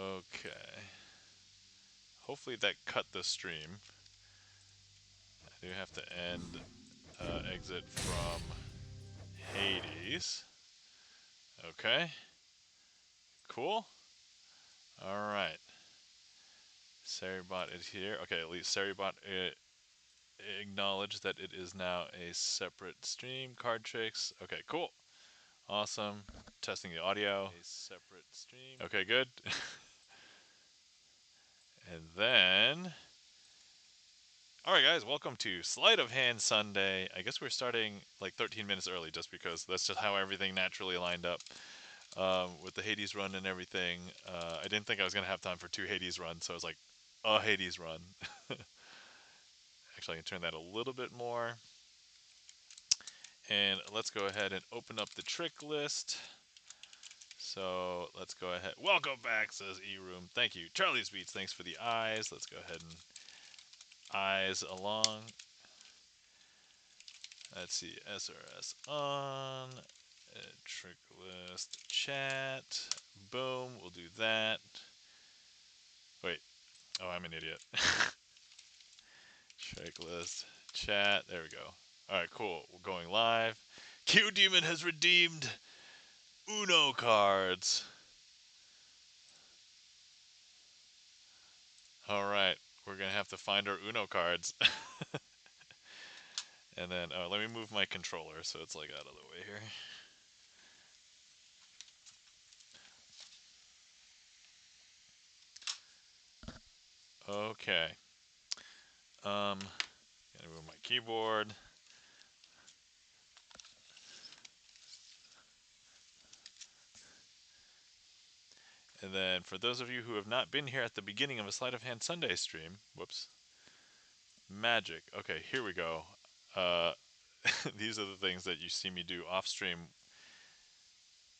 Okay. Hopefully that cut the stream. I do have to end, exit from Hades. Okay. Cool. Alright. Seribot is here. Okay, at least Seribot acknowledged that it is now a separate stream. Card tricks. Okay, cool. Awesome. Testing the audio. A separate stream. Okay, good. And then... Alright guys, welcome to Sleight of Hand Sunday. I guess we're starting like 13 minutes early just because that's just how everything naturally lined up. With the Hades run and everything. I didn't think I was going to have time for 2 Hades runs, so I was like, a Hades run. Actually, I can turn that a little bit more. And let's go ahead and open up the trick list. So let's go ahead. Welcome back, says E-Room. Thank you. Charlie's Beats, thanks for the eyes. Let's go ahead and eyes along. Let's see, SRS on. Trick list chat. Boom, we'll do that. Wait. Oh, I'm an idiot. Trick list chat. There we go. Alright, cool. We're going live. Q Demon has redeemed Uno cards. Alright, we're going to have to find our Uno cards. And then, let me move my controller so it's like out of the way here. Okay. Gonna move my keyboard. And then for those of you who have not been here at the beginning of a Sleight of Hand Sunday stream, whoops, magic. Okay, here we go. These are the things that you see me do off stream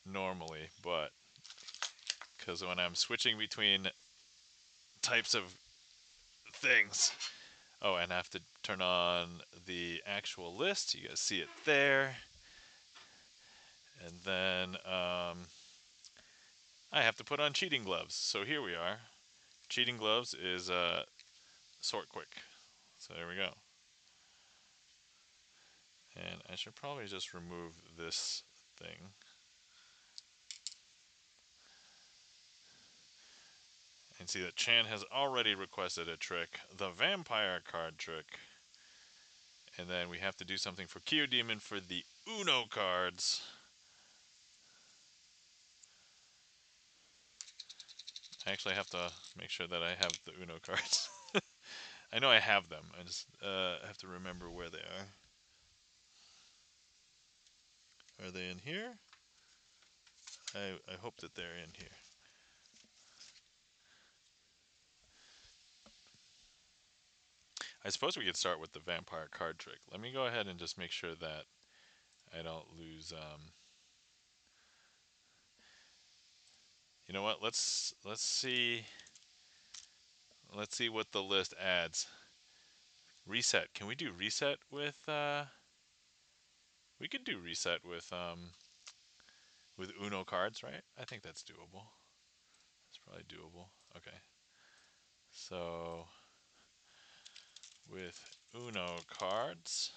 normally, but because when I'm switching between types of things, oh, and I have to turn on the actual list. You guys see it there. And then I have to put on cheating gloves. So here we are. Cheating gloves is sort quick. So there we go. And I should probably just remove this thing. And see that Chan has already requested a trick, the vampire card trick. And then we have to do something for Kyo Demon for the Uno cards. I actually have to make sure that I have the Uno cards. I know I have them. I just have to remember where they are. Are they in here? I hope that they're in here. I suppose we could start with the vampire card trick. Let me go ahead and just make sure that I don't lose. You know what? Let's see. Let's see what the list adds. Reset. Can we do reset with? We could do reset with Uno cards, right? I think that's doable. That's probably doable. Okay. So with Uno cards.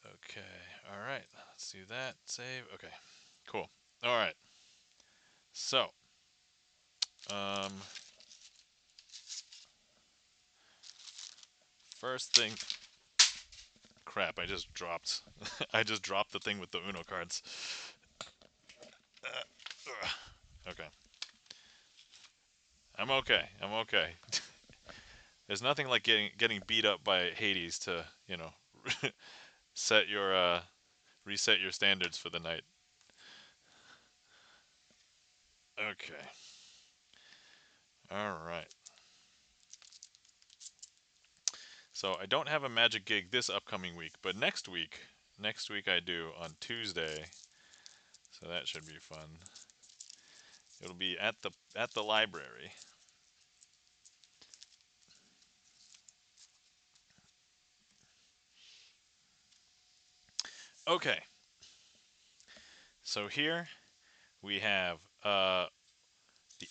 Okay, all right, let's do that. Save. Okay, cool. All right. So, first thing. Crap! I just dropped. I just dropped the thing with the Uno cards. Okay. I'm okay. I'm okay. There's nothing like getting beat up by Hades to set your reset your standards for the night. Okay. All right. So I don't have a magic gig this upcoming week, but next week I do on Tuesday. So that should be fun. It'll be at the library. Okay, so here we have the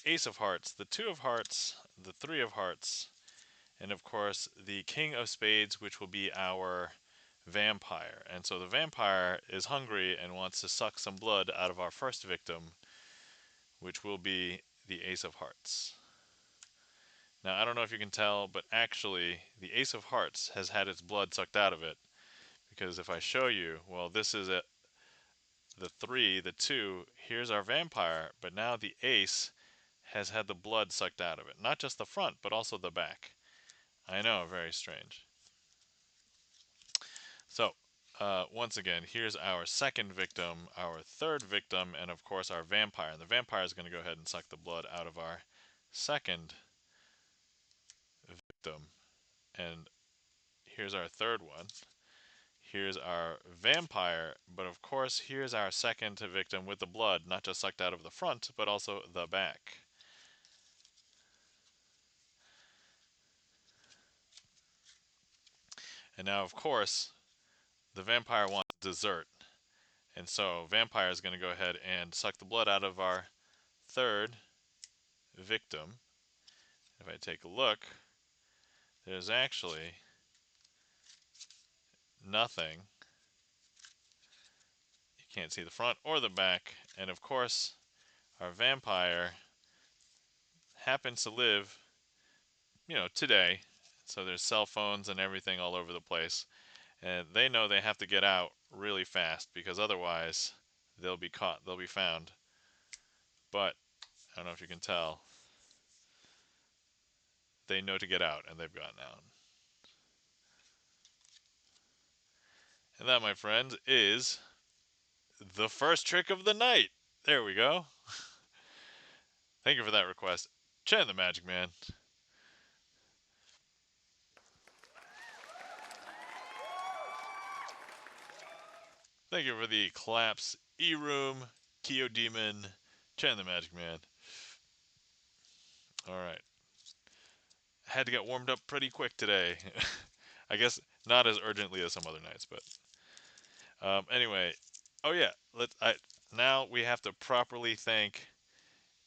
Ace of Hearts, the Two of Hearts, the Three of Hearts, and of course the King of Spades, which will be our vampire. And so the vampire is hungry and wants to suck some blood out of our first victim, which will be the Ace of Hearts. Now, I don't know if you can tell, but actually, the Ace of Hearts has had its blood sucked out of it. Because if I show you, well, this is the 3, the 2, here's our vampire, but now the Ace has had the blood sucked out of it. Not just the front, but also the back. I know, very strange. So, once again, here's our second victim, our third victim, and of course our vampire. And the vampire is going to go ahead and suck the blood out of our second victim. And here's our third one. Here's our vampire, but of course here's our second victim with the blood, not just sucked out of the front, but also the back. And now, of course, the vampire wants dessert. And so, vampire is going to go ahead and suck the blood out of our third victim. If I take a look, there's actually nothing. You can't see the front or the back. And of course, our vampire happens to live, today. So there's cell phones and everything all over the place. And they know they have to get out really fast because otherwise they'll be caught, they'll be found. But I don't know if you can tell, they know to get out and they've gotten out. And that, my friends, is the first trick of the night. There we go. Thank you for that request. Chan the Magic Man. Thank you for the claps. E-Room, Keo Demon, Chan the Magic Man. Alright. Had to get warmed up pretty quick today. I guess not as urgently as some other nights, but anyway. Oh yeah, now we have to properly thank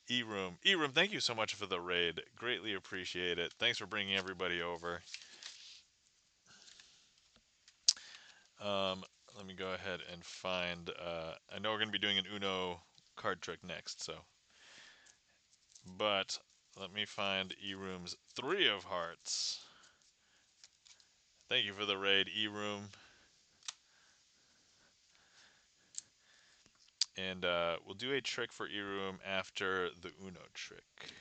E-Room. E-Room, thank you so much for the raid. Greatly appreciate it. Thanks for bringing everybody over. Let me go ahead and find. I know we're going to be doing an Uno card trick next, so. But let me find E-Room's Three of Hearts. Thank you for the raid, E-Room. And we'll do a trick for E-Room after the Uno trick.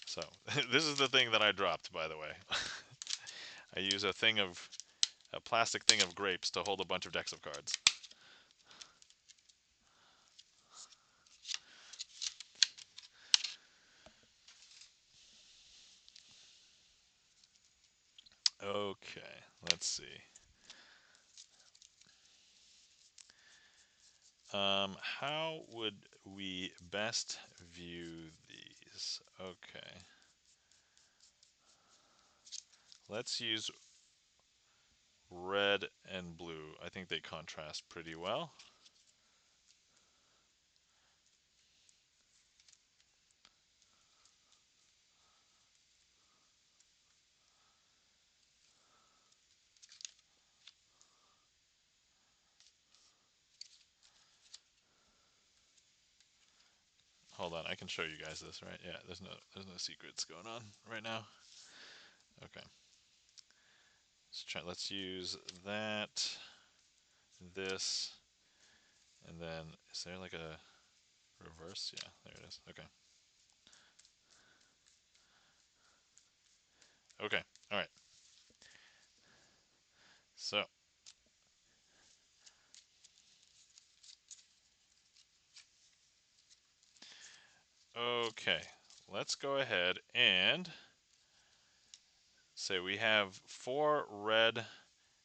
So, this is the thing that I dropped, by the way. I use a plastic thing of grapes to hold a bunch of decks of cards. Okay, let's see. How would we best view these? Okay. Let's use red and blue. I think they contrast pretty well. Hold on, I can show you guys this, right? Yeah, there's no secrets going on right now. Okay. Let's use that, this, and then is there like a reverse? Yeah, there it is. Okay. Okay. All right. So, okay. Let's go ahead and say we have 4 red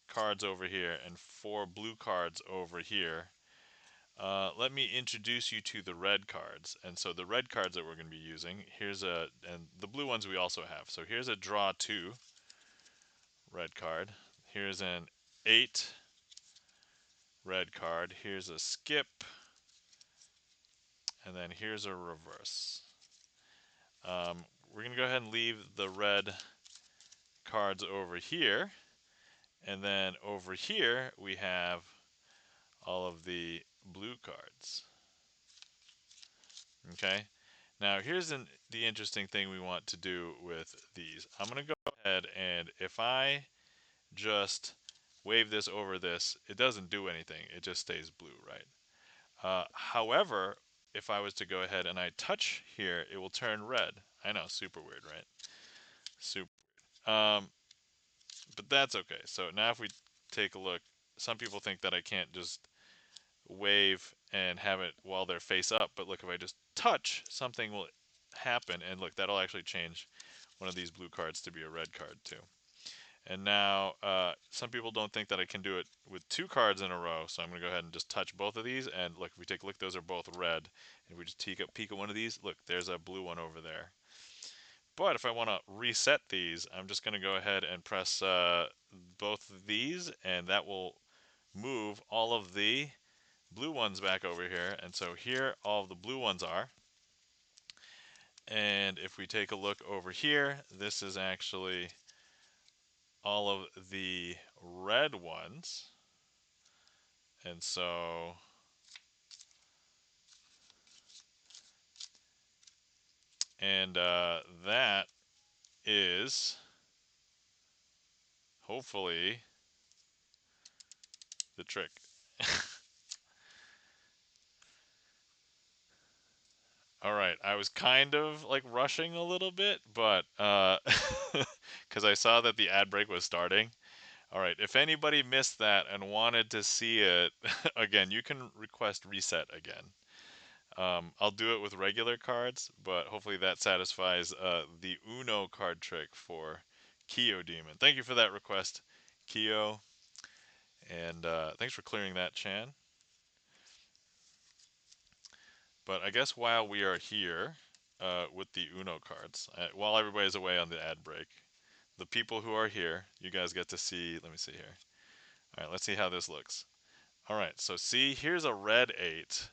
cards over here and 4 blue cards over here. Let me introduce you to the red cards. And so the red cards that we're going to be using, and the blue ones we also have. So here's a draw 2 red card. Here's an 8 red card. Here's a skip. And then here's a reverse. We're going to go ahead and leave the red cards over here. And then over here, we have all of the blue cards. Okay? Now, here's the interesting thing we want to do with these. I'm going to go ahead and if I just wave this over this, it doesn't do anything. It just stays blue, right? However, if I was to go ahead and I touch here, it will turn red. I know, super weird, right? Super. But that's okay. So now if we take a look, some people think that I can't just wave and have it while they're face up, but look, if I just touch, something will happen, and look, that'll actually change one of these blue cards to be a red card too. And now, some people don't think that I can do it with two cards in a row, so I'm going to go ahead and just touch both of these, and look, if we take a look, those are both red. And if we just peek at one of these, look, there's a blue one over there. But if I want to reset these, I'm just going to go ahead and press both of these, and that will move all of the blue ones back over here. And so here, all of the blue ones are. And if we take a look over here, this is actually all of the red ones. And so that is hopefully the trick. All right, I was kind of like rushing a little bit, but because I saw that the ad break was starting. All right, if anybody missed that and wanted to see it again, you can request reset again. I'll do it with regular cards, but hopefully that satisfies the Uno card trick for Kyo Demon. Thank you for that request, Kyo, and thanks for clearing that, Chan. But I guess while we are here with the Uno cards, while everybody's away on the ad break, the people who are here, you guys get to see. Let me see here. All right, let's see how this looks. All right, so see, here's a red 8.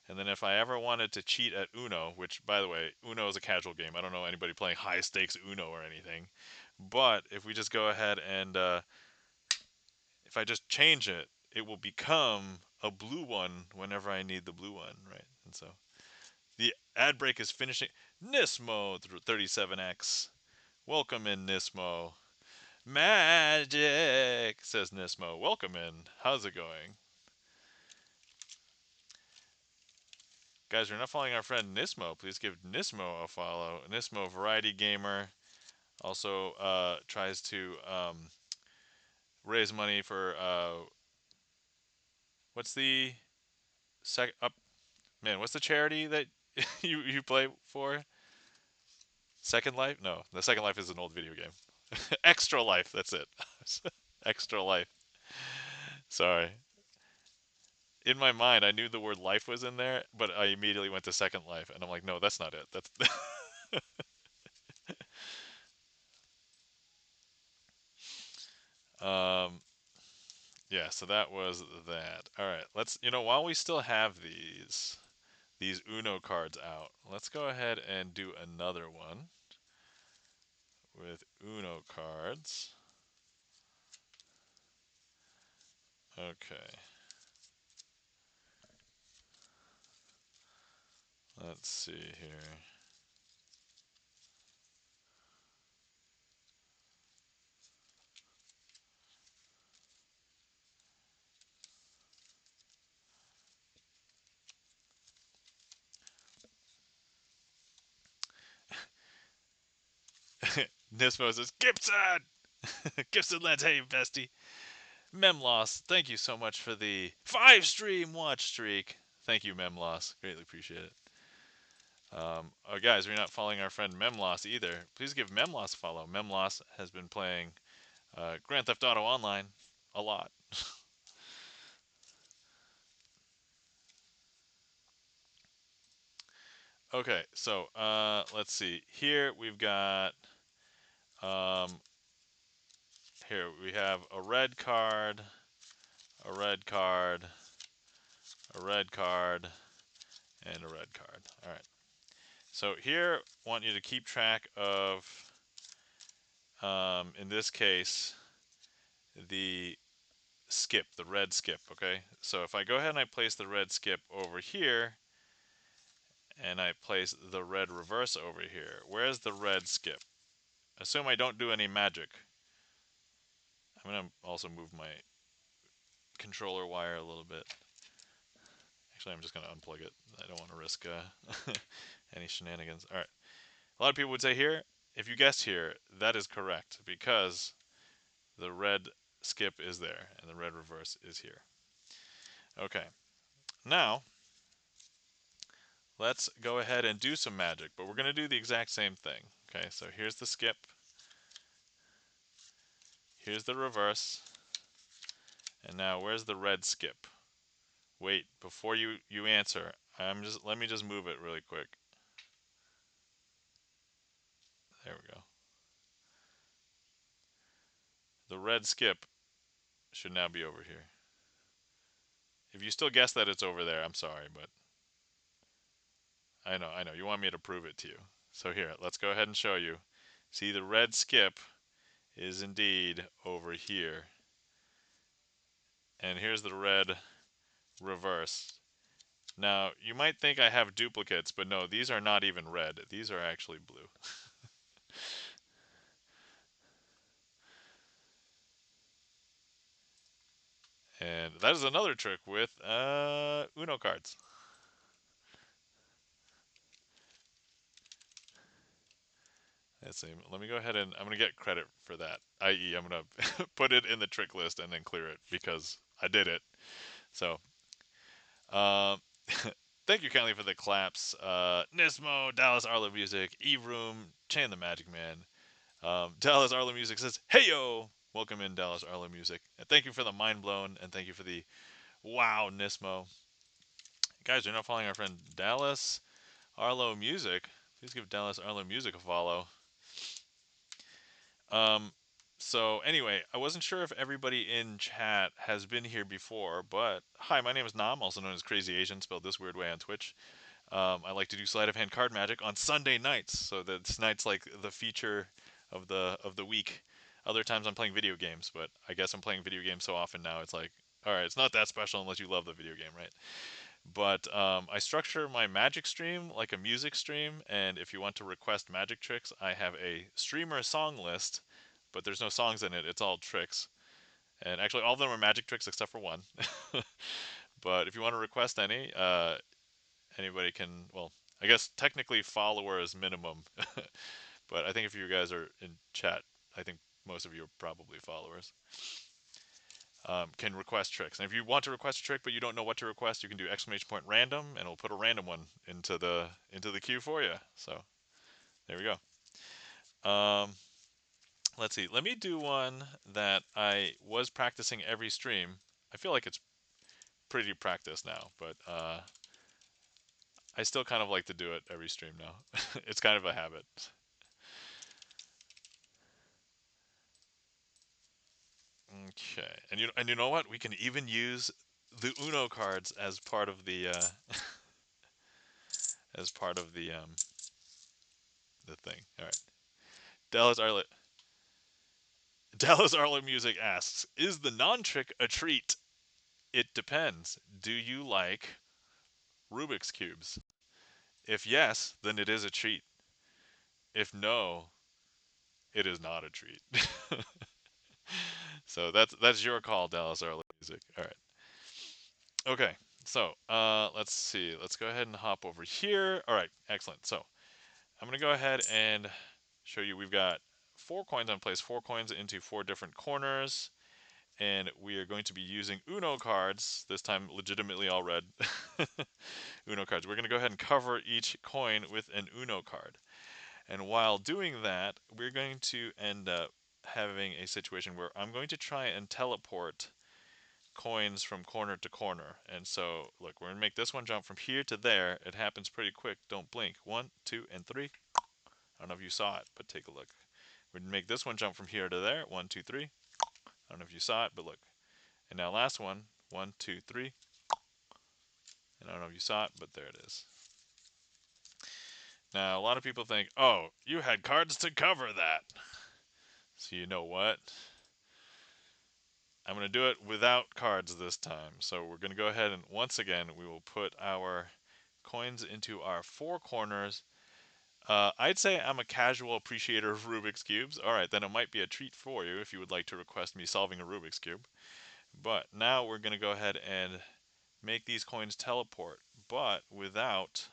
And then if I ever wanted to cheat at Uno, which, by the way, Uno is a casual game. I don't know anybody playing high-stakes Uno or anything. But if we just go ahead and if I just change it, it will become a blue one whenever I need the blue one, right? And so the ad break is finishing. Nismo 37X. Welcome in, Nismo. Magic, says Nismo. Welcome in. How's it going? Guys, you're not following our friend Nismo. Please give Nismo a follow. Nismo, variety gamer, also tries to raise money for what's the sec up man? What's the charity that you play for? Second Life? No, the Second Life is an old video game. Extra Life. That's it. Extra Life. Sorry. In my mind, I knew the word life was in there, but I immediately went to Second Life, and I'm like, no, that's not it. That's um, yeah. So that was that. All right, let's. While we still have these Uno cards out, let's go ahead and do another one with Uno cards. Okay. Let's see here. Nismo says, Gibson! Gibson Lens, hey, bestie. Memloss, thank you so much for the 5-stream watch streak. Thank you, Memloss. Greatly appreciate it. Oh, guys, we're not following our friend Memloss either. Please give Memloss a follow. Memloss has been playing Grand Theft Auto Online a lot. Okay, so let's see. Here we've got um, here we have a red card, a red card, a red card, and a red card. All right. So here, I want you to keep track of, in this case, the skip, the red skip, okay? So if I go ahead and I place the red skip over here, and I place the red reverse over here, where's the red skip? Assume I don't do any magic. I'm going to also move my controller wire a little bit. Actually, I'm just going to unplug it. I don't want to risk any shenanigans. All right. A lot of people would say here, if you guessed here, that is correct because the red skip is there and the red reverse is here. Okay. Now, let's go ahead and do some magic, but we're going to do the exact same thing. Okay, so here's the skip. Here's the reverse. And now where's the red skip? Wait, before you answer, let me just move it really quick. There we go. The red skip should now be over here. If you still guess that it's over there, I'm sorry, but I know. You want me to prove it to you. So here, let's go ahead and show you. See, the red skip is indeed over here. And here's the red reverse. Now, you might think I have duplicates, but no, these are not even red. These are actually blue. And that is another trick with Uno cards. Let's see. Let me go ahead and I'm going to get credit for that. I.e., I'm going to put it in the trick list and then clear it because I did it. So, um, thank you kindly for the claps. Nismo, Dallas Arlo Music, E-Room, Chan the Magic Man. Dallas Arlo Music says, "Hey yo, welcome in Dallas Arlo Music." And thank you for the mind blown and thank you for the wow, Nismo. Guys, you're not following our friend Dallas Arlo Music. Please give Dallas Arlo Music a follow. Um, so anyway, I wasn't sure if everybody in chat has been here before, but hi, my name is Nam, also known as Crazy Asian, spelled this weird way on Twitch. I like to do sleight of hand card magic on Sunday nights, so this night's like the feature of the week. Other times I'm playing video games, but I guess I'm playing video games so often now it's like, all right, it's not that special unless you love the video game, right? But I structure my magic stream like a music stream, and if you want to request magic tricks, I have a streamer song list, but there's no songs in it, it's all tricks. And actually, all of them are magic tricks except for one. But if you want to request any, anybody can, well, I guess technically followers minimum. But I think if you guys are in chat, I think most of you are probably followers. Can request tricks. And if you want to request a trick but you don't know what to request, you can do !random and it'll put a random one into the queue for you. So there we go. Let's see. Let me do one that I was practicing every stream. I feel like it's pretty practiced now, but I still kind of like to do it every stream now. It's kind of a habit. Okay, and you know what? We can even use the Uno cards as part of the as part of the thing. All right, Dallas Arlet. Dallas Arlo Music asks, "Is the non-trick a treat?" It depends. Do you like Rubik's cubes? If yes, then it is a treat. If no, it is not a treat. So that's your call, Dallas Arlo Music. All right. Okay. So let's see. Let's go ahead and hop over here. All right. Excellent. So I'm gonna go ahead and show you. We've got 4 coins. I'm gonna place 4 coins into 4 different corners. And we are going to be using Uno cards, this time legitimately all red. Uno cards. We're going to go ahead and cover each coin with an Uno card. And while doing that, we're going to end up having a situation where I'm going to try and teleport coins from corner to corner. And so, look, we're going to make this one jump from here to there. It happens pretty quick. Don't blink. 1, 2, and 3. I don't know if you saw it, but take a look. We're going to make this one jump from here to there. 1, 2, 3. I don't know if you saw it, but look. And now last one. 1, 2, 3. And I don't know if you saw it, but there it is. Now, a lot of people think, oh, you had cards to cover that. So you know what? I'm going to do it without cards this time. So we're going to go ahead and once again, we will put our coins into our four corners. I'd say I'm a casual appreciator of Rubik's Cubes. All right, then it might be a treat for you if you would like to request me solving a Rubik's Cube. But now we're going to go ahead and make these coins teleport, but without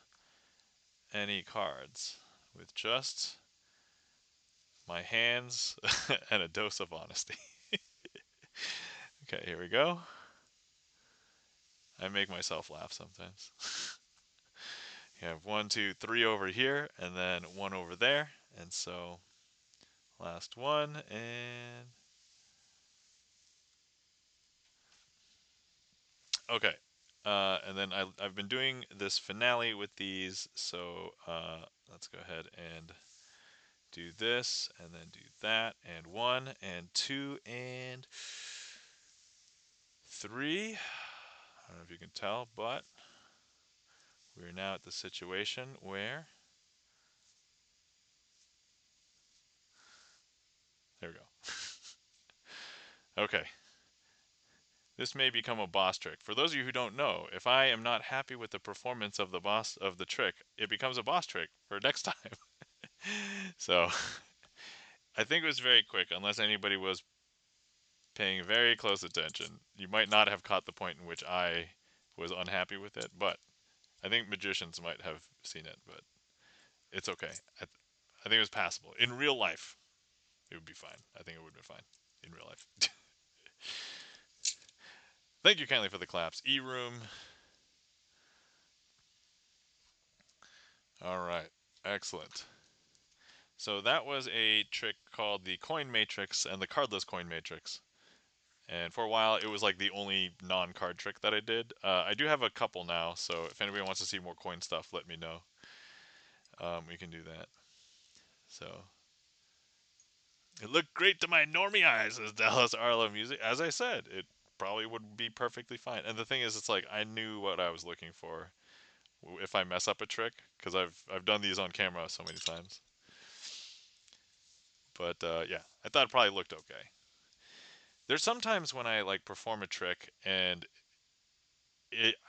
any cards, with just my hands and a dose of honesty. Okay, here we go. I make myself laugh sometimes. You have 1, 2, 3 over here, and then 1 over there. And so, last one, and okay. And then I've been doing this finale with these, so let's go ahead and do this, and then do that, and 1, and 2, and 3. I don't know if you can tell, but we're now at the situation where, there we go. Okay. This may become a boss trick. For those of you who don't know, if I am not happy with the performance of the boss of the trick, it becomes a boss trick for next time. So, I think it was very quick, unless anybody was paying very close attention. You might not have caught the point in which I was unhappy with it, but I think magicians might have seen it, but it's okay. I think it was passable. In real life, it would be fine. I think it would have been fine in real life. Thank you kindly for the claps. E-room. All right. Excellent. So that was a trick called the coin matrix and the cardless coin matrix. And for a while, it was like the only non-card trick that I did. I do have a couple now, so if anybody wants to see more coin stuff, let me know. We can do that. So it looked great to my normie eyes, says Dallas Arlo Music. As I said, it probably would be perfectly fine. And the thing is, it's like I knew what I was looking for if I mess up a trick, because I've done these on camera so many times. But yeah, I thought it probably looked okay. There's sometimes when I like perform a trick and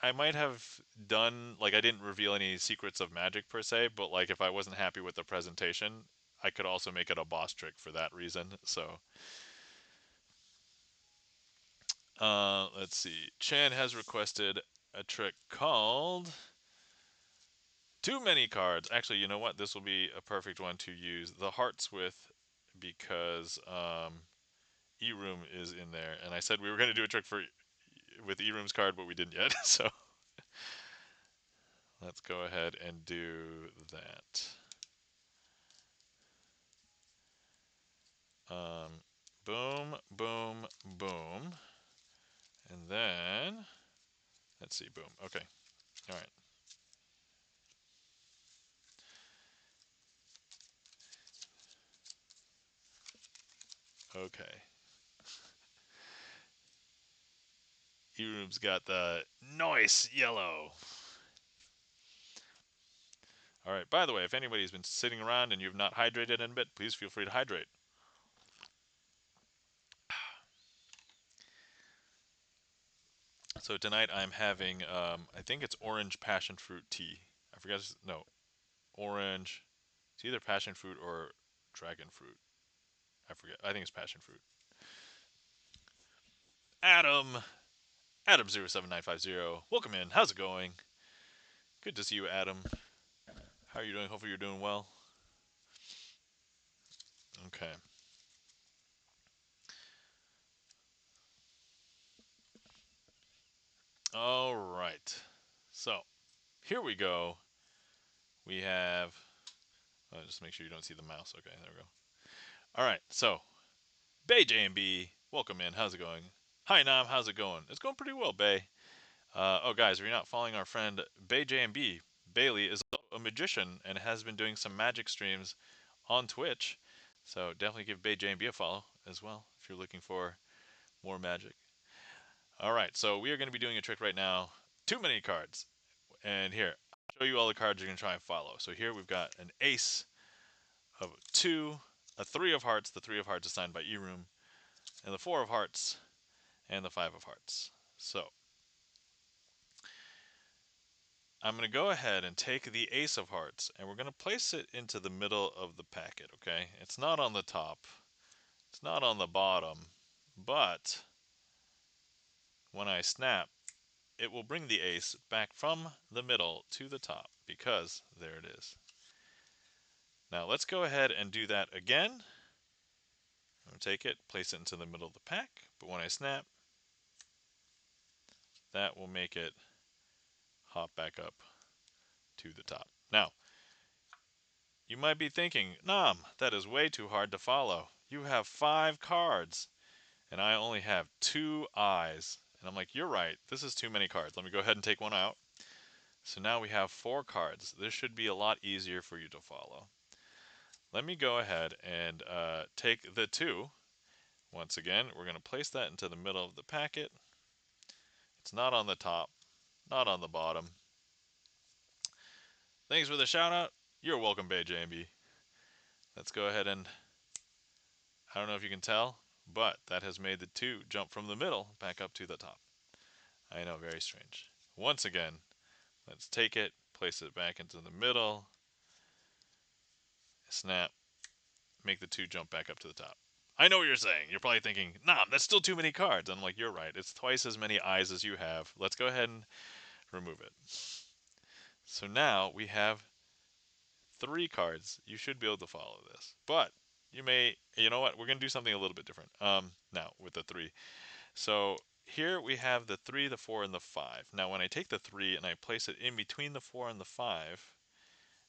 I might have done like I didn't reveal any secrets of magic per se, but like if I wasn't happy with the presentation, I could also make it a boss trick for that reason. So let's see. Chan has requested a trick called Too Many Cards. Actually, you know what? This will be a perfect one to use the hearts with because E-room is in there, and I said we were going to do a trick for with E-room's card, but we didn't yet. So let's go ahead and do that. Boom, boom, boom. And then, let's see, boom. Okay. All right. Okay. E-room's got the nice yellow. All right. By the way, if anybody's been sitting around and you've not hydrated in a bit, please feel free to hydrate. So tonight I'm having, I think it's orange passion fruit tea. I forget. No, orange. It's either passion fruit or dragon fruit. I forget. I think it's passion fruit. Adam. Adam07950. Welcome in. How's it going? Good to see you, Adam. How are you doing? Hopefully you're doing well. Okay. All right. So, here we go. We have... just make sure you don't see the mouse. Okay, there we go. All right. So, Bay JMB, welcome in. How's it going? Hi, Nam. How's it going? It's going pretty well, Bay. Oh, guys, if you're not following our friend Bay JMB, Bailey is a magician and has been doing some magic streams on Twitch. So definitely give Bay JMB a follow as well if you're looking for more magic. All right, so we are going to be doing a trick right now. Too many cards. And here, I'll show you all the cards you're going to try and follow. So here we've got an ace of 2, a 3 of hearts. The 3 of hearts assigned by E-Room, and the 4 of hearts, and the 5 of hearts. So I'm going to go ahead and take the ace of hearts, and we're going to place it into the middle of the packet, okay? It's not on the top. It's not on the bottom. But when I snap, it will bring the ace back from the middle to the top, because there it is. Now let's go ahead and do that again. I'm going to take it, place it into the middle of the pack, but when I snap, that will make it hop back up to the top. Now, you might be thinking, Nam, that is way too hard to follow. You have 5 cards, and I only have 2 eyes. And I'm like, you're right, this is too many cards. Let me go ahead and take one out. So now we have 4 cards. This should be a lot easier for you to follow. Let me go ahead and take the 2. Once again, we're going to place that into the middle of the packet. It's not on the top, not on the bottom. Thanks for the shout out. You're welcome, Bay JB. Let's go ahead and, I don't know if you can tell, but that has made the 2 jump from the middle back up to the top. I know, very strange. Once again, let's take it, place it back into the middle, snap, make the 2 jump back up to the top. I know what you're saying. You're probably thinking, nah, that's still too many cards. I'm like, you're right. It's twice as many eyes as you have. Let's go ahead and remove it. So now we have 3 cards. You should be able to follow this. But you know what? We're going to do something a little bit different now with the 3. So here we have the 3, the 4, and the 5. Now when I take the 3 and I place it in between the 4 and the 5,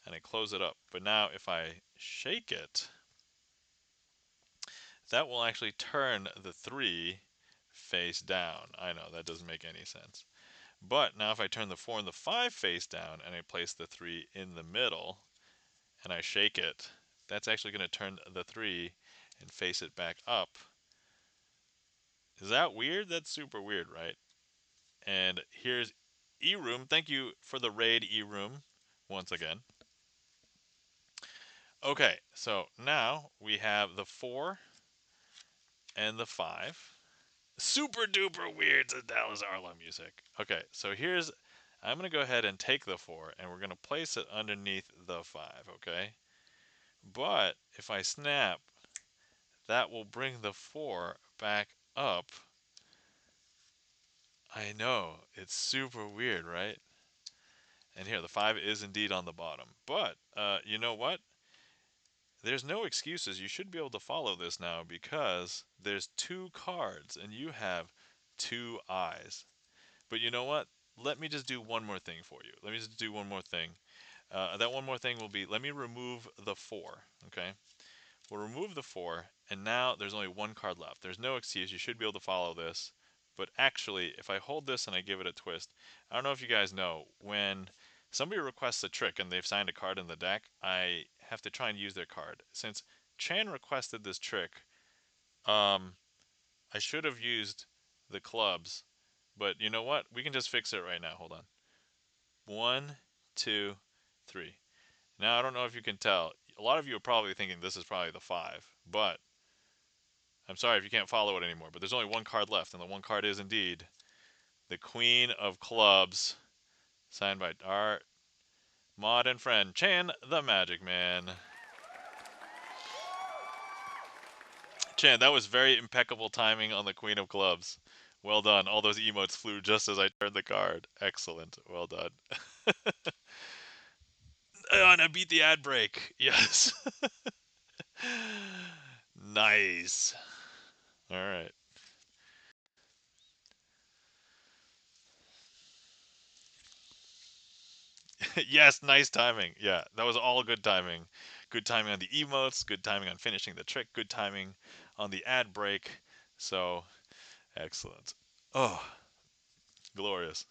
and I close it up. But now if I shake it, that will actually turn the 3 face down. I know, that doesn't make any sense. But now if I turn the 4 and the 5 face down and I place the 3 in the middle and I shake it, that's actually going to turn the 3 and face it back up. Is that weird? That's super weird, right? And here's E-Room. Thank you for the raid, E-Room, once again. Okay, so now we have the 4 and the 5. Super duper weird to Dallas Arlo music. Okay, so I'm going to go ahead and take the 4 and we're going to place it underneath the 5, okay? But if I snap, that will bring the 4 back up. I know, it's super weird, right? And here, the 5 is indeed on the bottom. But, you know what? There's no excuses. You should be able to follow this now because there's 2 cards and you have 2 eyes. But you know what? Let me just do one more thing for you. Let me just do one more thing. That one more thing will be, let me remove the 4, okay? We'll remove the 4, and now there's only 1 card left. There's no excuse. You should be able to follow this. But actually, if I hold this and I give it a twist, I don't know if you guys know, when somebody requests a trick and they've signed a card in the deck, I have to try and use their card. Since Chan requested this trick, I should have used the clubs, but you know what? We can just fix it right now. Hold on. 1, 2, 3. Now, I don't know if you can tell. A lot of you are probably thinking this is probably the 5, but I'm sorry if you can't follow it anymore. But there's only 1 card left, and the 1 card is indeed the Queen of Clubs, signed by our mod and friend, Chan the Magic Man. Chan, that was very impeccable timing on the Queen of Clubs. Well done. All those emotes flew just as I turned the card. Excellent. Well done. And I beat the ad break. Yes. Nice. All right. Yes, nice timing. Yeah, that was all good timing. Good timing on the emotes, good timing on finishing the trick, good timing on the ad break. So, excellent. Oh, glorious.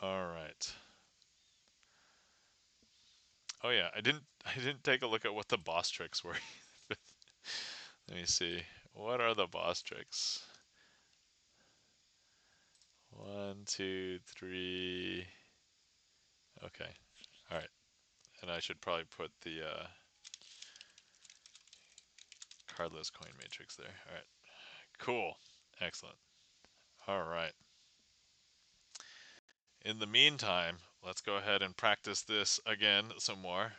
All right. Oh yeah, I didn't take a look at what the boss tricks were. Let me see. What are the boss tricks? 1, 2, 3. Okay. All right. And I should probably put the cardless coin matrix there. All right. Cool. Excellent. All right. In the meantime, let's go ahead and practice this again some more.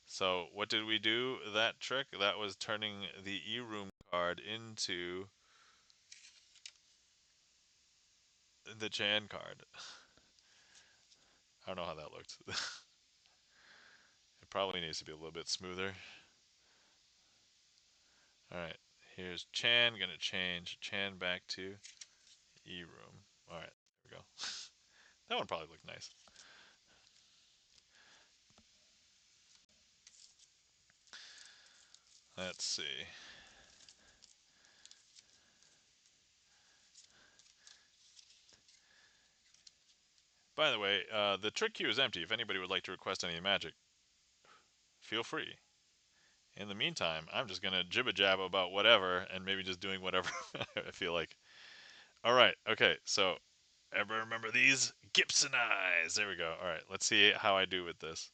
So what did we do? That trick, that was turning the E-room card into the Chan card. I don't know how that looked. It probably needs to be a little bit smoother. Alright, here's Chan. Gonna change Chan back to E-room. Alright, there we go. That one probably looked nice. Let's see. By the way, the trick queue is empty. If anybody would like to request any magic, feel free. In the meantime, I'm just gonna jibba jab about whatever and maybe just doing whatever I feel like. Alright, okay, so ever remember these? Gibson eyes! There we go. Alright, let's see how I do with this.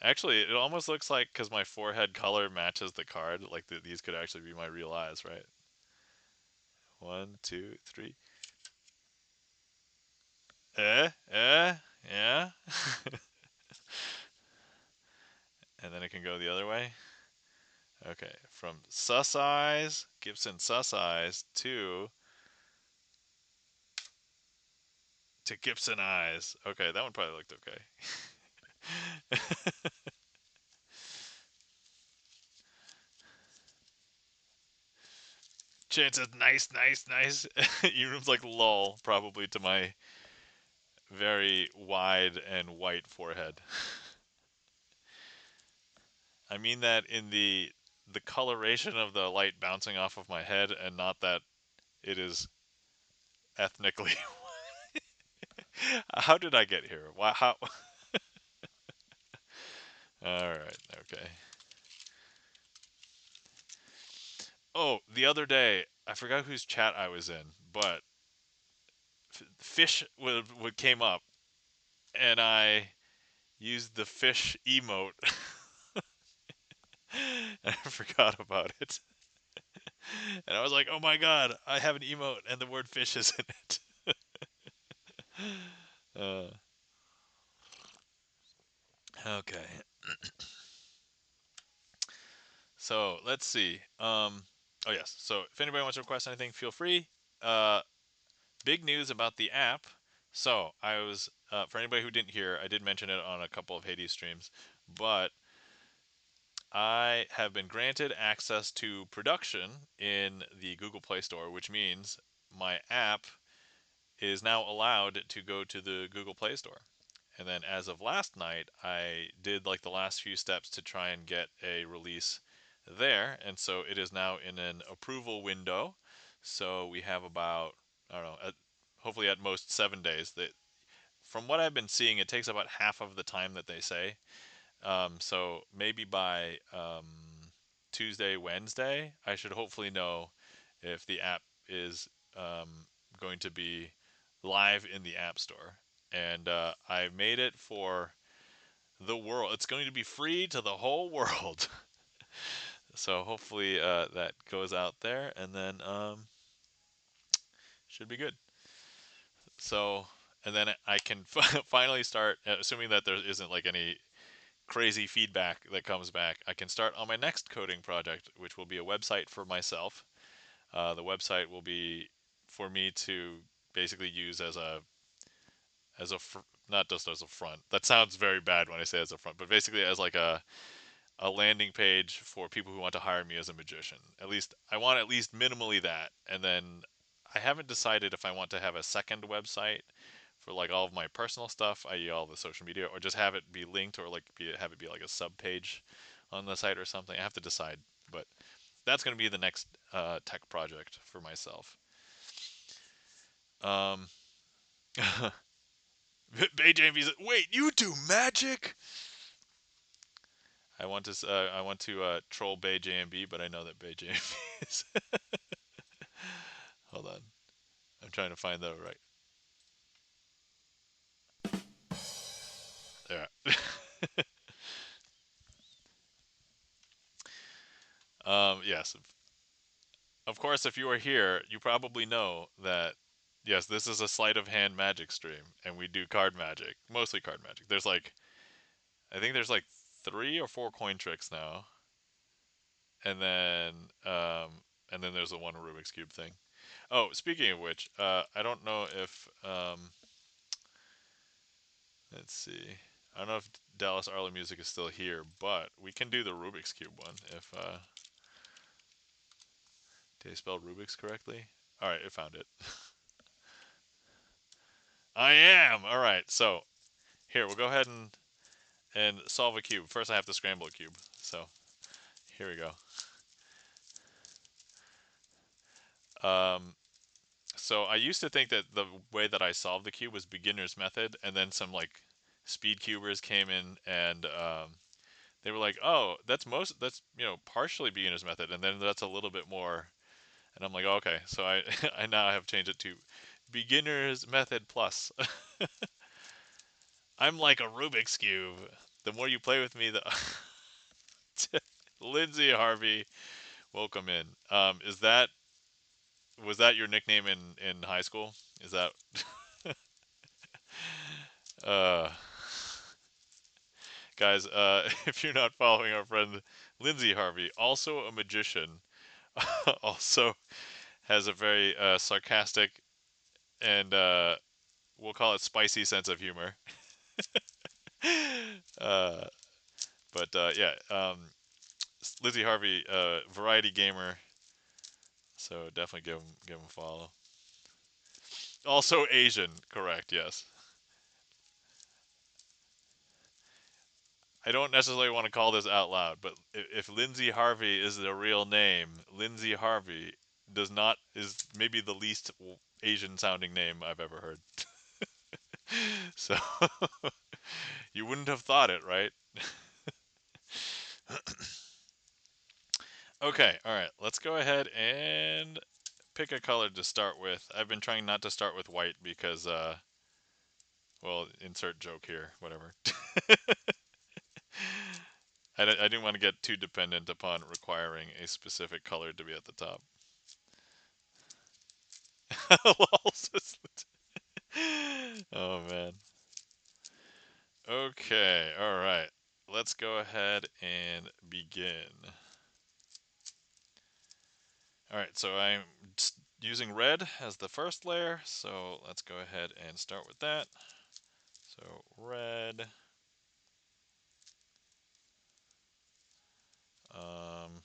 Actually, it almost looks like, because my forehead color matches the card, like these could actually be my real eyes, right? 1, 2, 3. Yeah. And then it can go the other way. Okay, from sus eyes, Gibson sus eyes, to Gibson eyes. Okay, that one probably looked okay. Chances, nice, nice, nice. Euron's like lol, probably to my very wide and white forehead. I mean that in the coloration of the light bouncing off of my head, and not that it is ethnically. How did I get here? Why? How? All right. Okay. Oh, the other day, I forgot whose chat I was in, but fish would came up, and I used the fish emote, and I forgot about it. And I was like, "Oh my god, I have an emote, and the word fish is in it." uh, okay. So let's see. Oh yes. So if anybody wants to request anything, feel free. Uh, Big news about the app. So I was for anybody who didn't hear, I did mention it on a couple of Hades streams, but I have been granted access to production in the Google Play Store, which means my app is now allowed to go to the Google Play Store. And then as of last night, I did like the last few steps to try and get a release there. And so it is now in an approval window. So we have about, I don't know, hopefully at most 7 days. That, from what I've been seeing, it takes about half of the time that they say. So maybe by Tuesday, Wednesday, I should hopefully know if the app is going to be live in the App Store. And I made it for the world. It's going to be free to the whole world. So hopefully that goes out there, and then should be good. So, and then I can finally start, assuming that there isn't like any crazy feedback that comes back, I can start on my next coding project, which will be a website for myself. The website will be for me to basically use not just as a front. That sounds very bad when I say as a front, but basically as like a landing page for people who want to hire me as a magician. At least I want at least minimally that, and then I haven't decided if I want to have a second website for like all of my personal stuff, i.e., all the social media, or just have it be linked, or like have it be like a sub page on the site or something. I have to decide, but that's going to be the next tech project for myself. Um, BayJMV says, "Wait, you do magic?" I want to troll Bay JMB, but I know that Bay JMB is. Hold on, I'm trying to find the right. There. Yes, of course. If you are here, you probably know that. Yes, this is a sleight of hand magic stream, and we do card magic, mostly card magic. There's like, I think there's like 3 or 4 coin tricks now, and then um, and then there's the one Rubik's cube thing. Oh, speaking of which, I don't know if let's see. I don't know if Dallas Arlo Music is still here, but we can do the Rubik's cube one if did I spell Rubik's correctly? All right, I found it. I am. All right, so here we'll go ahead and solve a cube. First, I have to scramble a cube. So here we go. Um, so I used to think that the way that I solved the cube was beginner's method, and then some like speed cubers came in and they were like, "Oh, that's partially beginner's method, and then that's a little bit more." And I'm like, oh, "Okay." So I I now have changed it to beginner's method plus. I'm like a Rubik's cube. The more you play with me, the Lindsay Harvey, welcome in. Is that was that your nickname in high school? Is that uh guys, if you're not following our friend Lindsay Harvey, also a magician, also has a very sarcastic and we'll call it spicy sense of humor. uh, but yeah, Lizzie Harvey, variety gamer, so definitely give him a follow. Also Asian, correct? Yes. I don't necessarily want to call this out loud, but if Lindsay Harvey is the real name, Lindsay Harvey does not is maybe the least Asian sounding name I've ever heard. So you wouldn't have thought it, right? Okay, all right. Let's go ahead and pick a color to start with. I've been trying not to start with white because, well, insert joke here, whatever. I didn't want to get too dependent upon requiring a specific color to be at the top. Oh man. Okay, all right. Let's go ahead and begin. All right, so I'm using red as the first layer, so let's go ahead and start with that. So red. Um,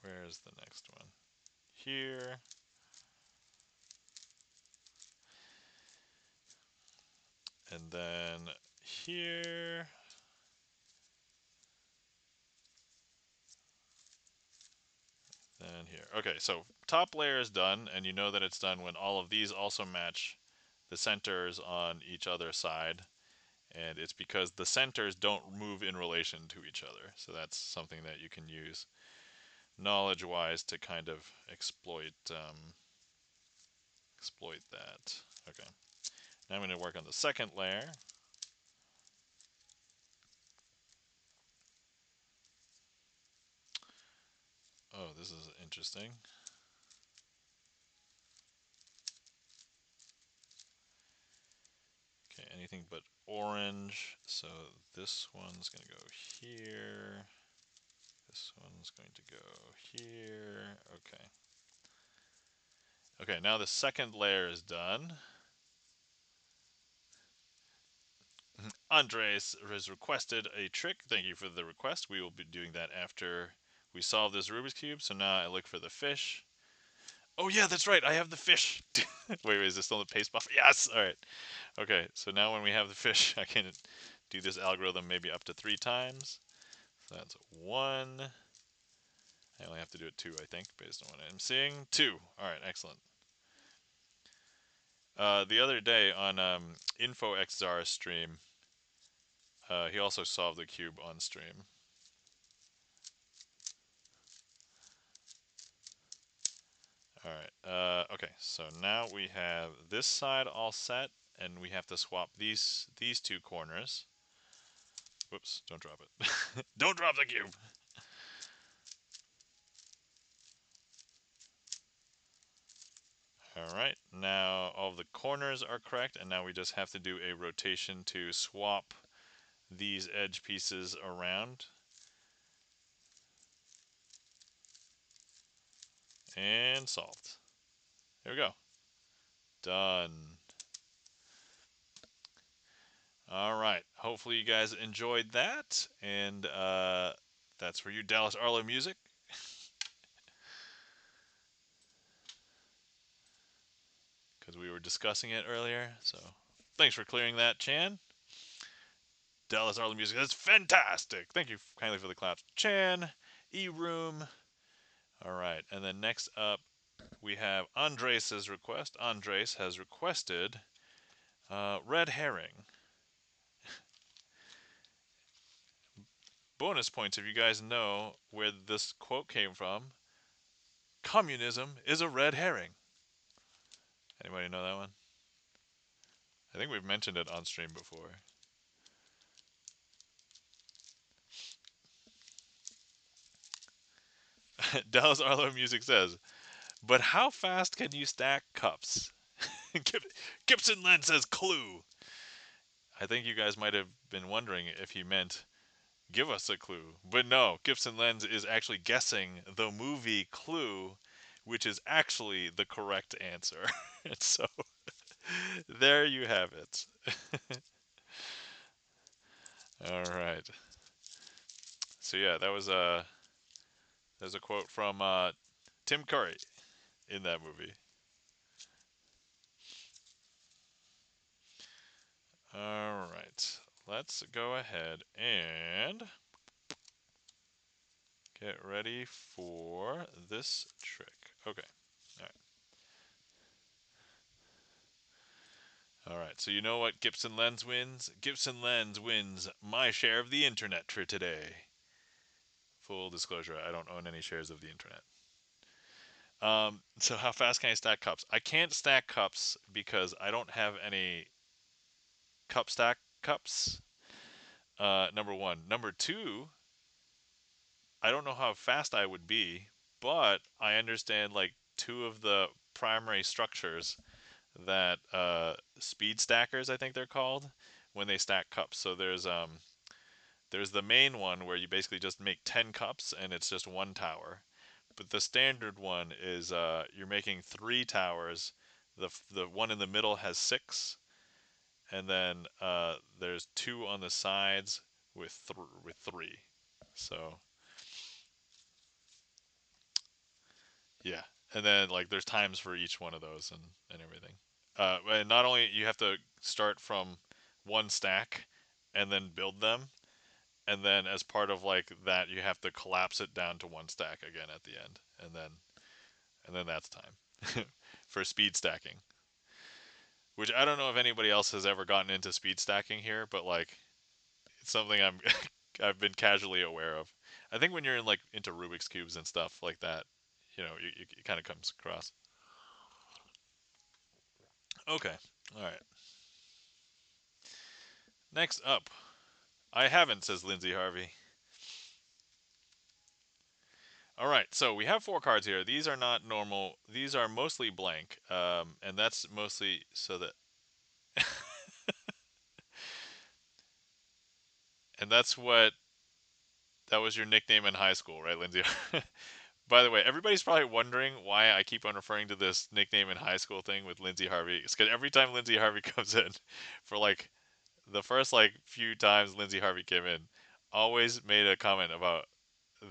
where's the next one? Here. And then here. Then here. Okay, so top layer is done, and you know that it's done when all of these also match the centers on each other side. And it's because the centers don't move in relation to each other. So that's something that you can use knowledge-wise to kind of exploit that. Okay. Now I'm going to work on the second layer. Oh, this is interesting. Okay, anything but orange. So this one's going to go here. This one's going to go here. Okay. Okay, now the second layer is done. Andres has requested a trick. Thank you for the request. We will be doing that after we solve this Rubik's Cube. So now I look for the fish. Oh yeah, that's right. I have the fish. Wait, is this still the paste buffer? Yes. All right. Okay. So now when we have the fish, I can do this algorithm maybe up to 3 times. So that's 1. I only have to do it 2, I think, based on what I'm seeing. 2. All right. Excellent. The other day on InfoXZara's stream, he also solved the cube on stream. All right. Okay. So now we have this side all set, and we have to swap these two corners. Whoops! Don't drop it. Don't drop the cube. All right. Now all of the corners are correct, and now we just have to do a rotation to swap these edge pieces around. And solved. There we go. Done. All right. Hopefully you guys enjoyed that, and that's for you, Dallas Arlo Music. Because we were discussing it earlier. So thanks for clearing that, Chan. Dallas Arlo Music, that's fantastic. Thank you kindly for the claps, Chan. E-Room. All right. And then next up, we have Andres' request. Andres has requested red herring. Bonus points if you guys know where this quote came from. Communism is a red herring. Anybody know that one? I think we've mentioned it on stream before. Dallas Arlo Music says, but how fast can you stack cups? Gibson Len says clue. I think you guys might have been wondering if he meant give us a clue. But no, Gibson Lens is actually guessing the movie Clue, which is actually the correct answer. So there you have it. All right. So yeah, there's a quote from Tim Curry in that movie. All right. Let's go ahead and get ready for this trick. Okay. All right. All right. So you know what Gibson Lens wins? Gibson Lens wins my share of the internet for today. Full disclosure, I don't own any shares of the internet. So how fast can I stack cups? I can't stack cups because I don't have any cup stack cups. Number one. Number two, I don't know how fast I would be, but I understand like two of the primary structures that speed stackers, I think they're called, when they stack cups. So there's the main one where you basically just make 10 cups and it's just one tower. But the standard one is you're making three towers. The one in the middle has six, and then there's two on the sides with three. So yeah, and then like there's times for each one of those and everything. And not only you have to start from one stack and then build them, and then as part of like that you have to collapse it down to one stack again at the end, and then that's time for speed stacking. Which I don't know if anybody else has ever gotten into speed stacking here, but like it's something I'm I've been casually aware of. I think when you're in like into Rubik's cubes and stuff like that, it kind of comes across. Okay, all right. Next up, I haven't, says Lindsay Harvey. All right, so we have four cards here. These are not normal. These are mostly blank, and that's mostly so that, and that's what that was your nickname in high school, right, Lindsay? By the way, everybody's probably wondering why I keep on referring to this nickname in high school thing with Lindsay Harvey. It's because every time Lindsay Harvey comes in, for like the first like few times Lindsay Harvey came in, always made a comment about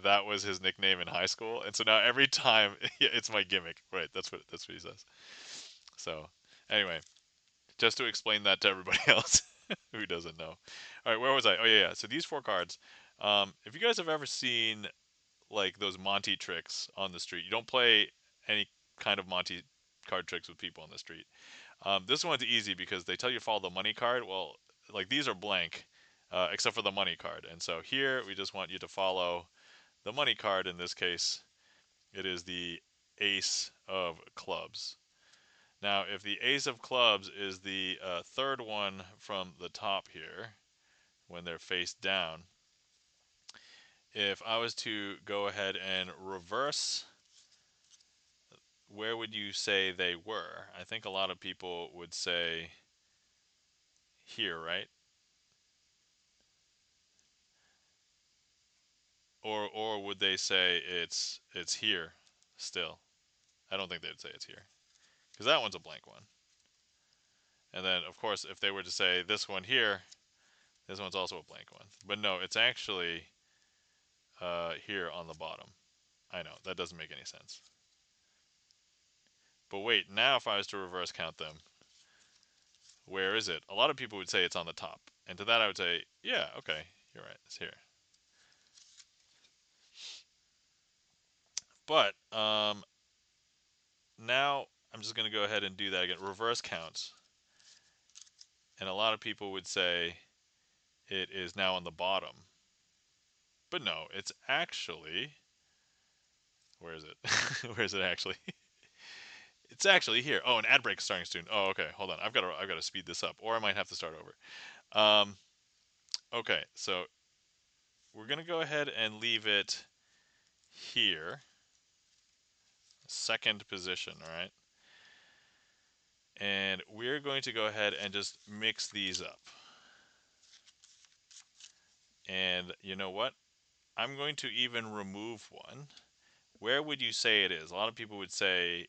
that was his nickname in high school, and so now every time it's my gimmick. Right? That's what he says. So anyway, just to explain that to everybody else who doesn't know. All right, where was I? Oh yeah, yeah. So these four cards. If you guys have ever seen like those Monty tricks on the street, you don't play any kind of Monty card tricks with people on the street. This one's easy because they tell you to follow the money card. Well, like these are blank, except for the money card. And so here we just want you to follow the money card. In this case, it is the ace of clubs. Now, if the ace of clubs is the third one from the top here, when they're face down, if I was to go ahead and reverse, where would you say they were? I think a lot of people would say here, right? Or would they say it's here still? I don't think they'd say it's here because that one's a blank one. And then of course if they were to say this one here, this one's also a blank one. But no, it's actually here on the bottom. I know that doesn't make any sense. But wait, now if I was to reverse count them, where is it? A lot of people would say it's on the top, and to that I would say, yeah, okay, you're right, it's here. But now I'm just going to go ahead and do that again. Reverse counts. And a lot of people would say it is now on the bottom. But no, it's actually... Where is it? Where is it actually? It's actually here. Oh, an ad break starting soon. Oh, okay. Hold on. I've got to speed this up, or I might have to start over. Okay, so we're going to go ahead and leave it here. Second position, all right? And we're going to go ahead and just mix these up. And you know what? I'm going to even remove one. Where would you say it is? A lot of people would say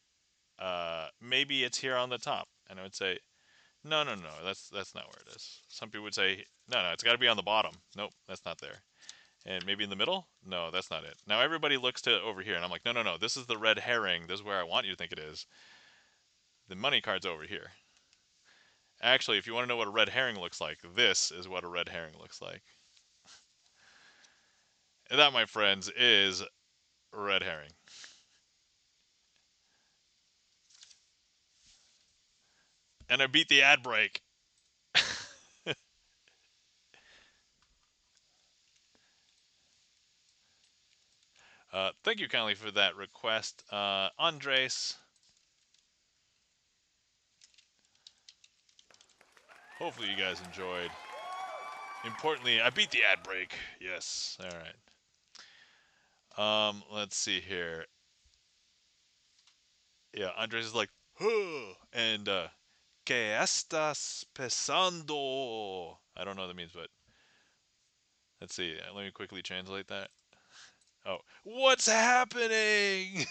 maybe it's here on the top, and I would say no, no, no, that's not where it is. Some people would say no, no, it's got to be on the bottom. Nope, that's not there. And maybe in the middle? No, that's not it. Now everybody looks to over here, and I'm like, no, no, no, this is the red herring. This is where I want you to think it is. The money card's over here. Actually, if you want to know what a red herring looks like, this is what a red herring looks like. And that, my friends, is red herring. And I beat the ad break. Thank you kindly for that request, Andres. Hopefully you guys enjoyed. Importantly, I beat the ad break. Yes. All right. Let's see here. Yeah, Andres is like, huh, and ¿qué estás pensando? I don't know what that means, but let's see. Let me quickly translate that. Oh, what's happening?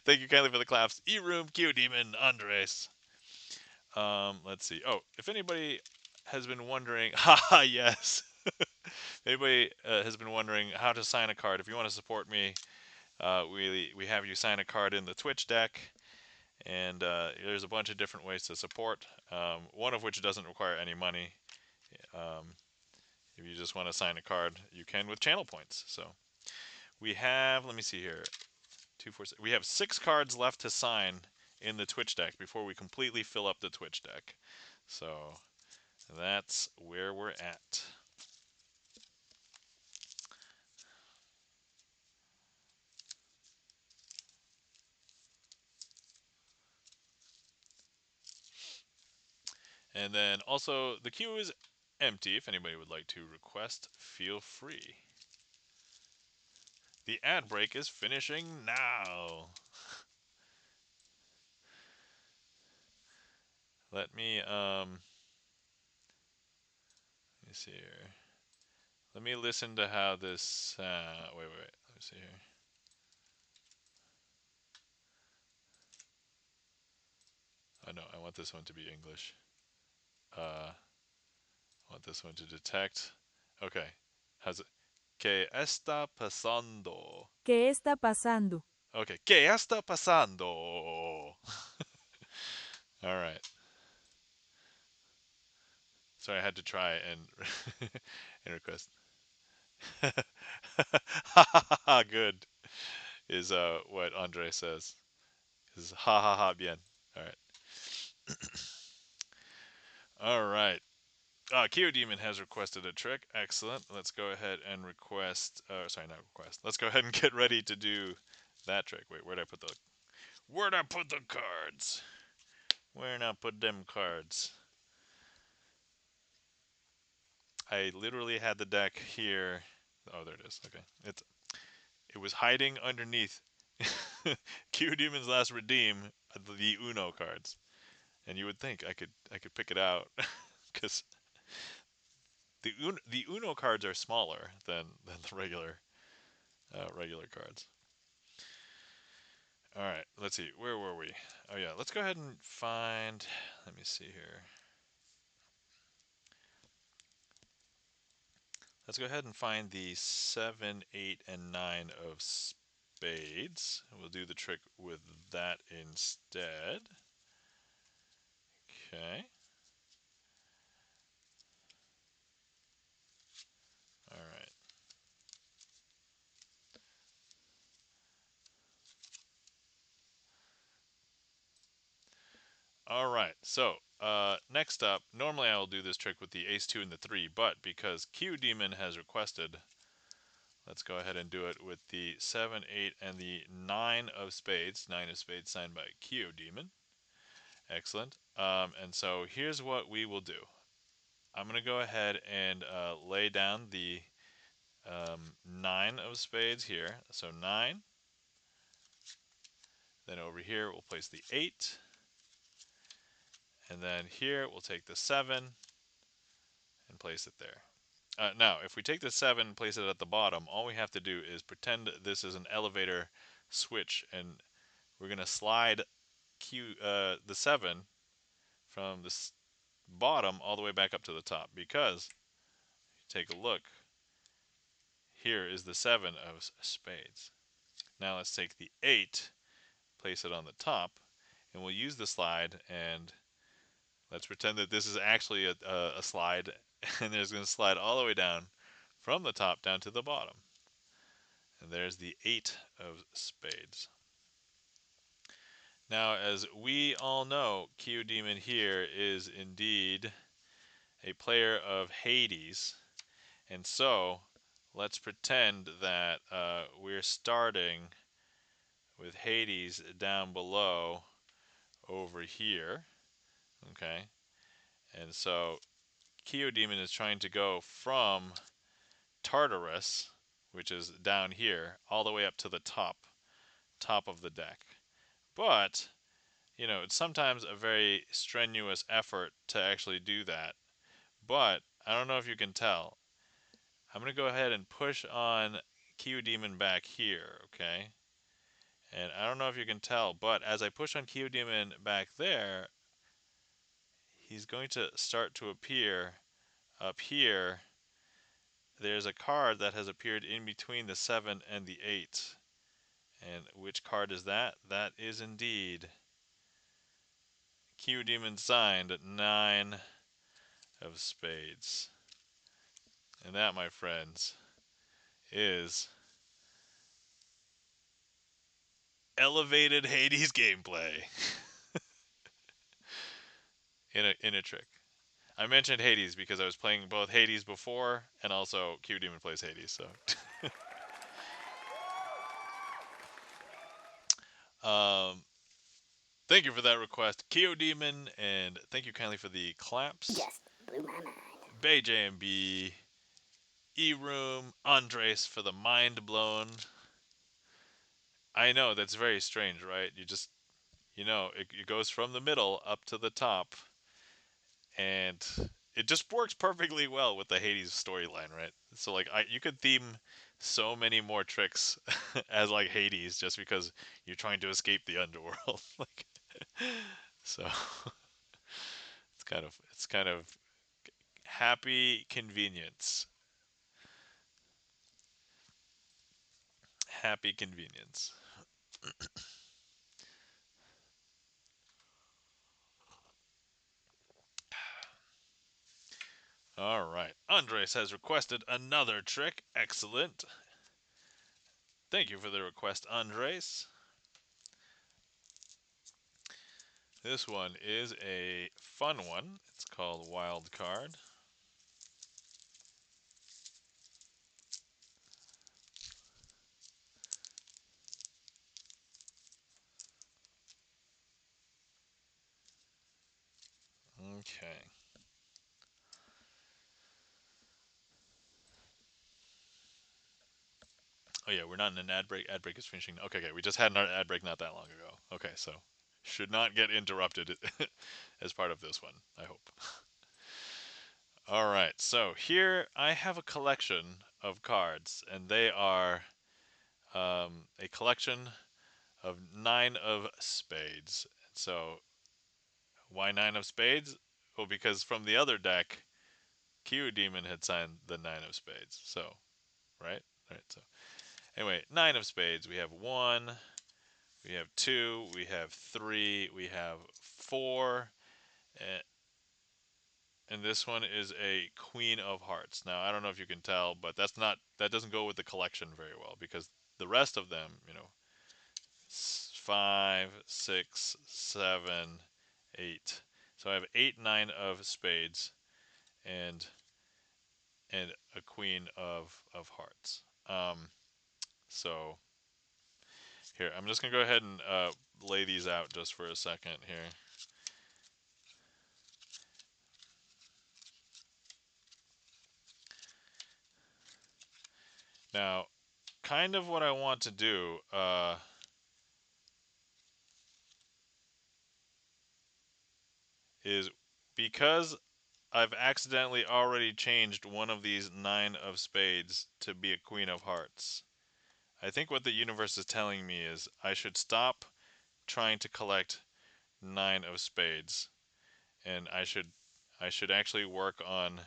Thank you kindly for the claps. E-Room, Q Demon, Andres. Let's see. Oh, if anybody has been wondering, haha, yes. Anybody has been wondering how to sign a card, if you want to support me, we have you sign a card in the Twitch deck, and there's a bunch of different ways to support. One of which doesn't require any money. If you just want to sign a card, you can with channel points. So we have, let me see here, 246. We have 6 cards left to sign in the Twitch deck before we completely fill up the Twitch deck. So that's where we're at. And then also the queue is empty. If anybody would like to request, feel free. The ad break is finishing now. Let me see here. Let me listen to how this wait, let me see here. Oh no, I want this one to be English. I want this one to detect. Okay. How's it? ¿Qué está pasando? ¿Qué está pasando? Okay. ¿Qué está pasando? All right. Sorry, I had to try and and request. Good is what Andre says. Is ha ha ha bien. All right. All right. Demon has requested a trick. Excellent. Let's go ahead and request. Sorry, not request. Let's go ahead and get ready to do that trick. Wait, where'd I put the? Where'd I put the cards? Where'd I put them cards? I literally had the deck here. Oh, there it is. Okay, it was hiding underneath Q Demon's Last Redeem, the Uno cards, and you would think I could pick it out because the Uno cards are smaller than the regular cards. All right, let's see. Where were we? Oh yeah, let's go ahead and find. Let me see here. Let's go ahead and find the 7, 8, and 9 of spades. We'll do the trick with that instead. Okay. All right. All right. So next up, normally I will do this trick with the ace 2 and the 3, but because Q Demon has requested, let's go ahead and do it with the 7, 8, and the 9 of spades. 9 of spades signed by Q Demon. Excellent. And so here's what we will do. I'm going to go ahead and lay down the 9 of spades here. So 9. Then over here we'll place the 8. And then here we'll take the 7 and place it there. Now, if we take the 7 and place it at the bottom, all we have to do is pretend this is an elevator switch, and we're going to slide the 7 from the bottom all the way back up to the top, because take a look, here is the 7 of spades. Now let's take the 8, place it on the top, and we'll use the slide, and let's pretend that this is actually a slide, and it's going to slide all the way down from the top down to the bottom. And there's the 8 of spades. Now, as we all know, Q Demon here is indeed a player of Hades. And so, let's pretend that we're starting with Hades down below over here. Okay? And so, Q Demon is trying to go from Tartarus, which is down here, all the way up to the top of the deck. But, you know, it's sometimes a very strenuous effort to actually do that. But, I don't know if you can tell. I'm going to go ahead and push on Q Demon back here, okay? And I don't know if you can tell, but as I push on Q Demon back there, he's going to start to appear up here. There's a card that has appeared in between the 7 and the 8. And which card is that? That is indeed Q Demon signed 9 of spades. And that, my friends, is elevated Hades gameplay in a trick. I mentioned Hades because I was playing both Hades before, and also Q Demon plays Hades, so. Thank you for that request, Q Demon, and thank you kindly for the claps. Just blew my mind. Bay JMB, E-Room, Andres for the mind blown. I know, that's very strange, right? It goes from the middle up to the top, and it just works perfectly well with the Hades storyline, right? So like you could theme so many more tricks as like Hades just because you're trying to escape the underworld. Like so it's kind of happy convenience. Happy convenience. All right. Andres has requested another trick. Excellent. Thank you for the request, Andres. This one is a fun one. It's called Wild Card. Oh yeah, we're not in an ad break. Ad break is finishing. Okay, okay. We just had an ad break not that long ago. Okay, so should not get interrupted as part of this one, I hope. All right, so here I have a collection of cards, and they are a collection of 9 of spades. So why 9 of spades? Well, because from the other deck, Q Demon had signed the 9 of spades. So, right? Right. So, anyway, 9 of spades. We have one, we have two, we have three, we have four, and this one is a Queen of Hearts. Now, I don't know if you can tell, but that doesn't go with the collection very well because the rest of them, 5, 6, 7, 8. So I have 8, 9 of spades, and a Queen of Hearts. So here, I'm just gonna go ahead and lay these out just for a second here. Now, kind of what I want to do is, because I've accidentally already changed one of these 9 of spades to be a Queen of Hearts. I think what the universe is telling me is I should stop trying to collect 9 of spades, and I should actually work on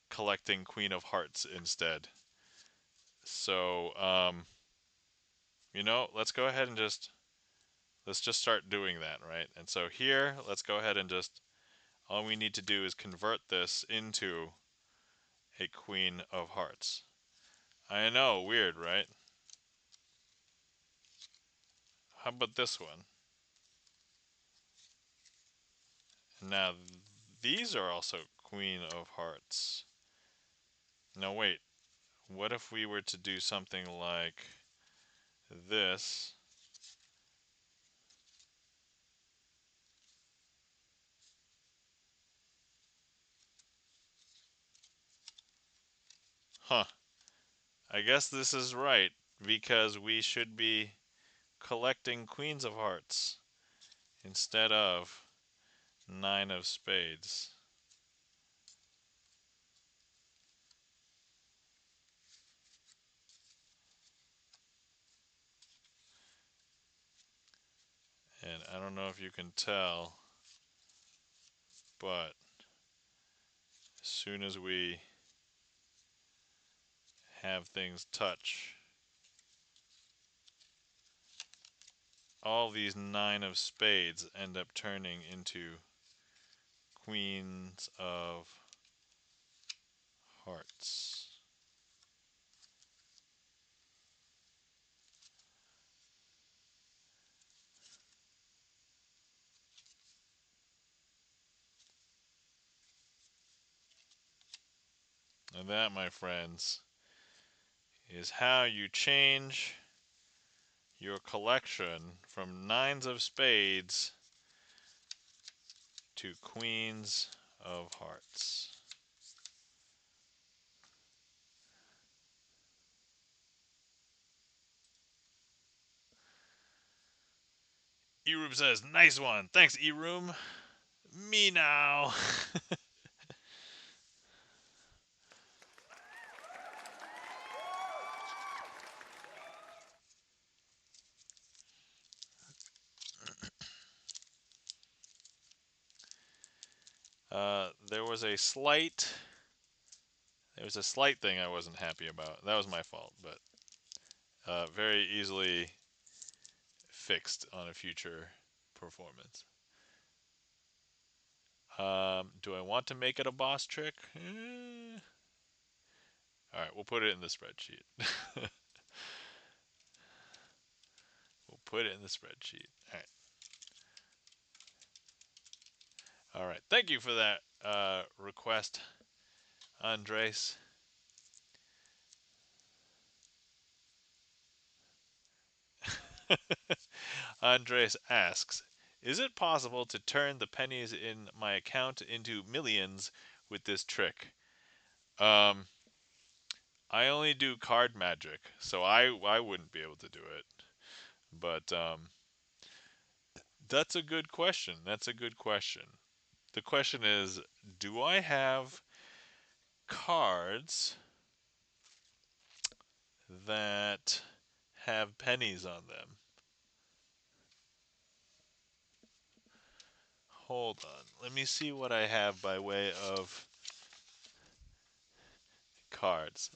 collecting Queen of Hearts instead. So, let's go ahead and let's just start doing that, right? And so here, let's go ahead and all we need to do is convert this into a Queen of Hearts. I know, weird, right? How about this one? Now, these are also Queen of Hearts. No, wait. What if we were to do something like this? Huh. I guess this is right, because we should be collecting Queens of Hearts instead of 9 of spades. And I don't know if you can tell, but as soon as we have things touch, all these 9 of spades end up turning into Queens of Hearts. And that, my friends, is how you change your collection from 9 of spades to Queens of Hearts. E-Room says, nice one. Thanks, E-Room. Me now. There was a slight thing I wasn't happy about. That was my fault, but very easily fixed on a future performance. Do I want to make it a boss trick? All right, we'll put it in the spreadsheet. We'll put it in the spreadsheet. All right. All right. Thank you for that request, Andres. Andres asks, is it possible to turn the pennies in my account into millions with this trick? Um, I only do card magic, so I wouldn't be able to do it. But that's a good question. That's a good question. The question is, do I have cards that have pennies on them? Hold on. Let me see what I have by way of cards.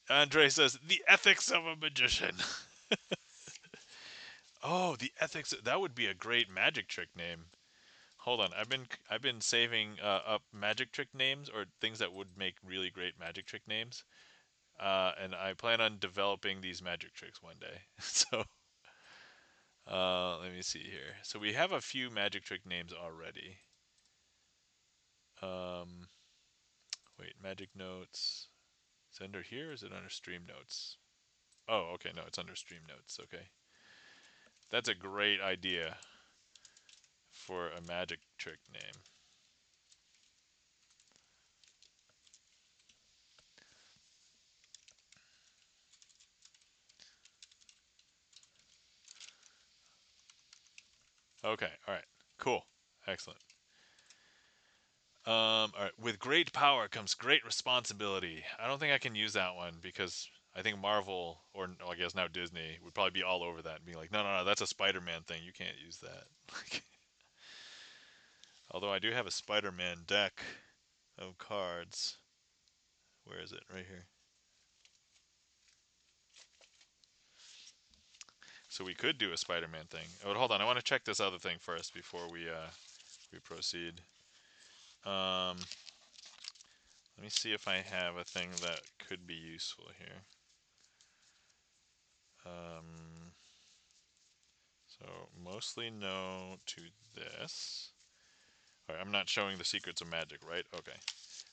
Andre says, the ethics of a magician. Oh, the ethics. That would be a great magic trick name. Hold on. I've been saving up magic trick names or things that would make really great magic trick names. And I plan on developing these magic tricks one day. So let me see here. So we have a few magic trick names already. Um, Wait, magic notes. Is it under here or is it under stream notes? Oh, okay, no, it's under stream notes. Okay. That's a great idea for a magic trick name. Okay, all right. Cool. Excellent. All right. With great power comes great responsibility. I don't think I can use that one because I think Marvel, or I guess now Disney, would probably be all over that and be like, no, no, no, that's a Spider-Man thing. You can't use that. Although I do have a Spider-Man deck of cards. Where is it? Right here. So we could do a Spider-Man thing. Oh, hold on. I want to check this other thing first before we proceed. Um, Let me see if I have a thing that could be useful here. Um, so mostly no to this. All right, I'm not showing the secrets of magic, right? Okay.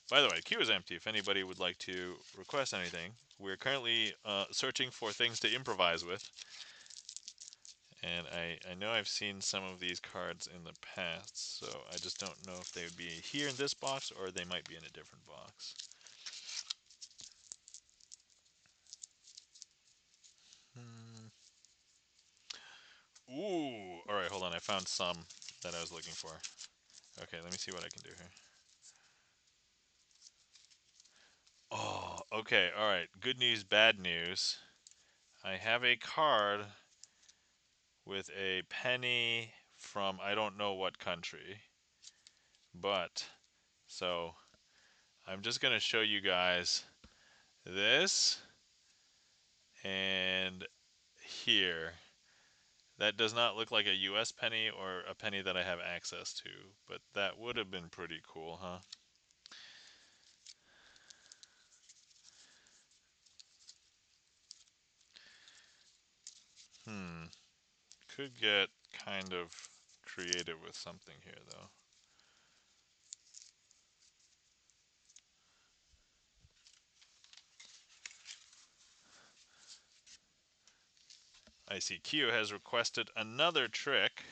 By the way, queue is empty if anybody would like to request anything. We're currently searching for things to improvise with. And I know I've seen some of these cards in the past, so I just don't know if they would be here in this box or they might be in a different box. Hmm. Ooh! Alright, hold on. I found some that I was looking for. Okay, let me see what I can do here. Oh, okay, alright. Good news, bad news. I have a card with a penny from I don't know what country. But, so, I'm just going to show you guys this and here. That does not look like a US penny or a penny that I have access to, but that would have been pretty cool, huh? Hmm. Could get kind of creative with something here, though. I see Kyo has requested another trick.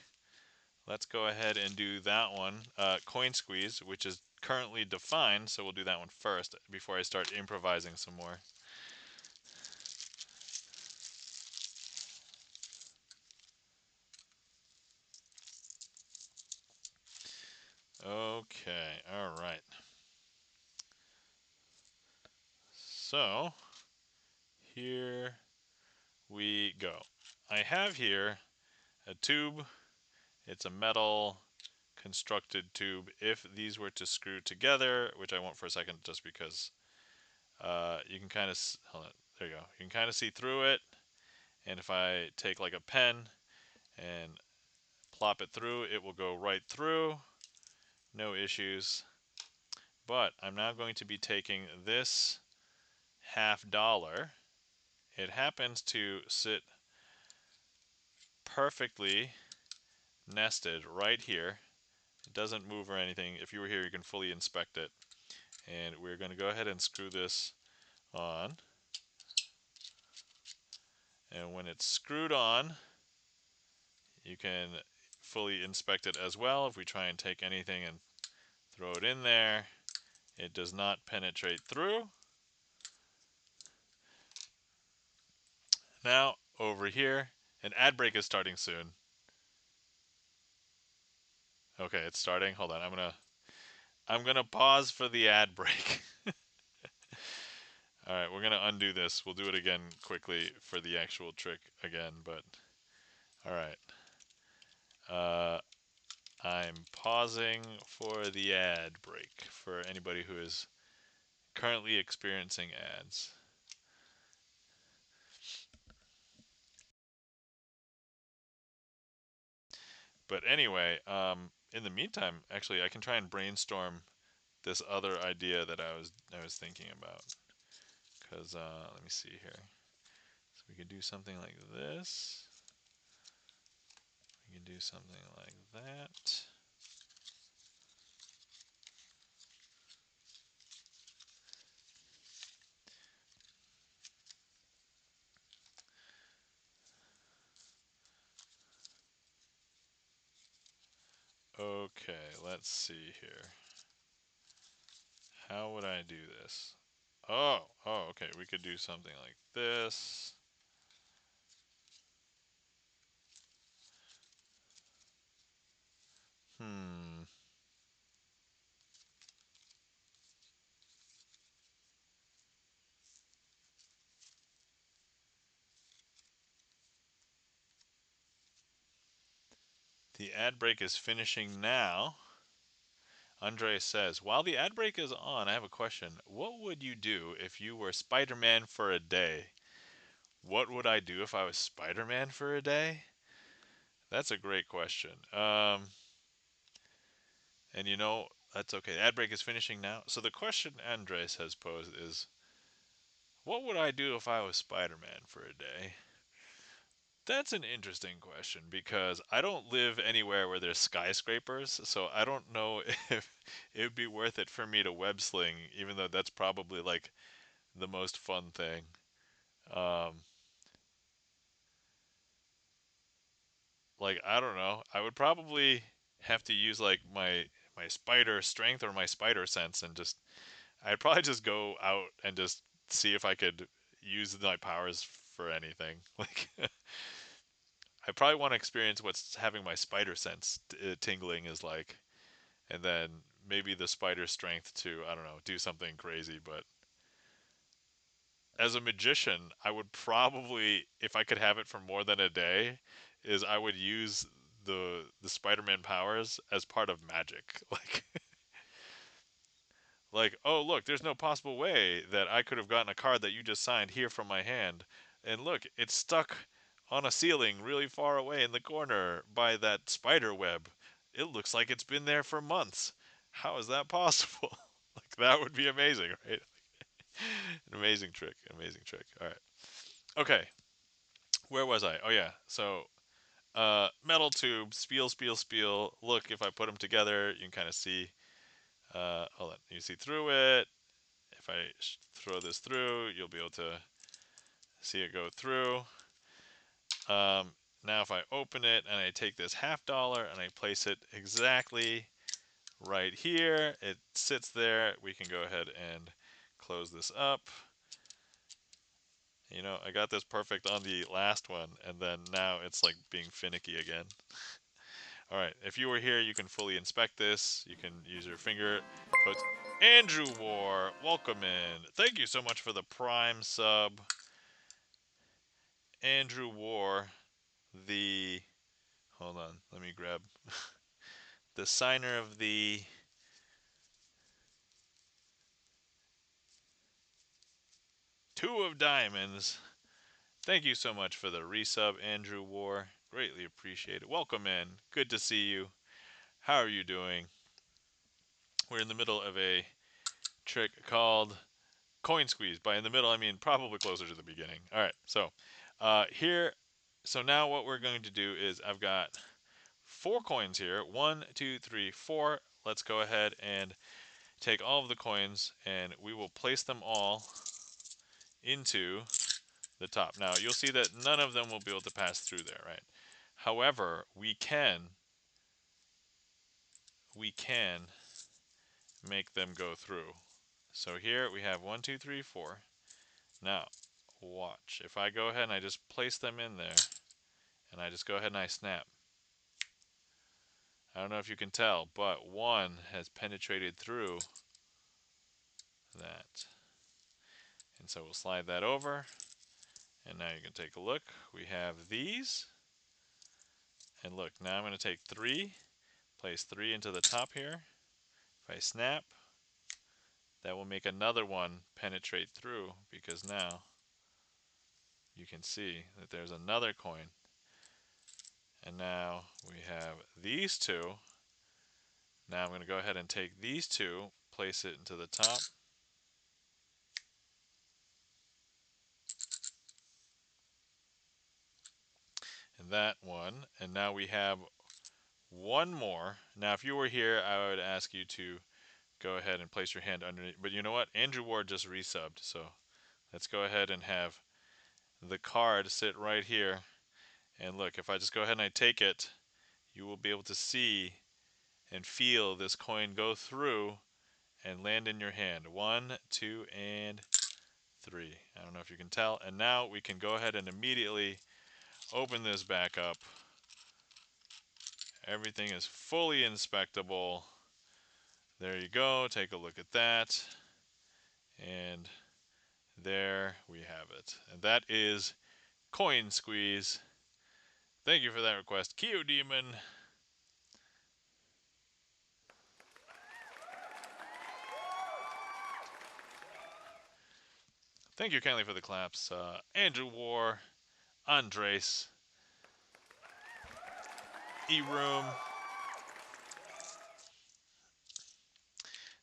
Let's go ahead and do that one. Coin squeeze, which is currently defined, so we'll do that one first before I start improvising some more. Okay, all right. So, here we go. I have here a tube. It's a metal constructed tube. If these were to screw together, which I won't for a second just because you can kind of, hold on, there you go. You can kind of see through it. And if I take like a pen and plop it through, it will go right through. No issues. But I'm now going to be taking this $50. It happens to sit perfectly nested right here. It doesn't move or anything. If you were here, you can fully inspect it. And we're going to go ahead and screw this on. And when it's screwed on, you can fully inspect it as well. If we try and take anything and throw it in there, it does not penetrate through. now over here, an ad break is starting soon. Okay, it's starting. Hold on, I'm gonna pause for the ad break. All right, we're gonna undo this. We'll do it again quickly for the actual trick again. But all right, I'm pausing for the ad break for anybody who is currently experiencing ads. But anyway, in the meantime, actually, I can try and brainstorm this other idea that I was thinking about. Because let me see here. So we could do something like this. We can do something like that. Okay, let's see here. How would I do this? Oh, okay. We could do something like this. Hmm. The ad break is finishing now. Andre says, while the ad break is on, I have a question. What would you do if you were Spider-Man for a day? What would I do if I was Spider-Man for a day? That's a great question. And you know, that's okay. The ad break is finishing now. So the question Andres has posed is, what would I do if I was Spider-Man for a day? That's an interesting question because I don't live anywhere where there's skyscrapers, so I don't know if it would be worth it for me to web sling, even though that's probably like the most fun thing. Um, like I don't know, I would probably have to use like my spider strength or my spider sense, and just I'd probably just go out and just see if I could use my powers for anything. Like I probably want to experience what's having my spider sense tingling is like, and then maybe the spider strength to, I don't know, do something crazy. But as a magician, I would probably, if I could have it for more than a day, is I would use the Spider-Man powers as part of magic. Like, oh look, there's no possible way that I could have gotten a card that you just signed here from my hand, and look, it's stuck on a ceiling really far away in the corner by that spider web. It looks like it's been there for months. How is that possible? Like that would be amazing, right? An amazing trick, amazing trick. All right. Okay. Where was I? Oh yeah. So, metal tube, spiel, spiel, spiel. Look, if I put them together, you can kind of see. Hold on. You see through it. If I throw this through, you'll be able to see it go through. Now, if I open it and I take this $50 and I place it exactly right here, it sits there. We can go ahead and close this up. You know, I got this perfect on the last one, and then now it's like being finicky again. All right, if you were here, you can fully inspect this. You can use your finger. Andrew War, welcome in. Thank you so much for the Prime sub. Andrew War, the... Hold on, let me grab... the signer of the... Two of Diamonds. Thank you so much for the resub, Andrew War. Greatly appreciate it. Welcome in. Good to see you. How are you doing? We're in the middle of a trick called Coin Squeeze. By in the middle, I mean probably closer to the beginning. All right, so here, so now what we're going to do is I've got 4 coins here. 1, 2, 3, 4. Let's go ahead and take all of the coins, and we will place them all into the top. Now, you'll see that none of them will be able to pass through there, right? However, we can make them go through. So here we have 1, 2, 3, 4. Now, watch. If I go ahead and I just place them in there, and I just go ahead and I snap, I don't know if you can tell, but one has penetrated through that. And so we'll slide that over, and now you can take a look. We have these, and look, now I'm going to take 3, place 3 into the top here. If I snap, that will make another one penetrate through, because now you can see that there's another coin. And now we have these 2. Now I'm going to go ahead and take these 2, place it into the top. And that one. And now we have one more. Now if you were here, I would ask you to go ahead and place your hand underneath. But you know what? Andrew Ward just resubbed. So let's go ahead and have the card sit right here. And look, if I just go ahead and I take it, you will be able to see and feel this coin go through and land in your hand. 1, 2, and 3. I don't know if you can tell. And now we can go ahead and immediately open this back up. Everything is fully inspectable. There you go. Take a look at that. And there we have it. And that is Coin Squeeze. Thank you for that request, Keo Demon. Thank you kindly for the claps. Andrew War, Andres, E-Room.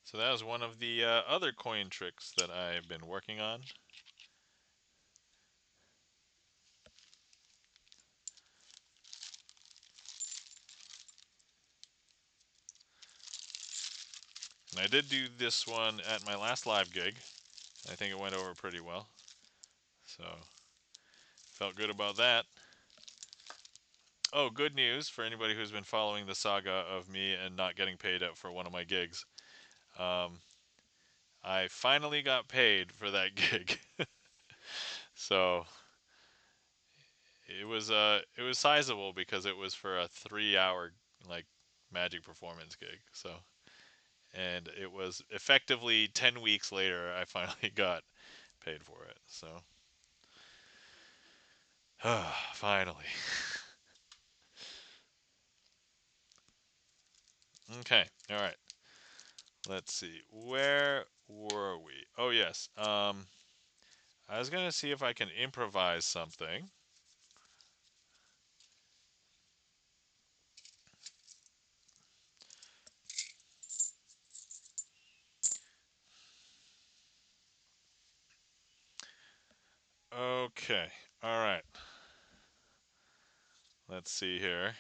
So that was one of the other coin tricks that I've been working on. And I did do this one at my last live gig. I think it went over pretty well. So, felt good about that. Oh, good news for anybody who's been following the saga of me and not getting paid up for one of my gigs. I finally got paid for that gig. So, it was sizable because it was for a 3-hour like magic performance gig. So, and it was effectively 10 weeks later I finally got paid for it. So, finally. Okay, all right. Let's see. Where were we? Oh yes. I was gonna see if I can improvise something. Okay. All right. Let's see here.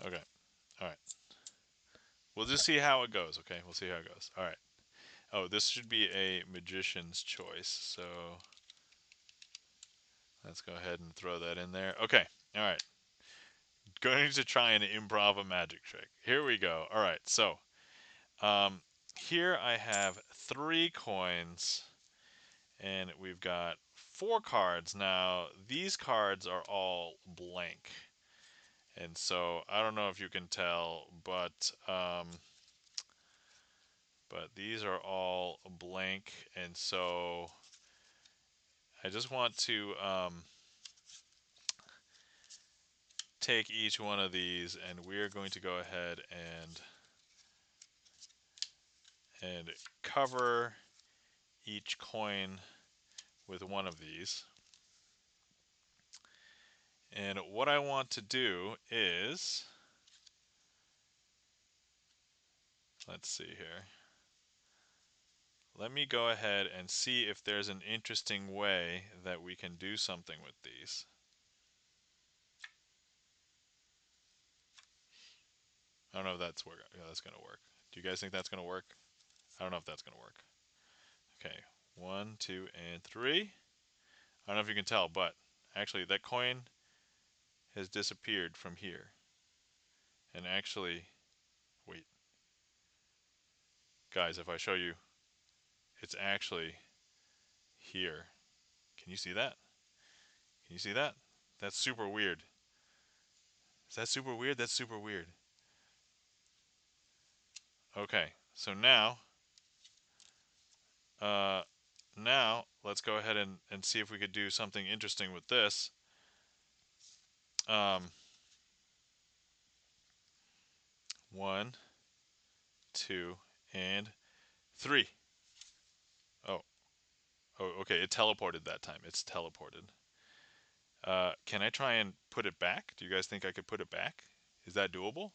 Okay. All right. We'll just see how it goes. Okay. We'll see how it goes. All right. Oh, this should be a magician's choice. So let's go ahead and throw that in there. Okay. All right. Going to try and improv a magic trick. Here we go. All right. So, um, here I have 3 coins, and we've got 4 cards. Now, these cards are all blank. And so, I don't know if you can tell, but these are all blank. And so, I just want to take each one of these, and we're going to go ahead and cover each coin with one of these. And what I want to do is, let's see here. Let me go ahead and see if there's an interesting way that we can do something with these. I don't know if that's going to work. Do you guys think that's going to work? I don't know if that's going to work. Okay, 1, 2, and 3. I don't know if you can tell, but actually that coin has disappeared from here. And actually, wait. Guys, if I show you, it's actually here. Can you see that? Can you see that? That's super weird. Is that super weird? That's super weird. Okay, so uh, now let's go ahead and see if we could do something interesting with this. Um, 1, 2, and 3. Oh, oh, okay. It teleported that time. It's teleported. Can I try and put it back? Do you guys think I could put it back? Is that doable?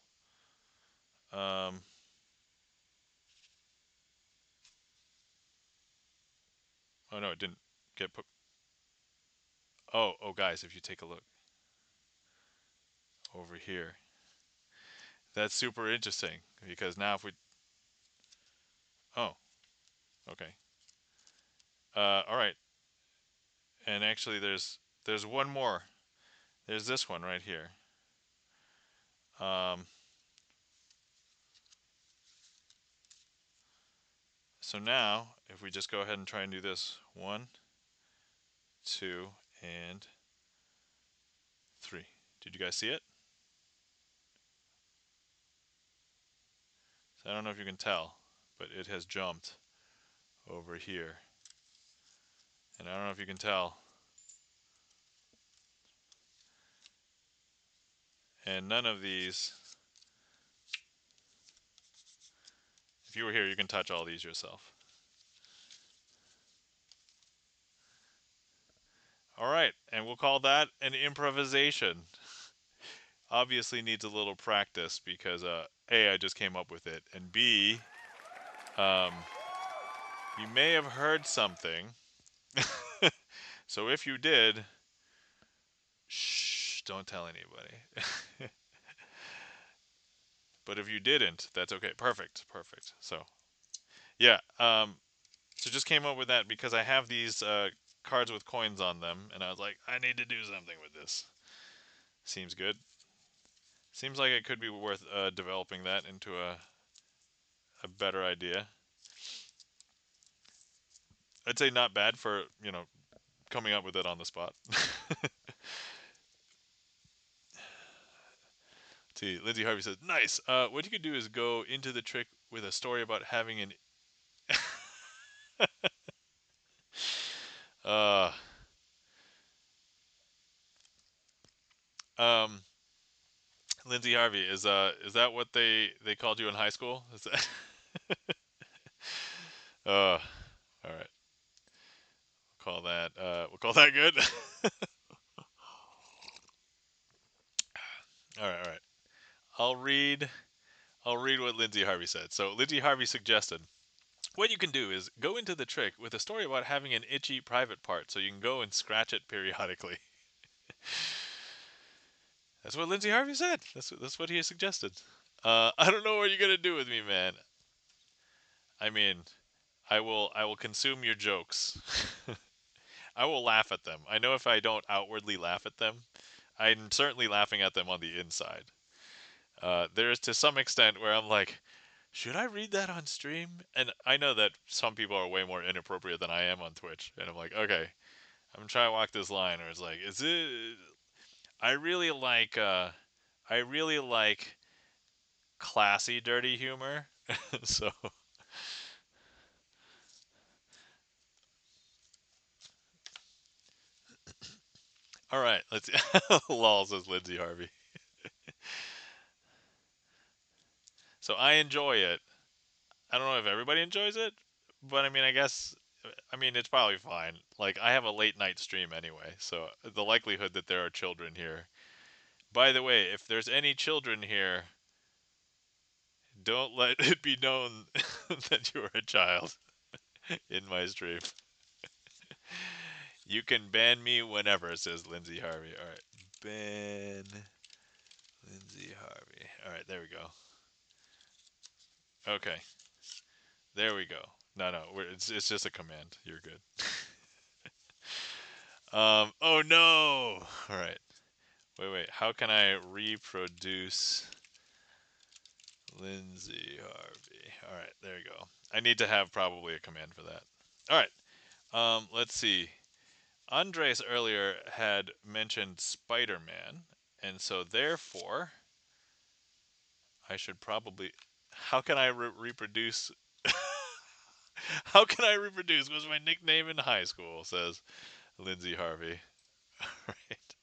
Um, oh no, it didn't get put. Oh, guys, if you take a look over here, that's super interesting because now if we, oh, okay, all right, and actually there's one more. There's this one right here. Um, so now if we just go ahead and try and do this, 1, 2, and 3. Did you guys see it? So I don't know if you can tell, but it has jumped over here. And I don't know if you can tell. And none of these, if you were here, you can touch all these yourself. All right, and we'll call that an improvisation. Obviously needs a little practice because A, I just came up with it, and B, um, you may have heard something. So if you did, shh, don't tell anybody. But if you didn't, that's okay. Perfect, perfect. So yeah, so just came up with that because I have these cards with coins on them, and I was like, I need to do something with this. Seems good. Seems like it could be worth developing that into a better idea. I'd say not bad for, coming up with it on the spot. See, Lindsay Harvey says, nice. What you could do is go into the trick with a story about having an. uh, um, Lindsay Harvey, is that what they called you in high school? Is that? All right. We'll call that good. All right. I'll read I'll read what Lindsay Harvey said. So Lindsay Harvey suggested what you can do is go into the trick with a story about having an itchy private part so you can go and scratch it periodically. That's what Lindsay Harvey said. That's what he suggested. I don't know what you're gonna do with me, man. I mean, I will consume your jokes. I will laugh at them. I know if I don't outwardly laugh at them, I'm certainly laughing at them on the inside. There is to some extent where I'm like, should I read that on stream? And I know that some people are way more inappropriate than I am on Twitch, and I'm like, okay, I'm trying to walk this line, or it's like, is it? I really like, I really like classy dirty humor. So, all right, let's. Lol, says Lindsay Harvey. So I enjoy it. I don't know if everybody enjoys it, but I mean, I guess. I mean, it's probably fine. Like, I have a late night stream anyway, so the likelihood that there are children here. By the way, if there's any children here, don't let it be known that you are a child in my stream. You can ban me whenever, says Lindsay Harvey. All right. Ban Lindsay Harvey. All right, there we go. Okay. There we go. No, no, it's just a command. You're good. Oh no! All right. Wait. How can I reproduce Lindsay Harvey? All right, there you go. I need to have probably a command for that. All right. Let's see. Andres earlier had mentioned Spider-Man, and so therefore I should probably. How can I reproduce? How can I reproduce? Was my nickname in high school? Says Lindsay Harvey. Right.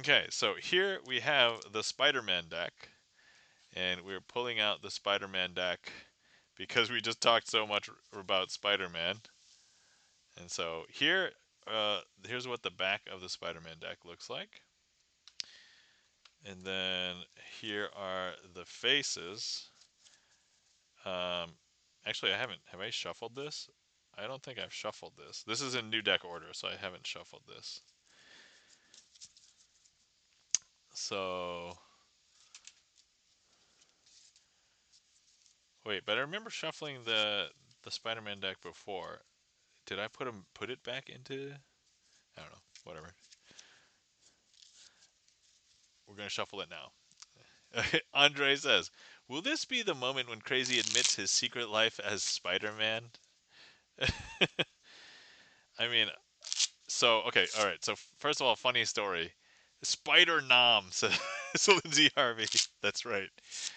Okay, so here we have the Spider-Man deck, and we're pulling out the Spider-Man deck because we just talked so much about Spider-Man. And so here's what the back of the Spider-Man deck looks like. And then here are the faces. Um, Actually, I haven't. Have I shuffled this? I don't think I've shuffled this. This is in new deck order, so I haven't shuffled this. So wait, but I remember shuffling the Spider-Man deck before. Did I put it back into? I don't know. Whatever. We're gonna shuffle it now. Andre says, "Will this be the moment when Crazy admits his secret life as Spider-Man?" I mean, so okay, all right. So first of all, funny story. Spider Nom says Lindsay Harvey. That's right.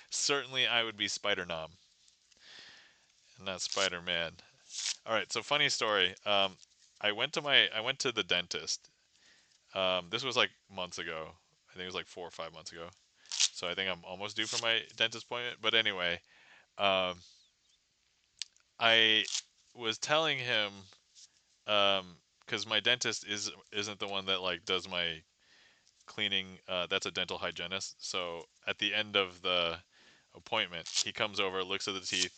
Certainly, I would be Spider Nom, not Spider Man. All right. So funny story. I went to the dentist. This was like months ago. I think it was like 4 or 5 months ago. So I think I'm almost due for my dentist appointment. But anyway, um, I was telling him because my dentist isn't the one that like does my cleaning. That's a dental hygienist. So at the end of the appointment, he comes over, looks at the teeth,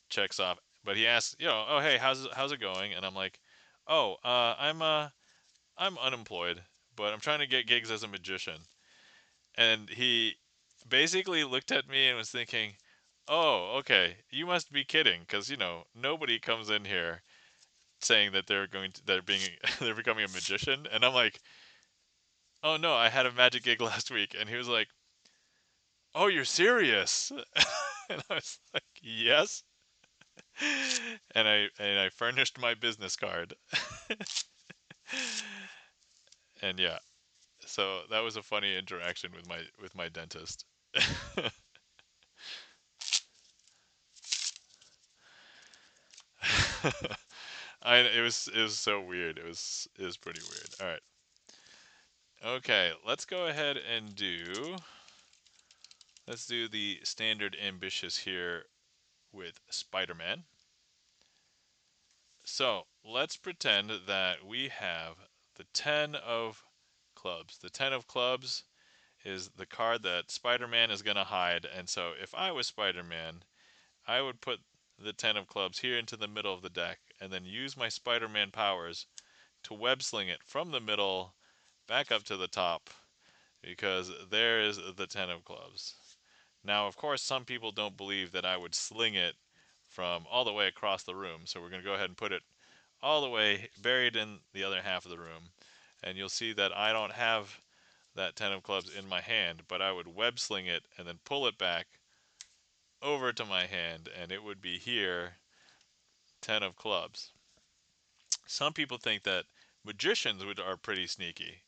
checks off. But he asks, oh hey, how's it going? And I'm like, oh, I'm unemployed, but I'm trying to get gigs as a magician. And he basically looked at me and was thinking, oh, okay, you must be kidding, because nobody comes in here saying that they're being they're becoming a magician. And I'm like, oh no, I had a magic gig last week. And he was like, oh, you're serious? And I was like, yes. And I furnished my business card. And yeah, so that was a funny interaction with my dentist. It was so weird. It was pretty weird. All right. Okay, let's do the standard ambitious here with Spider-Man. So let's pretend that we have the 10 of clubs. The 10 of clubs is the card that Spider-Man is going to hide. And so if I was Spider-Man, I would put the 10 of clubs here into the middle of the deck and then use my Spider-Man powers to web sling it from the middle back up to the top because there is the 10 of clubs. Now, of course, some people don't believe that I would sling it from all the way across the room, so we're going to go ahead and put it all the way buried in the other half of the room. And you'll see that I don't have that 10 of clubs in my hand, but I would web sling it and then pull it back over to my hand, and it would be here 10 of clubs. Some people think that magicians are pretty sneaky.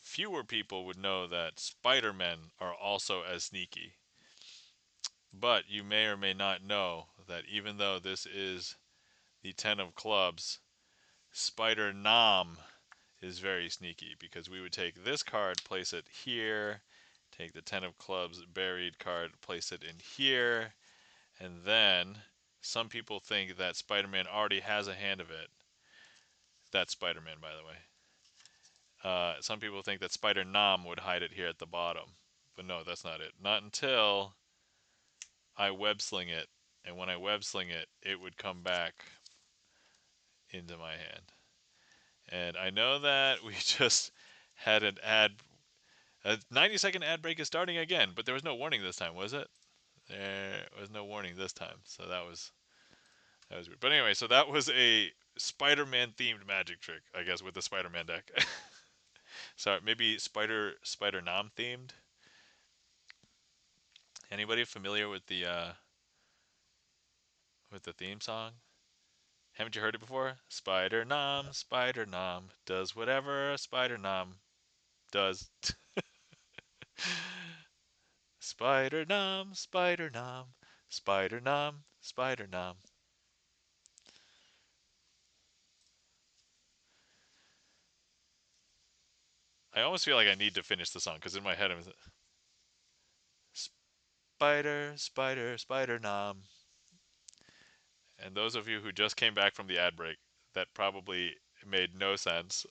Fewer people would know that Spider-Men are also as sneaky. But you may or may not know that even though this is the 10 of clubs, Spider Nom is very sneaky because we would take this card, place it here, take the 10 of clubs buried card, place it in here, and then some people think that Spider-Man already has a hand of it. That's Spider-Man, by the way. Some people think that Spider Nom would hide it here at the bottom. But no, that's not it. Not until I web sling it. And when I web sling it, it would come back into my hand. And I know that we just had an ad. A 90-second ad break is starting again, but there was no warning this time, was it? There was no warning this time, so that was That was weird. But anyway, so that was a Spider-Man themed magic trick, I guess, with the Spider-Man deck. Sorry, maybe Spider-Nom themed. Anybody familiar with the theme song? Haven't you heard it before? Spider Nom does whatever a Spider Nom does. Spider Nom, Spider Nom, Spider Nom, Spider Nom. I almost feel like I need to finish the song because in my head I'm Spider, Spider, Spider Nom. And those of you who just came back from the ad break, that probably made no sense.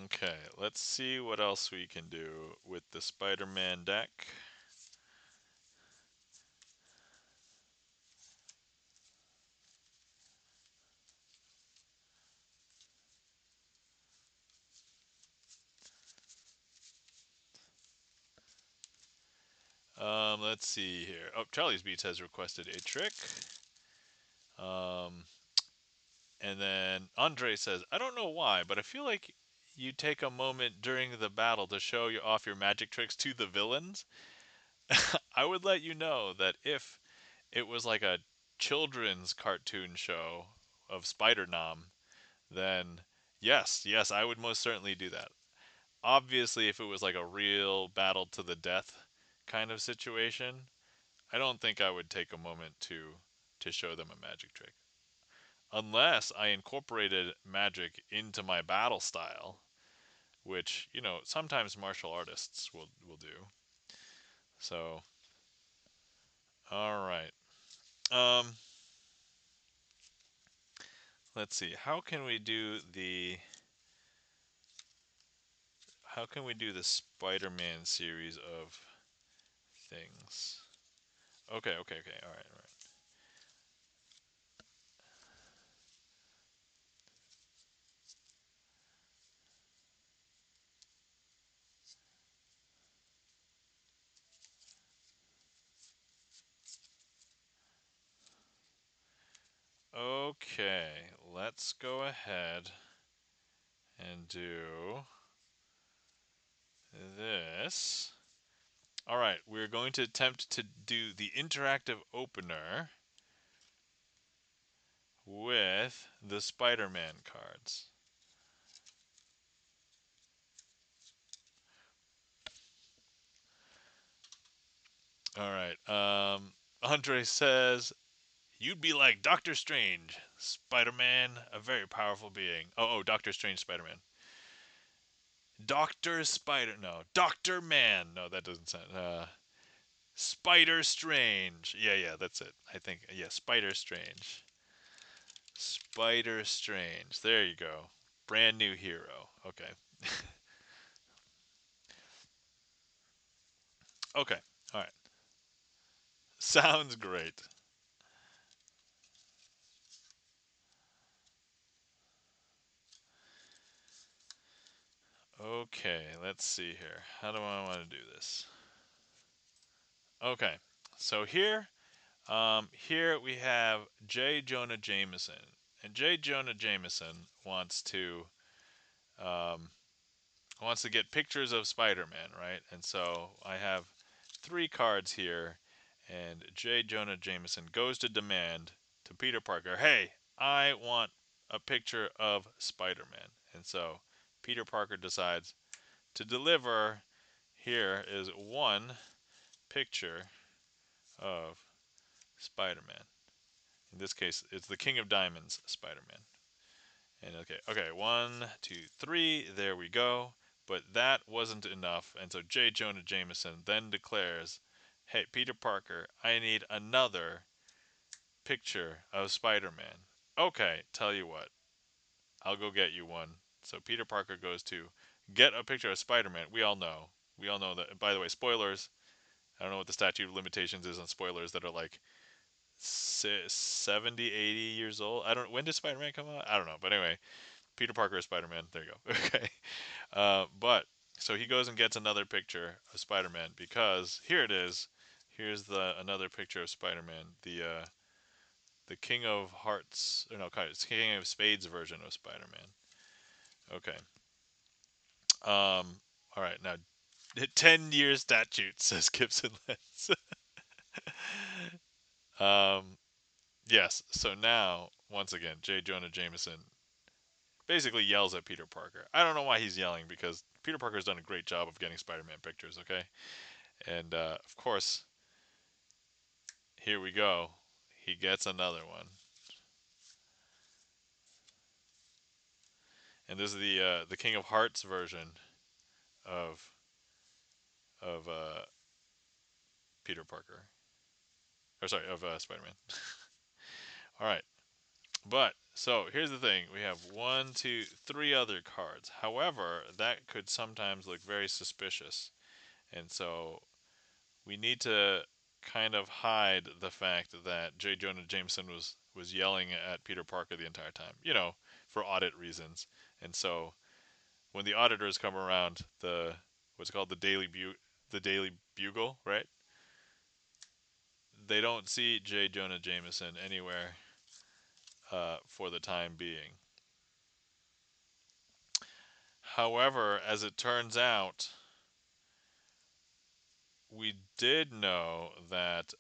Okay, let's see what else we can do with the Spider-Man deck. Let's see here. Oh, Charlie's Beats has requested a trick. Um, and then Andre says, I don't know why, but I feel like you take a moment during the battle to show off your magic tricks to the villains. I would let you know that if it was like a children's cartoon show of Spider-Nom, then yes, I would most certainly do that. Obviously, if it was like a real battle to the death kind of situation, I don't think I would take a moment to show them a magic trick. Unless I incorporated magic into my battle style, which, sometimes martial artists will do. So, all right. Um let's see. How can we do the Spider-Man series of things? Okay. All right. Okay, let's go ahead and do this. All right, we're going to attempt to do the interactive opener with the Spider-Man cards. All right. Andre says, "You'd be like Doctor Strange, Spider-Man, a very powerful being." Oh, Doctor Strange, Spider-Man. Doctor Spider. No, Doctor Man. No, that doesn't sound. Spider Strange. Yeah, that's it. I think. Yeah, Spider Strange. Spider Strange. There you go. Brand new hero. Okay. Okay. All right. Sounds great. Okay, let's see here. How do I want to do this? Okay. So here we have J. Jonah Jameson, and J. Jonah Jameson um, wants to get pictures of Spider-Man, right? And so I have three cards here, and J. Jonah Jameson goes to demand to Peter Parker, "Hey, I want a picture of Spider-Man." And so Peter Parker decides to deliver. Here is one picture of Spider-Man. In this case, it's the King of Diamonds Spider-Man. And okay, one, two, three, there we go. But that wasn't enough, and so J. Jonah Jameson then declares, "Hey, Peter Parker, I need another picture of Spider-Man." "Okay, tell you what, I'll go get you one." So Peter Parker goes to get a picture of Spider-Man. We all know that. By the way, spoilers. I don't know what the statute of limitations is on spoilers that are like 70, 80 years old. I don't. When did Spider-Man come out? I don't know. But anyway, Peter Parker is Spider-Man. There you go. Okay. But So he goes and gets another picture of Spider-Man because here it is. Here's the another picture of Spider-Man. The King of Hearts, or no, it's King of Spades version of Spider-Man. Okay. All right. Now, 10-year statute says Gibson Lens. Yes. So now, once again, J. Jonah Jameson basically yells at Peter Parker. I don't know why he's yelling because Peter Parker's done a great job of getting Spider-Man pictures. Okay. And of course, here we go. He gets another one. And this is the King of Hearts version of of Peter Parker, or sorry, of Spider-Man. All right, but so here's the thing: we have one, two, three other cards. However, that could sometimes look very suspicious, and so we need to kind of hide the fact that J. Jonah Jameson was yelling at Peter Parker the entire time, for audit reasons. And so when the auditors come around, the what's called the Daily Bugle, right? They don't see J. Jonah Jameson anywhere for the time being. However, as it turns out, we did know that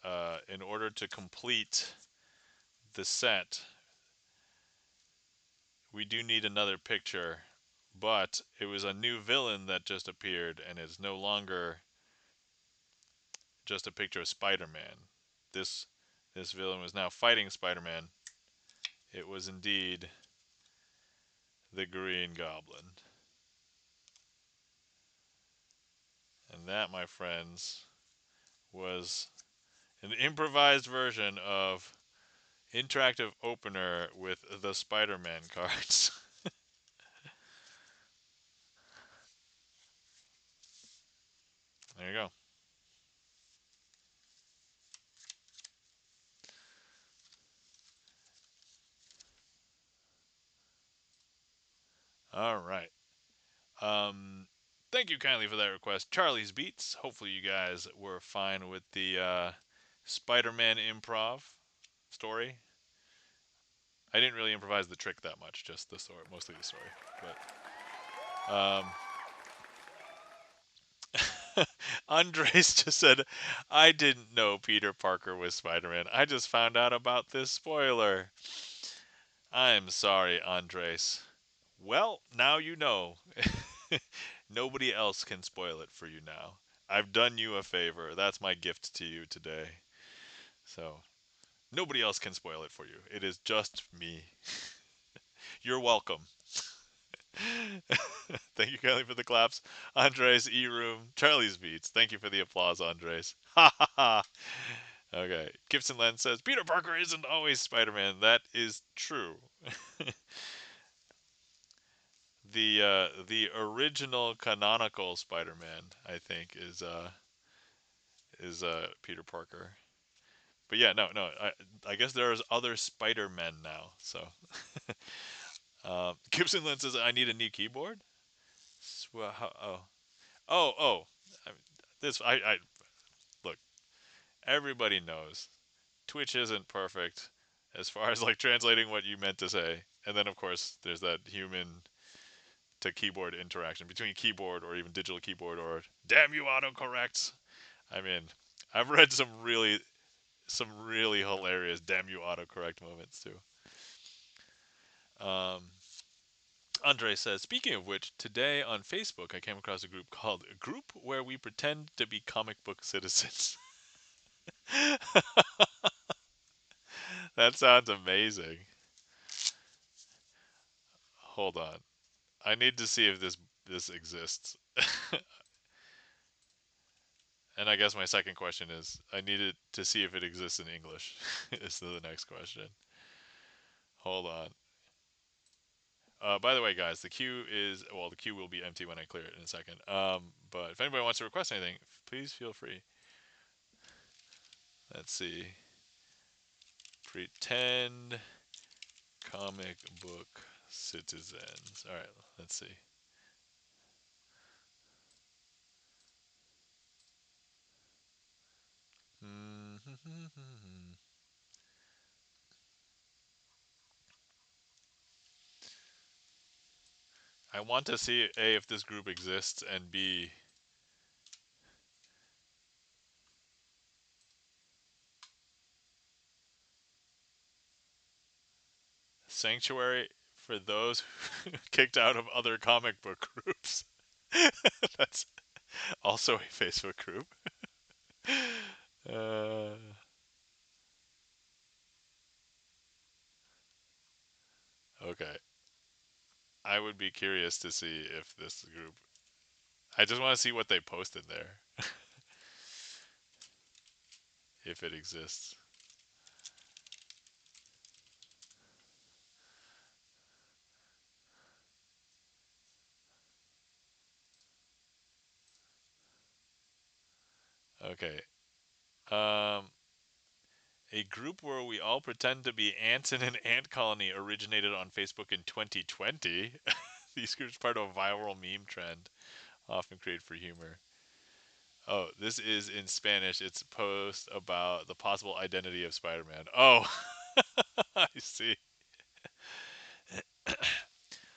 in order to complete the set, we do need another picture, but it was a new villain that just appeared, and it's no longer just a picture of Spider-Man. This this villain was now fighting Spider-Man. It was indeed the Green Goblin. And that, my friends, was an improvised version of interactive opener with the Spider-Man cards. There you go. All right. Um, Thank you kindly for that request, Charlie's Beats. Hopefully, you guys were fine with the Spider-Man improv story. I didn't really improvise the trick that much, just the story, mostly the story. But Andres just said, "I didn't know Peter Parker was Spider-Man. I just found out about this spoiler." I'm sorry, Andres. Well, now you know. Nobody else can spoil it for you now. I've done you a favor. That's my gift to you today. So, nobody else can spoil it for you. It is just me. You're welcome. Thank you, Kelly, for the claps. Andres, E Room, Charlie's Beats. Thank you for the applause, Andres. Ha ha ha. Okay. Gibson Len says Peter Parker isn't always Spider-Man. That is true. The original canonical Spider-Man, I think, is Peter Parker. But yeah, no. I guess there's other Spider-Men now. So Gibson Lynn says I need a new keyboard. Oh, oh. I, this I look. Everybody knows Twitch isn't perfect as far as like translating what you meant to say, and then of course there's that human to keyboard interaction between keyboard or even digital keyboard or damn you autocorrects. I mean, I've read some really hilarious damn you autocorrect moments too. Um, Andre says, speaking of which, today on Facebook I came across a group called a Group Where We Pretend to Be Comic Book Citizens. That sounds amazing. Hold on. I need to see if this exists. And I guess my second question is I needed to see if it exists in English. Is the next question. Hold on. By the way, guys, the queue will be empty when I clear it in a second. But if anybody wants to request anything, please feel free. Let's see. Pretend comic book citizens. All right, let's see. I want to see A, if this group exists, and B, sanctuary for those kicked out of other comic book groups. That's also a Facebook group. Uh, okay. I would be curious to see if this group. I just want to see what they posted there, if it exists. Okay. Um, a group where we all pretend to be ants in an ant colony originated on Facebook in 2020. These groups part of a viral meme trend, often created for humor. Oh, this is in Spanish. It's a post about the possible identity of Spider-Man. Oh, I see.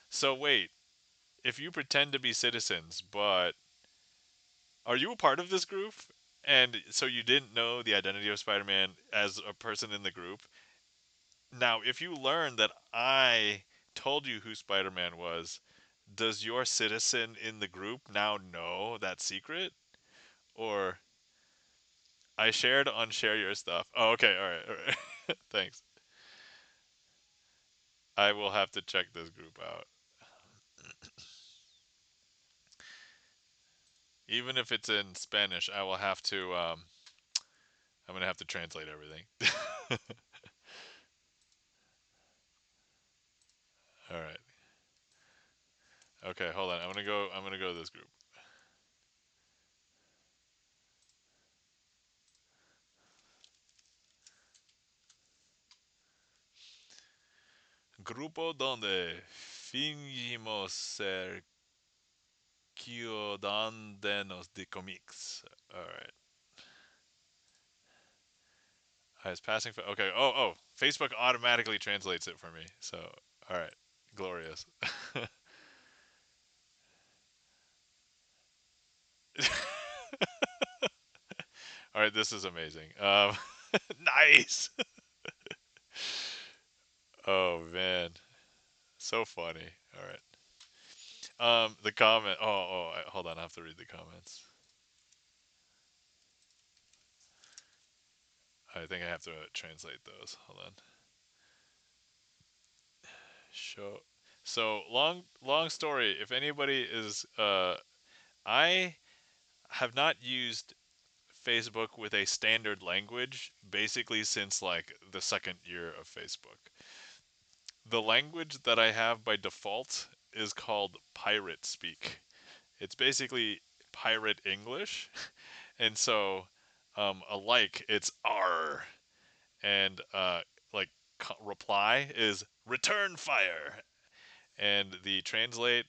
So wait, if you pretend to be citizens, but are you a part of this group? And so you didn't know the identity of Spider-Man as a person in the group. Now, if you learn that I told you who Spider-Man was, does your citizen in the group now know that secret? Or I shared on share your stuff. Oh, okay, all right. Thanks. I will have to check this group out. Even if it's in Spanish, I will have to. I'm gonna have to translate everything. All right. Okay, hold on. I'm gonna go. I'm gonna go to this group. Grupo donde fingimos ser ciudadanos de cómics. All right. I was passing. Okay. Oh. Facebook automatically translates it for me. So, all right. Glorious. All right. This is amazing. Nice. Oh man, so funny. All right. The comment. Hold on. I have to read the comments. I think I have to translate those. Hold on. Show. So long story. If anybody is, I have not used Facebook with a standard language basically since like the second year of Facebook. The language that I have by default is called pirate speak. It's basically pirate English, and so alike it's R, and like reply is return fire, and the translate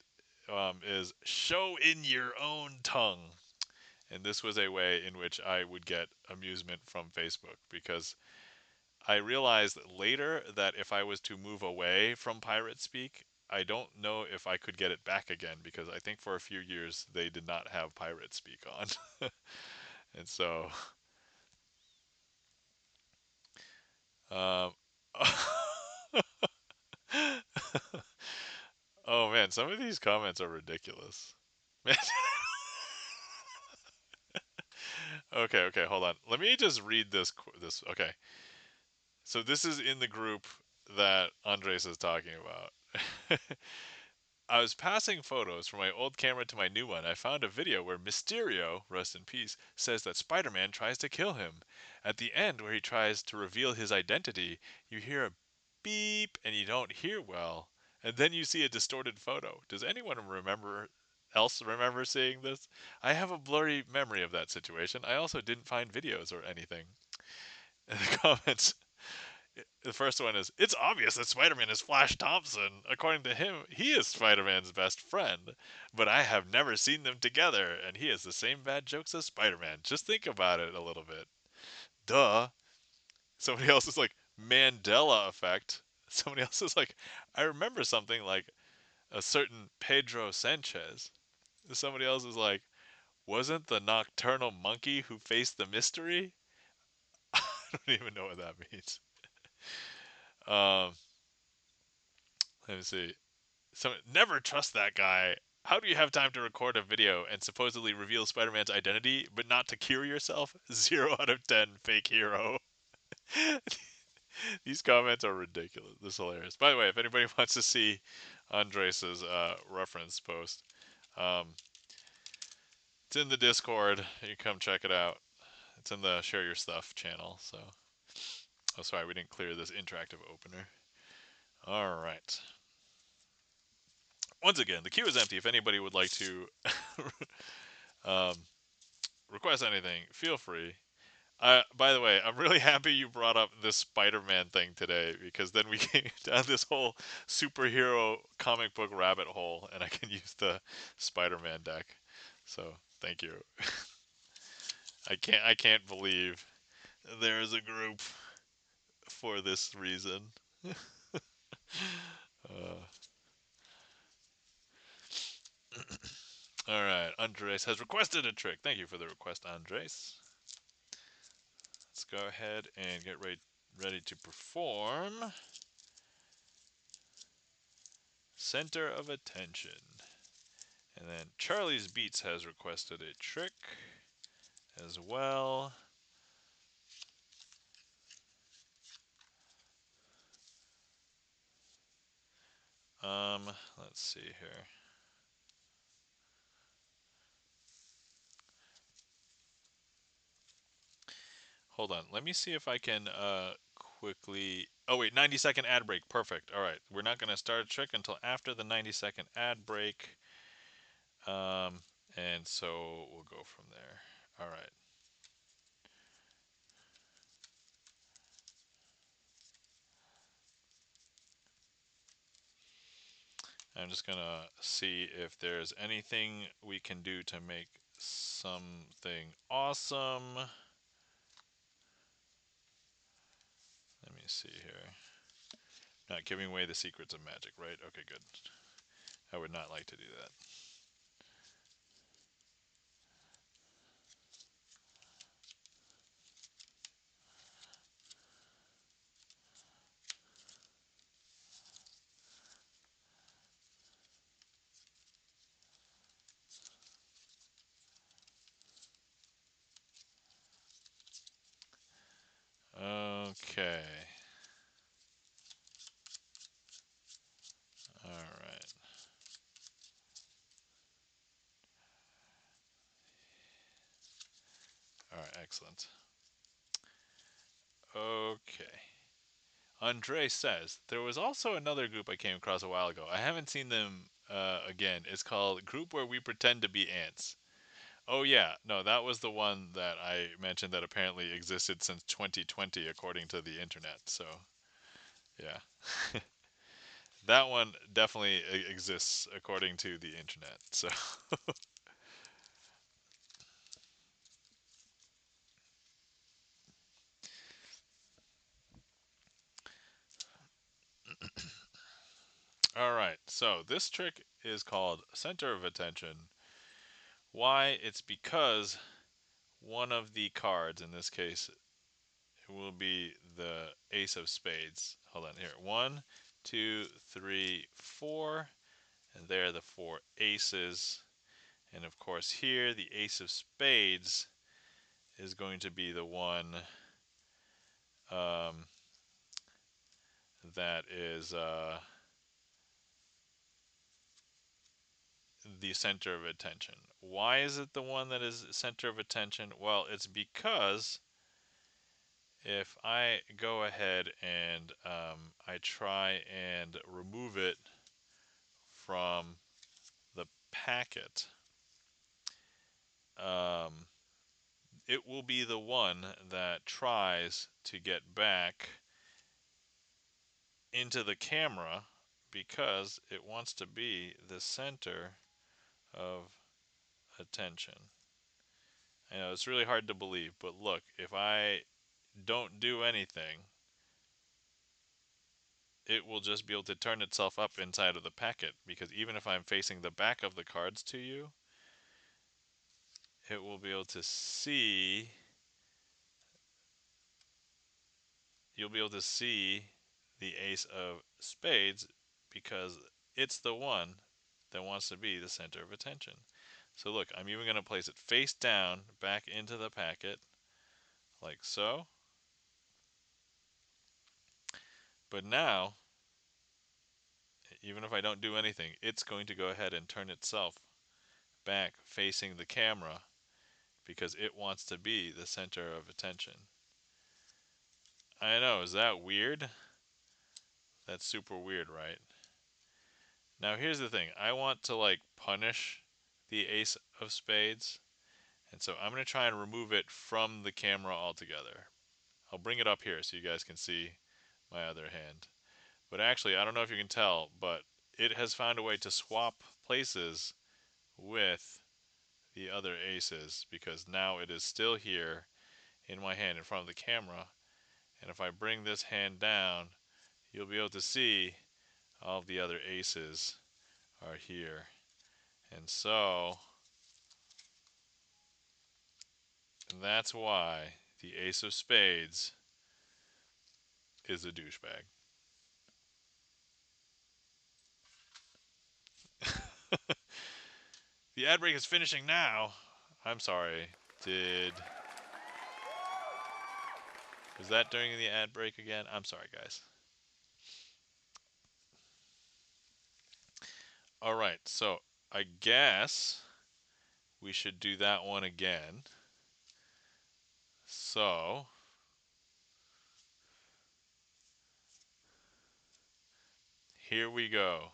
is show in your own tongue. And this was a way in which I would get amusement from Facebook because I realized later that if I was to move away from pirate speak, I don't know if I could get it back again because I think for a few years they did not have pirate speak on. And so, um, oh man, some of these comments are ridiculous. Okay, hold on. Let me just read this. Okay, so this is in the group that Andres is talking about. I was passing photos from my old camera to my new one. I found a video where Mysterio, rest in peace, says that Spider-Man tries to kill him. At the end, where he tries to reveal his identity, you hear a beep and you don't hear well. And then you see a distorted photo. Does anyone remember seeing this? I have a blurry memory of that situation. I also didn't find videos or anything. In the comments, the first one is, it's obvious that Spider-Man is Flash Thompson. According to him, he is Spider-Man's best friend. But I have never seen them together, and he has the same bad jokes as Spider-Man. Just think about it a little bit. Duh. Somebody else is like, Mandela effect. Somebody else is like, I remember something like a certain Pedro Sanchez. Somebody else is like, wasn't the nocturnal monkey who faced the mystery? I don't even know what that means. Um, Let me see. Never trust that guy. How do you have time to record a video and supposedly reveal Spider-Man's identity, but not to cure yourself? 0 out of 10, fake hero. These comments are ridiculous. This is hilarious. By the way, if anybody wants to see Andres's reference post, um, it's in the Discord. You can come check it out. It's in the Share Your Stuff channel. So, oh, sorry, we didn't clear this interactive opener. All right. Once again, the queue is empty. If anybody would like to um, request anything, feel free. By the way, I'm really happy you brought up this Spider-Man thing today because then we came down this whole superhero comic book rabbit hole, and I can use the Spider-Man deck. So thank you. I can't believe there is a group for this reason. uh, all right, Andres has requested a trick. Thank you for the request, Andres. Let's go ahead and get ready to perform. Center of attention. And then Charlie's Beats has requested a trick as well. Let's see here. Hold on. Let me see if I can quickly. Oh wait, 90-second ad break. Perfect. All right, we're not going to start a trick until after the 90-second ad break. And so we'll go from there. All right. I'm just going to see if there's anything we can do to make something awesome. Let me see here. Not giving away the secrets of magic, right? Okay, good. I would not like to do that. Okay. All right. All right, excellent. Okay. Andre says, there was also another group I came across a while ago. I haven't seen them again. It's called Group Where We Pretend to Be Ants. Oh, yeah. No, that was the one that I mentioned that apparently existed since 2020, according to the internet. So, yeah. That one definitely exists according to the internet. So, all right. So, this trick is called Center of Attention. Why? It's because one of the cards, in this case, it will be the Ace of Spades. Hold on here. 1, 2, 3, 4. And there are the 4 aces. And of course, here, the Ace of Spades is going to be the one um, that is the center of attention. Why is it the one that is center of attention? Well, it's because if I go ahead and I try and remove it from the packet, um, it will be the one that tries to get back into the camera because it wants to be the center of attention. I know it's really hard to believe, but look, if I don't do anything, it will just be able to turn itself up inside of the packet, because even if I'm facing the back of the cards to you, it will be able to see, you'll be able to see the ace of spades because it's the one that wants to be the center of attention. So look, I'm even going to place it face down back into the packet like so. But now, even if I don't do anything, it's going to go ahead and turn itself back facing the camera because it wants to be the center of attention. I know, is that weird? That's super weird, right? Now here's the thing. I want to like punish the ace of spades, and so I'm going to try and remove it from the camera altogether. I'll bring it up here so you guys can see my other hand. But actually, I don't know if you can tell, but it has found a way to swap places with the other aces because now it is still here in my hand in front of the camera. And if I bring this hand down, you'll be able to see all of the other aces are here. And so that's why the ace of spades is a douchebag. The ad break is finishing now. I'm sorry. Was that during the ad break again? I'm sorry, guys. All right, so I guess we should do that one again. So here we go.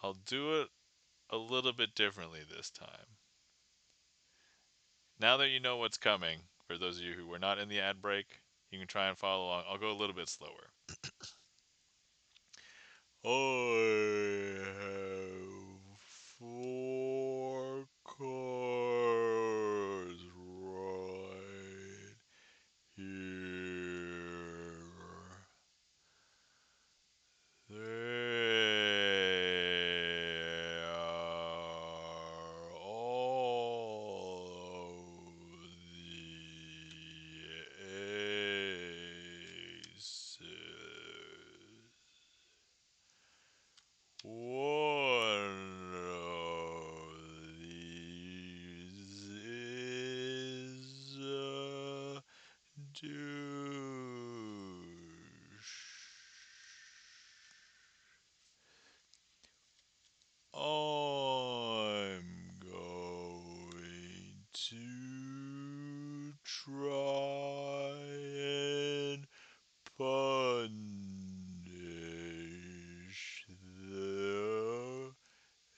I'll do it a little bit differently this time. Now that you know what's coming, for those of you who were not in the ad break, you can try and follow along. I'll go a little bit slower. I have 4 cards right here. They are all the aces. One of these is a douche. I'm going to try and punish the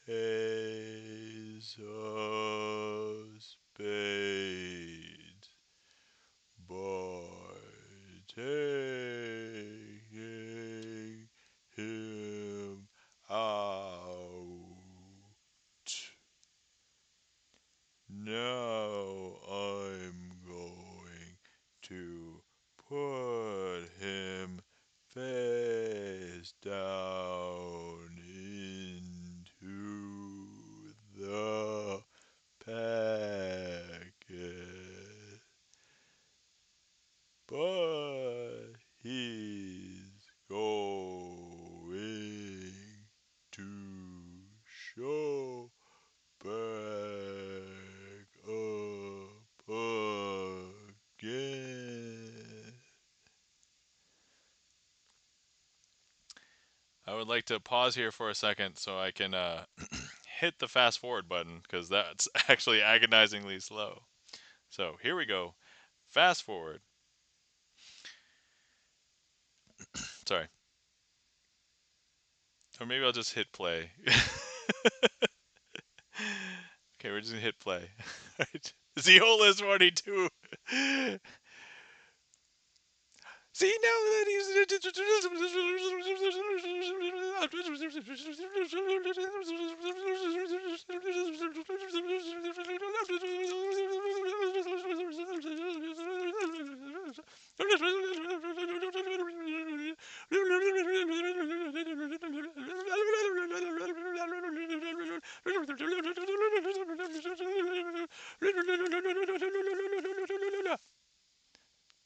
ace of spades by taking him out. Now I'm going to put him face down into the packet. But he's going to show back up again. I would like to pause here for a second so I can hit the fast forward button because that's actually agonizingly slow. So here we go. Fast forward. Sorry. Or maybe I'll just hit play. Okay, we're just gonna hit play. Right. Zeola's 42. See, now that he's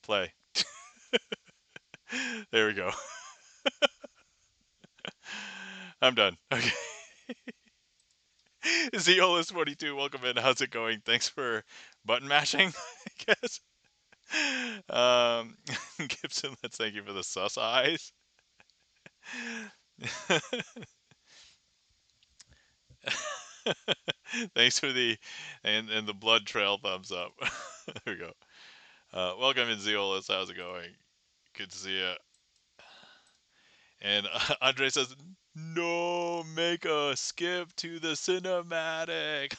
play. There we go. I'm done. Okay. Zeolus42, welcome in. How's it going? Thanks for button mashing, I guess. Um, Gibson, let's thank you for the sus eyes. Thanks for the and the blood trail thumbs up. There we go. Welcome in, Zeolus. How's it going? Good to see you. And Andre says, "No, make a skip to the cinematic."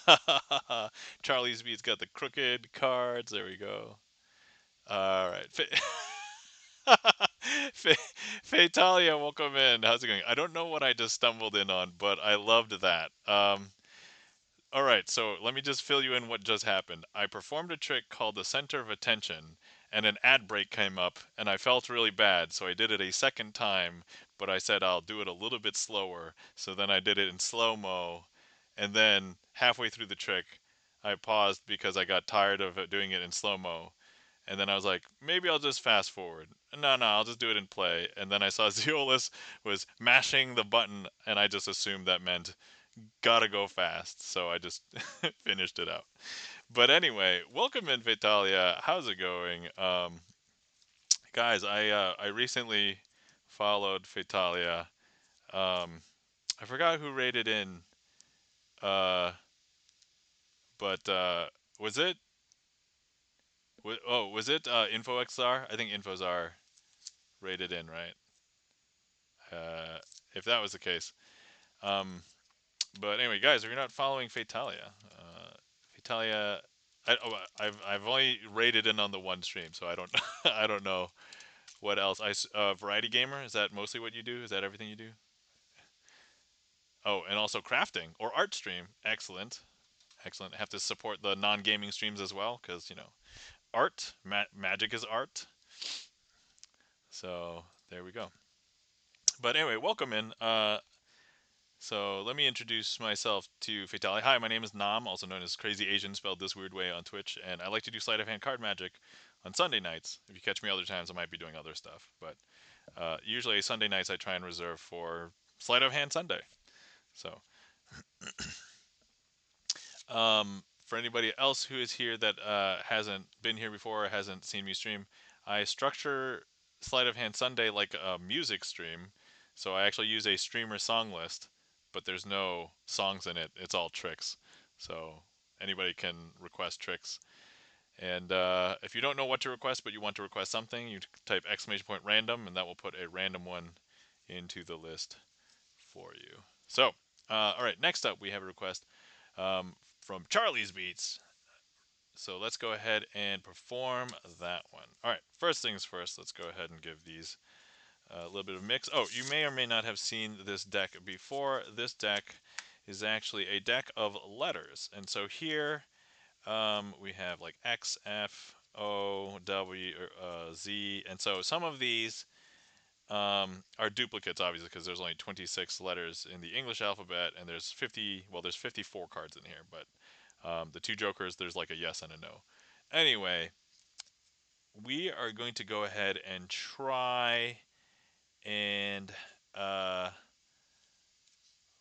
Charlie's Beat's got the crooked cards. There we go. All right. Fatalia, welcome in. How's it going? I don't know what I just stumbled in on, but I loved that. All right, so let me just fill you in what just happened. I performed a trick called the center of attention, and an ad break came up, and I felt really bad, so I did it a second time, but I said I'll do it a little bit slower. So then I did it in slow-mo, and then halfway through the trick, I paused because I got tired of doing it in slow-mo. And then I was like, maybe I'll just fast forward. No, I'll just do it in play. And then I saw Zeolus was mashing the button, and I just assumed that meant gotta go fast, so I just finished it out. But anyway, welcome in, Vitalia. How's it going, guys? I recently followed Vitalia. I forgot who rated in, uh, but was it? Was it InfoXR? I think InfoXR rated in, right? Uh, if that was the case. Um, But anyway, guys, if you're not following Fatalia, Fatalia, I've only rated in on the one stream, so I don't I don't know what else. Variety gamer, is that mostly what you do? Is that everything you do? Oh, and also crafting or art stream. Excellent, excellent. Have to support the non-gaming streams as well, because art, magic is art. So there we go. But anyway, welcome in. So let me introduce myself to Fatali. Hi, my name is Nam, also known as Crazy Asian, spelled this weird way on Twitch, and I like to do sleight of hand card magic on Sunday nights. If you catch me other times, I might be doing other stuff, but usually Sunday nights I try and reserve for Sleight of Hand Sunday. So, for anybody else who is here that hasn't been here before, or hasn't seen me stream, I structure Sleight of Hand Sunday like a music stream. So I actually use a streamer song list, but there's no songs in it. It's all tricks. So anybody can request tricks. And if you don't know what to request, but you want to request something, you type exclamation point random, and that will put a random one into the list for you. So, all right, next up we have a request from Charlie's Beats. So let's go ahead and perform that one. All right, first things first, let's go ahead and give these a little bit of mix. Oh, you may or may not have seen this deck before. This deck is actually a deck of letters. And so here we have like X, F, O, W, Z. And so some of these are duplicates, obviously, because there's only 26 letters in the English alphabet, and there's 54 cards in here. But the two jokers, there's like a yes and a no. Anyway, we are going to go ahead and try and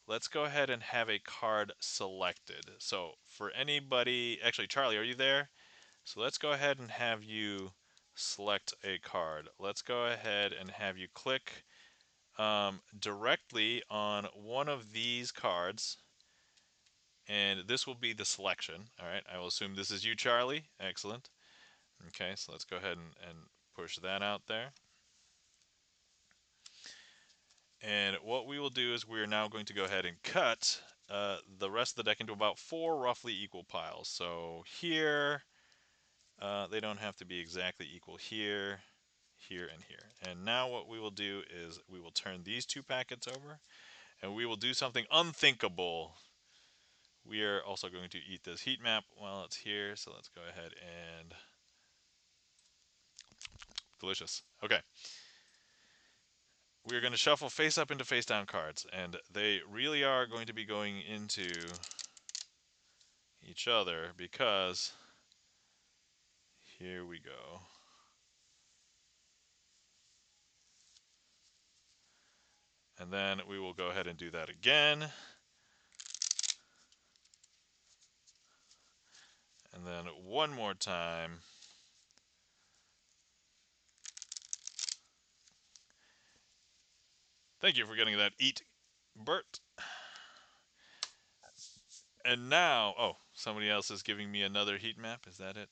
let's go ahead and have a card selected. So for anybody, actually, Charlie, are you there? So let's go ahead and have you select a card. Let's go ahead and have you click directly on one of these cards, and this will be the selection. All right, I will assume this is you, Charlie. Excellent. Okay, so let's go ahead and push that out there. And what we will do is we're now going to go ahead and cut the rest of the deck into about 4 roughly equal piles. So here, they don't have to be exactly equal here, here, and here. And now what we will do is we will turn these 2 packets over, and we will do something unthinkable. We are also going to eat this heat map while it's here, so let's go ahead and... delicious. Okay. We're going to shuffle face up into face down cards, and they really are going to be going into each other because here we go. And then we will go ahead and do that again. And then one more time. Thank you for getting that eat, Bert. And now, oh, somebody else is giving me another heat map. Is that it?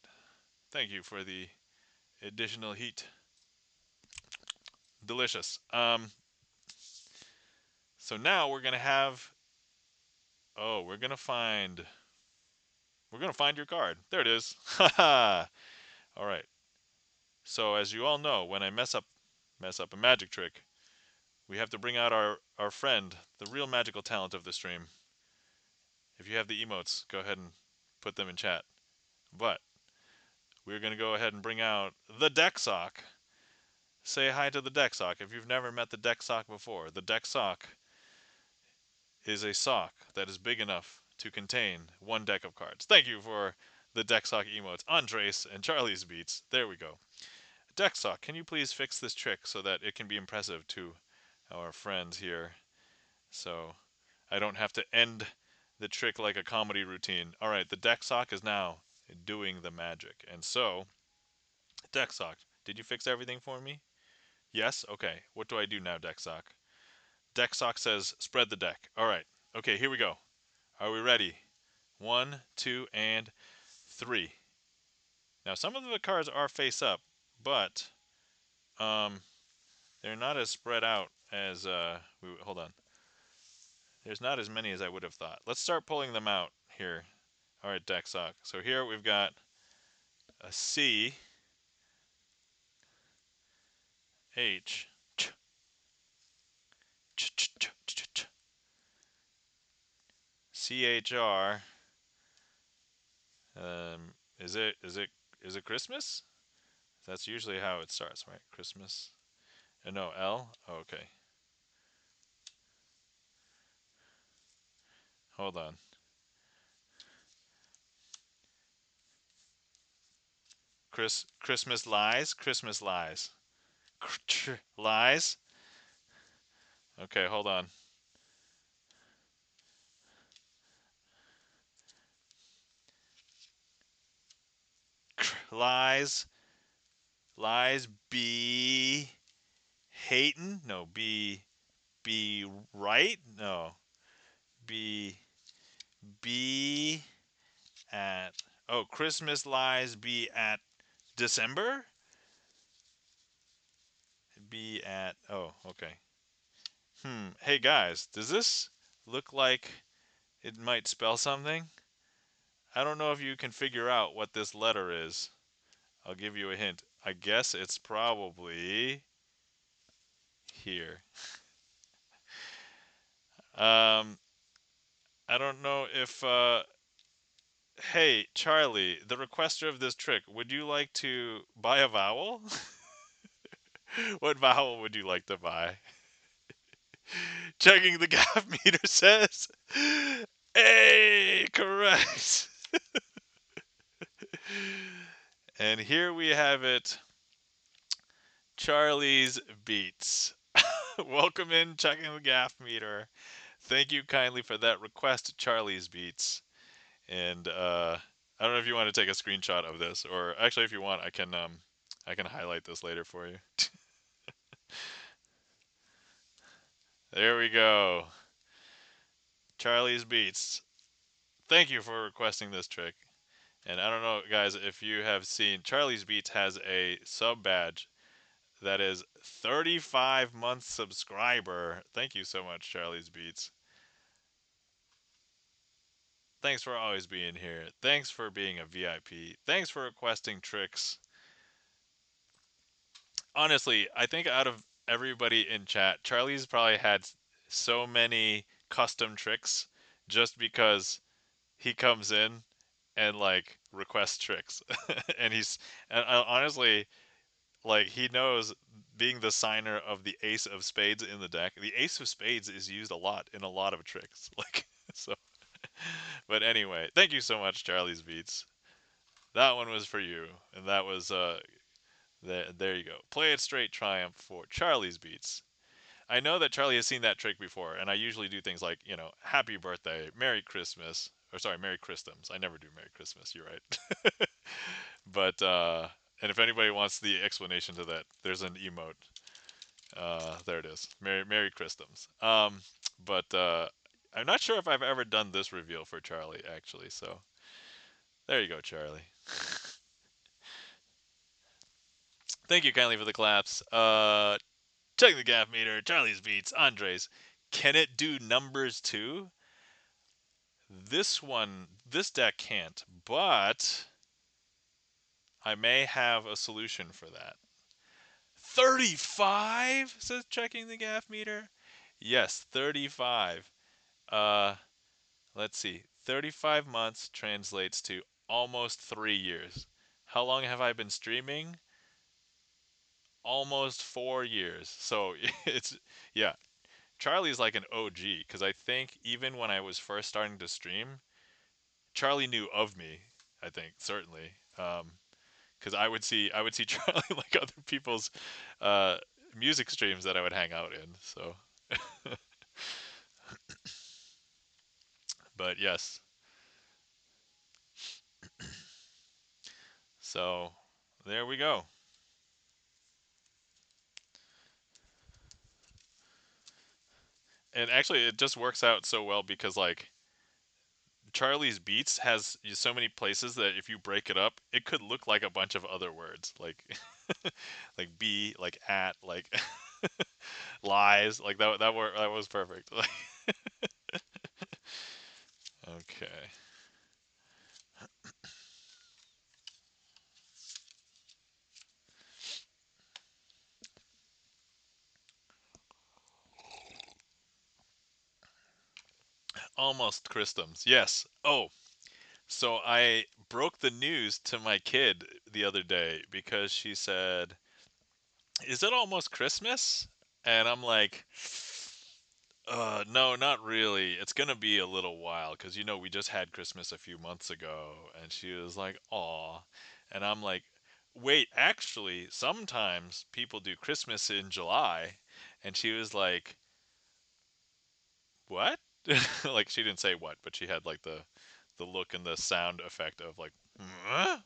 Thank you for the additional heat. Delicious. So now we're gonna have. Oh, we're gonna find. We're gonna find your card. There it is. Haha. All right. So as you all know, when I mess up a magic trick, we have to bring out our friend, the real magical talent of the stream. If you have the emotes, go ahead and put them in chat. But we're going to go ahead and bring out the deck sock. Say hi to the deck sock. If you've never met the deck sock before, the deck sock is a sock that is big enough to contain 1 deck of cards. Thank you for the deck sock emotes, Andres and Charlie's Beats. There we go. Deck sock, can you please fix this trick so that it can be impressive to our friends here? So I don't have to end the trick like a comedy routine. All right, the deck sock is now doing the magic. And so, deck sock, did you fix everything for me? Yes? Okay. What do I do now, deck sock? Deck sock says spread the deck. All right. Okay, here we go. Are we ready? 1, 2, and 3. Now, some of the cards are face up, but they're not as spread out as hold on. There's not as many as I would have thought. Let's start pulling them out here. All right, deck sock. So here we've got a C, H, ch, ch, ch, ch, ch, ch, CHR. Is it Christmas? That's usually how it starts, right? Christmas. No, L. Oh, okay. Hold on. Christmas lies. Christmas lies. Lies. Okay, hold on. Lies. Lies. Be hating. No. Be right. No. Be at. Oh, Christmas lies. Be at December. Be at. Oh, okay. Hey guys, does this look like it might spell something? I don't know if you can figure out what this letter is. I'll give you a hint. I guess it's probably here. Um, I don't know if. Hey, Charlie, the requester of this trick, would you like to buy a vowel? What vowel would you like to buy? Checking the gap meter says. Hey, correct. And here we have it. Charlie's Beats. Welcome in, checking the gaff meter. Thank you kindly for that request, Charlie's Beats. And I don't know if you want to take a screenshot of this, or actually, if you want, I can highlight this later for you. There we go, Charlie's Beats. Thank you for requesting this trick. And I don't know, guys, if you have seen, Charlie's Beats has a sub badge that is 35-month subscriber. Thank you so much, Charlie's Beats. Thanks for always being here. Thanks for being a VIP. Thanks for requesting tricks. honestly, I think out of everybody in chat, Charlie's probably had so many custom tricks just because he comes in and like requests tricks, and honestly, like, he knows, being the signer of the ace of spades in the deck. The ace of spades is used a lot in a lot of tricks, like, so. But anyway, thank you so much, Charlie's Beats. That one was for you, and that was there you go. Play it straight triumph for Charlie's Beats. I know that Charlie has seen that trick before, and I usually do things like, Happy Birthday, Merry Christmas, or sorry, Merry Christmas. I never do Merry Christmas. You're right. But and if anybody wants the explanation to that, there's an emote. There it is. Merry Christmas. But I'm not sure if I've ever done this reveal for Charlie actually. So there you go, Charlie. Thank you kindly for the claps. Checking the gaff meter. Charlie's Beats. Andres. Can it do numbers too? This deck can't, but I may have a solution for that. 35, says checking the gaff meter. Yes, 35. Uh, let's see. 35 months translates to almost 3 years. How long have I been streaming? Almost 4 years. So it's, yeah. Charlie's like an OG because I think even when I was first starting to stream, Charlie knew of me. I think certainly. Because I would see Charlie like other people's uh, music streams that I would hang out in. So, but yes, so there we go. And actually, it just works out so well because like Charlie's Beats has so many places that if you break it up, it could look like a bunch of other words, like like be, like at, like lies, like that was perfect. Okay. Almost Christums. Yes. Oh, so I broke the news to my kid the other day because she said, "Is it almost Christmas?" And I'm like, no, not really. It's gonna be a little while because we just had Christmas a few months ago." And she was like, "Aw," and I'm like, "Wait, actually, sometimes people do Christmas in July." And she was like, "What?" Like, she didn't say what, but she had like the look and the sound effect of like, "Huh?"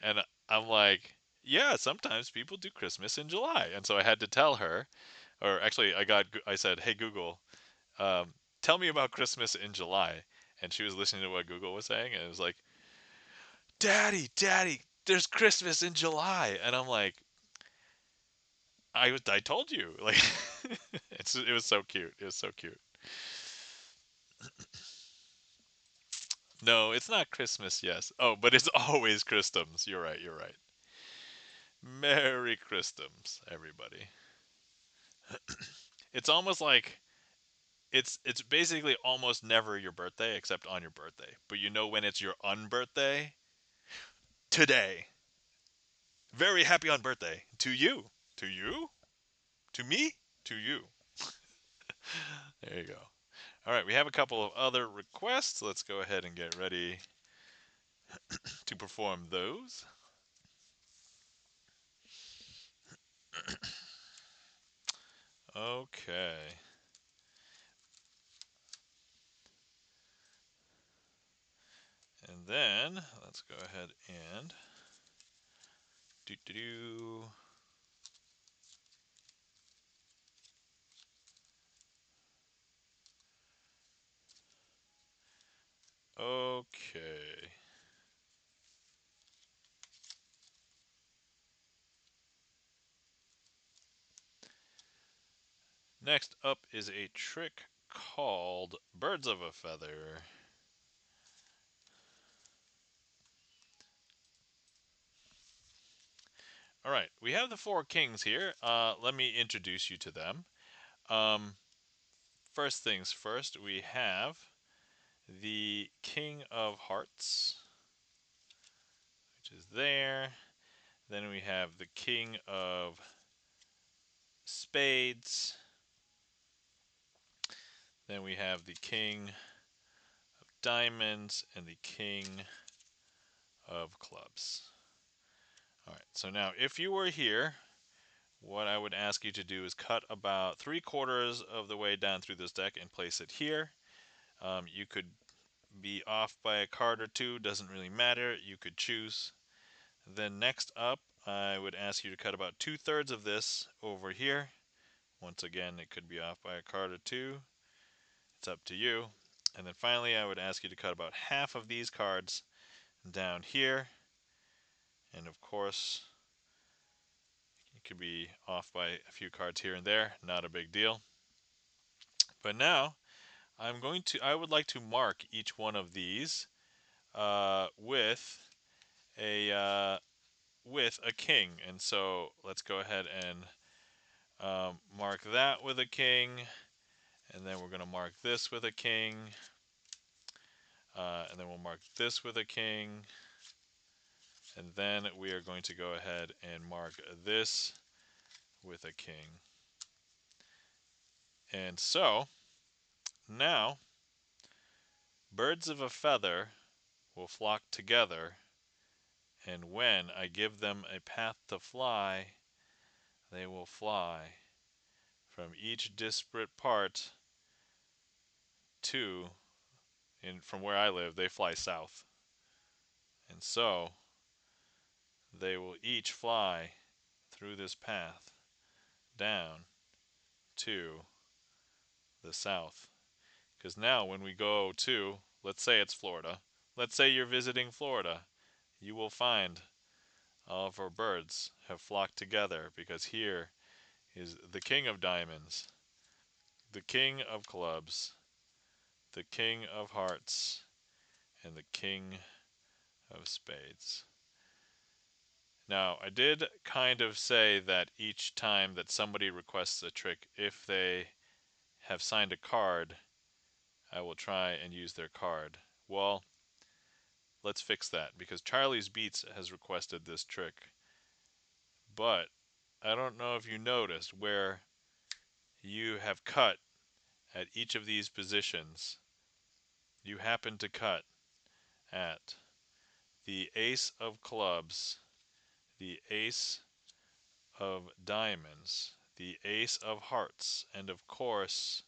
And I'm like, "Yeah, sometimes people do Christmas in July." And so I had to tell her, or actually, I said, "Hey Google, um, tell me about Christmas in July." And she was listening to what Google was saying, and it was like, Daddy, there's Christmas in July." And I'm like, I told you, like, it was so cute. It was so cute. No, it's not Christmas. Yes. Oh, but it's always Christmas. You're right. You're right. Merry Christmas, everybody. It's almost like it's basically almost never your birthday except on your birthday. But when it's your unbirthday? Today. Very happy on birthday. To you. To you? To me? To you. There you go. All right, we have a couple of other requests. Let's go ahead and get ready to perform those. Okay. And then let's go ahead and do do do. Okay. Next up is a trick called Birds of a Feather. All right, we have the four kings here. Let me introduce you to them. Um, First things first, we have the King of Hearts, which is there. Then we have the King of Spades. Then we have the King of Diamonds and the King of Clubs. All right, so now if you were here, what I would ask you to do is cut about 3/4 of the way down through this deck and place it here. You could be off by a card or two, doesn't really matter, you could choose. Then next up, I would ask you to cut about 2/3 of this over here. Once again, it could be off by a card or two, it's up to you. And then finally, I would ask you to cut about half of these cards down here. And of course, you could be off by a few cards here and there, not a big deal. But now, I would like to mark each one of these with a king. And so let's go ahead and mark that with a king, and then we're going to mark this with a king, and then we'll mark this with a king, and then we are going to go ahead and mark this with a king. And so now birds of a feather will flock together, and when I give them a path to fly, they will fly from each disparate part to, from where I live, they fly south. And so they will each fly through this path down to the south. Because now when we go to, let's say it's Florida, let's say you're visiting Florida, you will find all of our birds have flocked together because here is the King of Diamonds, the King of Clubs, the King of Hearts, and the King of Spades. Now, I did kind of say that each time that somebody requests a trick, if they have signed a card, I will try and use their card. Well, let's fix that because Charlie's Beats has requested this trick. But I don't know if you noticed where you have cut at each of these positions. You happen to cut at the Ace of Clubs, the Ace of Diamonds, the Ace of Hearts, and of course,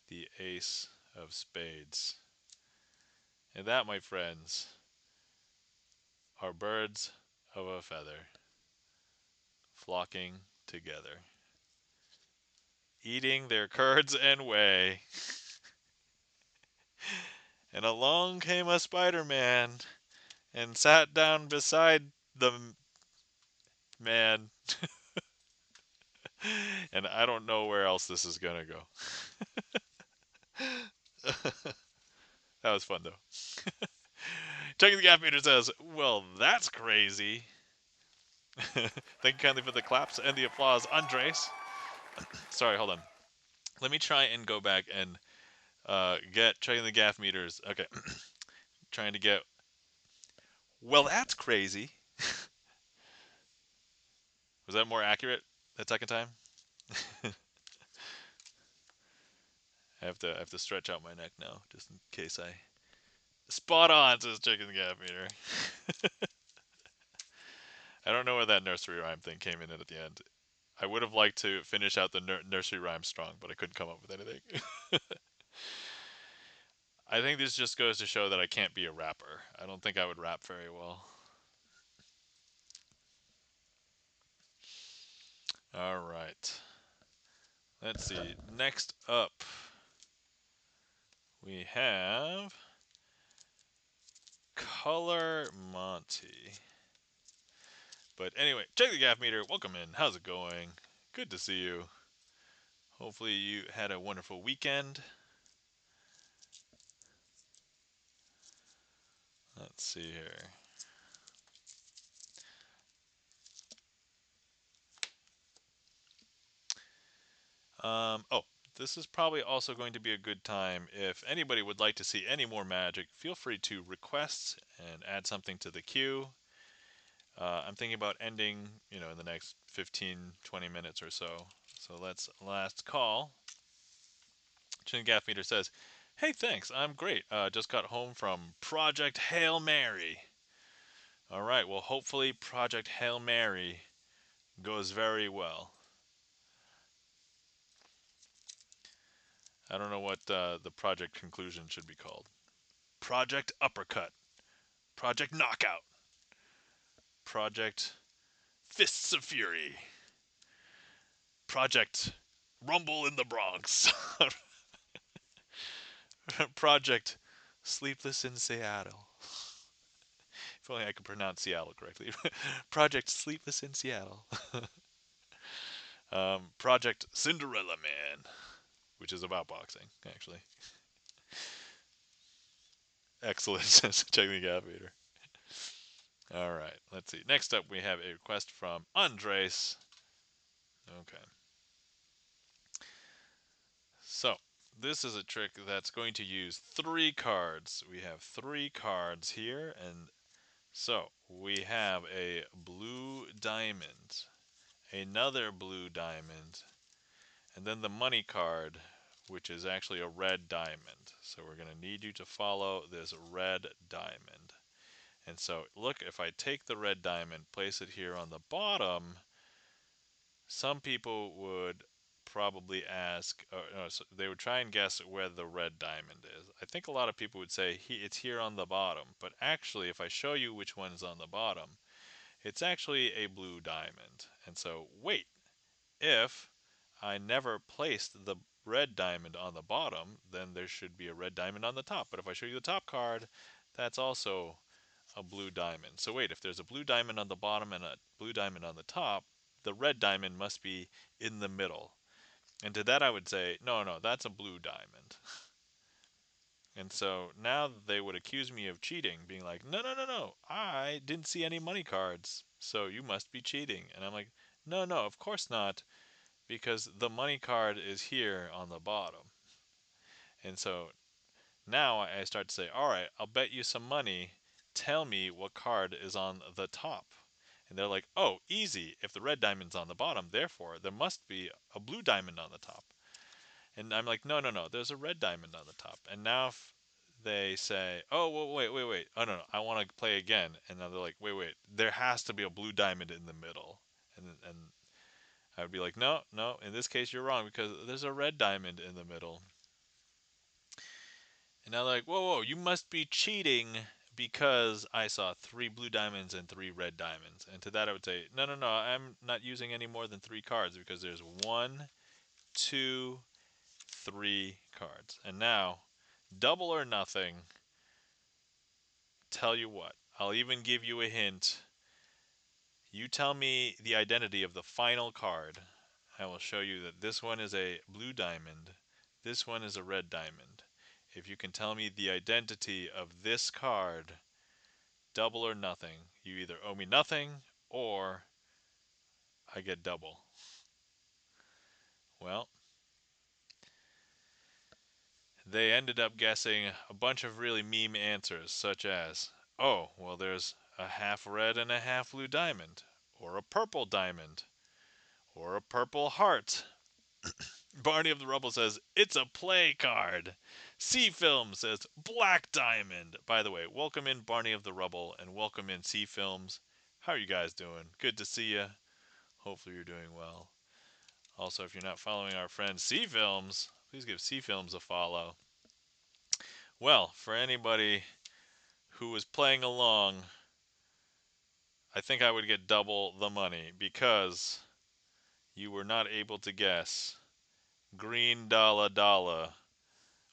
the Ace of Spades. And that, my friends, are birds of a feather flocking together, eating their curds and whey. And along came a Spider-Man and sat down beside the man. And I don't know where else this is gonna go. That was fun though. Checking the Gaff Meter says, well, that's crazy. Thank you kindly for the claps and the applause, Andres. Sorry, hold on. Let me try and go back and get checking the Gaff Meters. Okay. Trying to get. Well, that's crazy. Was that more accurate that second time? I have to stretch out my neck now, just in case I. Spot on, says checking the Gaff Meter. I don't know where that nursery rhyme thing came in at the end. I would have liked to finish out the nursery rhyme strong, but I couldn't come up with anything. I think this just goes to show that I can't be a rapper. I don't think I would rap very well. All right. Let's see. Next up, we have Color Monty. But anyway, check the Gaff Meter. Welcome in. How's it going? Good to see you. Hopefully you had a wonderful weekend. Let's see here. Oh, this is probably also going to be a good time. If anybody would like to see any more magic, feel free to request and add something to the queue. I'm thinking about ending, in the next 15, 20 minutes or so. So let's last call. Chin Gaff Meter says, "Hey, thanks. I'm great. Just got home from Project Hail Mary." All right. Well, hopefully Project Hail Mary goes very well. I don't know what the project conclusion should be called. Project Uppercut. Project Knockout. Project Fists of Fury. Project Rumble in the Bronx. Project Sleepless in Seattle. If only I could pronounce Seattle correctly. Project Sleepless in Seattle. Project Cinderella Man, which is about boxing, actually. Excellent, says Checking the Meter. All right, let's see. Next up, we have a request from Andres. Okay. So, this is a trick that's going to use 3 cards. We have 3 cards here, and so we have a blue diamond, another blue diamond, and then the money card, which is actually a red diamond. So we're going to need you to follow this red diamond. And so, look, if I take the red diamond, place it here on the bottom, some people would probably ask, no, so they would try and guess where the red diamond is. I think a lot of people would say it's here on the bottom, but actually, if I show you which one is on the bottom, it's actually a blue diamond. And so, wait, if I never placed the red diamond on the bottom, then there should be a red diamond on the top. But if I show you the top card, that's also a blue diamond. So wait, if there's a blue diamond on the bottom and a blue diamond on the top, the red diamond must be in the middle. And to that I would say, no, no, that's a blue diamond. And so now they would accuse me of cheating, being like, no, no, no, no, I didn't see any money cards, so you must be cheating. And I'm like, no, no, of course not, because the money card is here on the bottom. And so now I start to say, all right, I'll bet you some money. Tell me what card is on the top. And they're like, oh, easy. If the red diamond's on the bottom, therefore, there must be a blue diamond on the top. And I'm like, no, no, no, there's a red diamond on the top. And now if they say, oh, well, wait, wait, wait. Oh, no, no, I want to play again. And now they're like, wait, wait, there has to be a blue diamond in the middle. And I would be like, no, no, in this case, you're wrong because there's a red diamond in the middle. And now they're like, whoa, whoa, you must be cheating because I saw 3 blue diamonds and 3 red diamonds. And to that I would say, no, no, no, I'm not using any more than 3 cards because there's 1, 2, 3 cards. And now, double or nothing, tell you what, I'll even give you a hint. You tell me the identity of the final card. I will show you that this one is a blue diamond, this one is a red diamond. If you can tell me the identity of this card, double or nothing. You either owe me nothing or I get double. Well, they ended up guessing a bunch of really meme answers, such as, oh, well, there's a half red and a half blue diamond, or a purple diamond, or a purple heart. Barney of the Rubble says, it's a play card. C Film says, black diamond. By the way, welcome in Barney of the Rubble, and welcome in C Films. How are you guys doing? Good to see you. Hopefully you're doing well. Also, if you're not following our friend C Films, please give C Films a follow. Well, for anybody who was playing along, I think I would get double the money because you were not able to guess. Green Dollar Dollar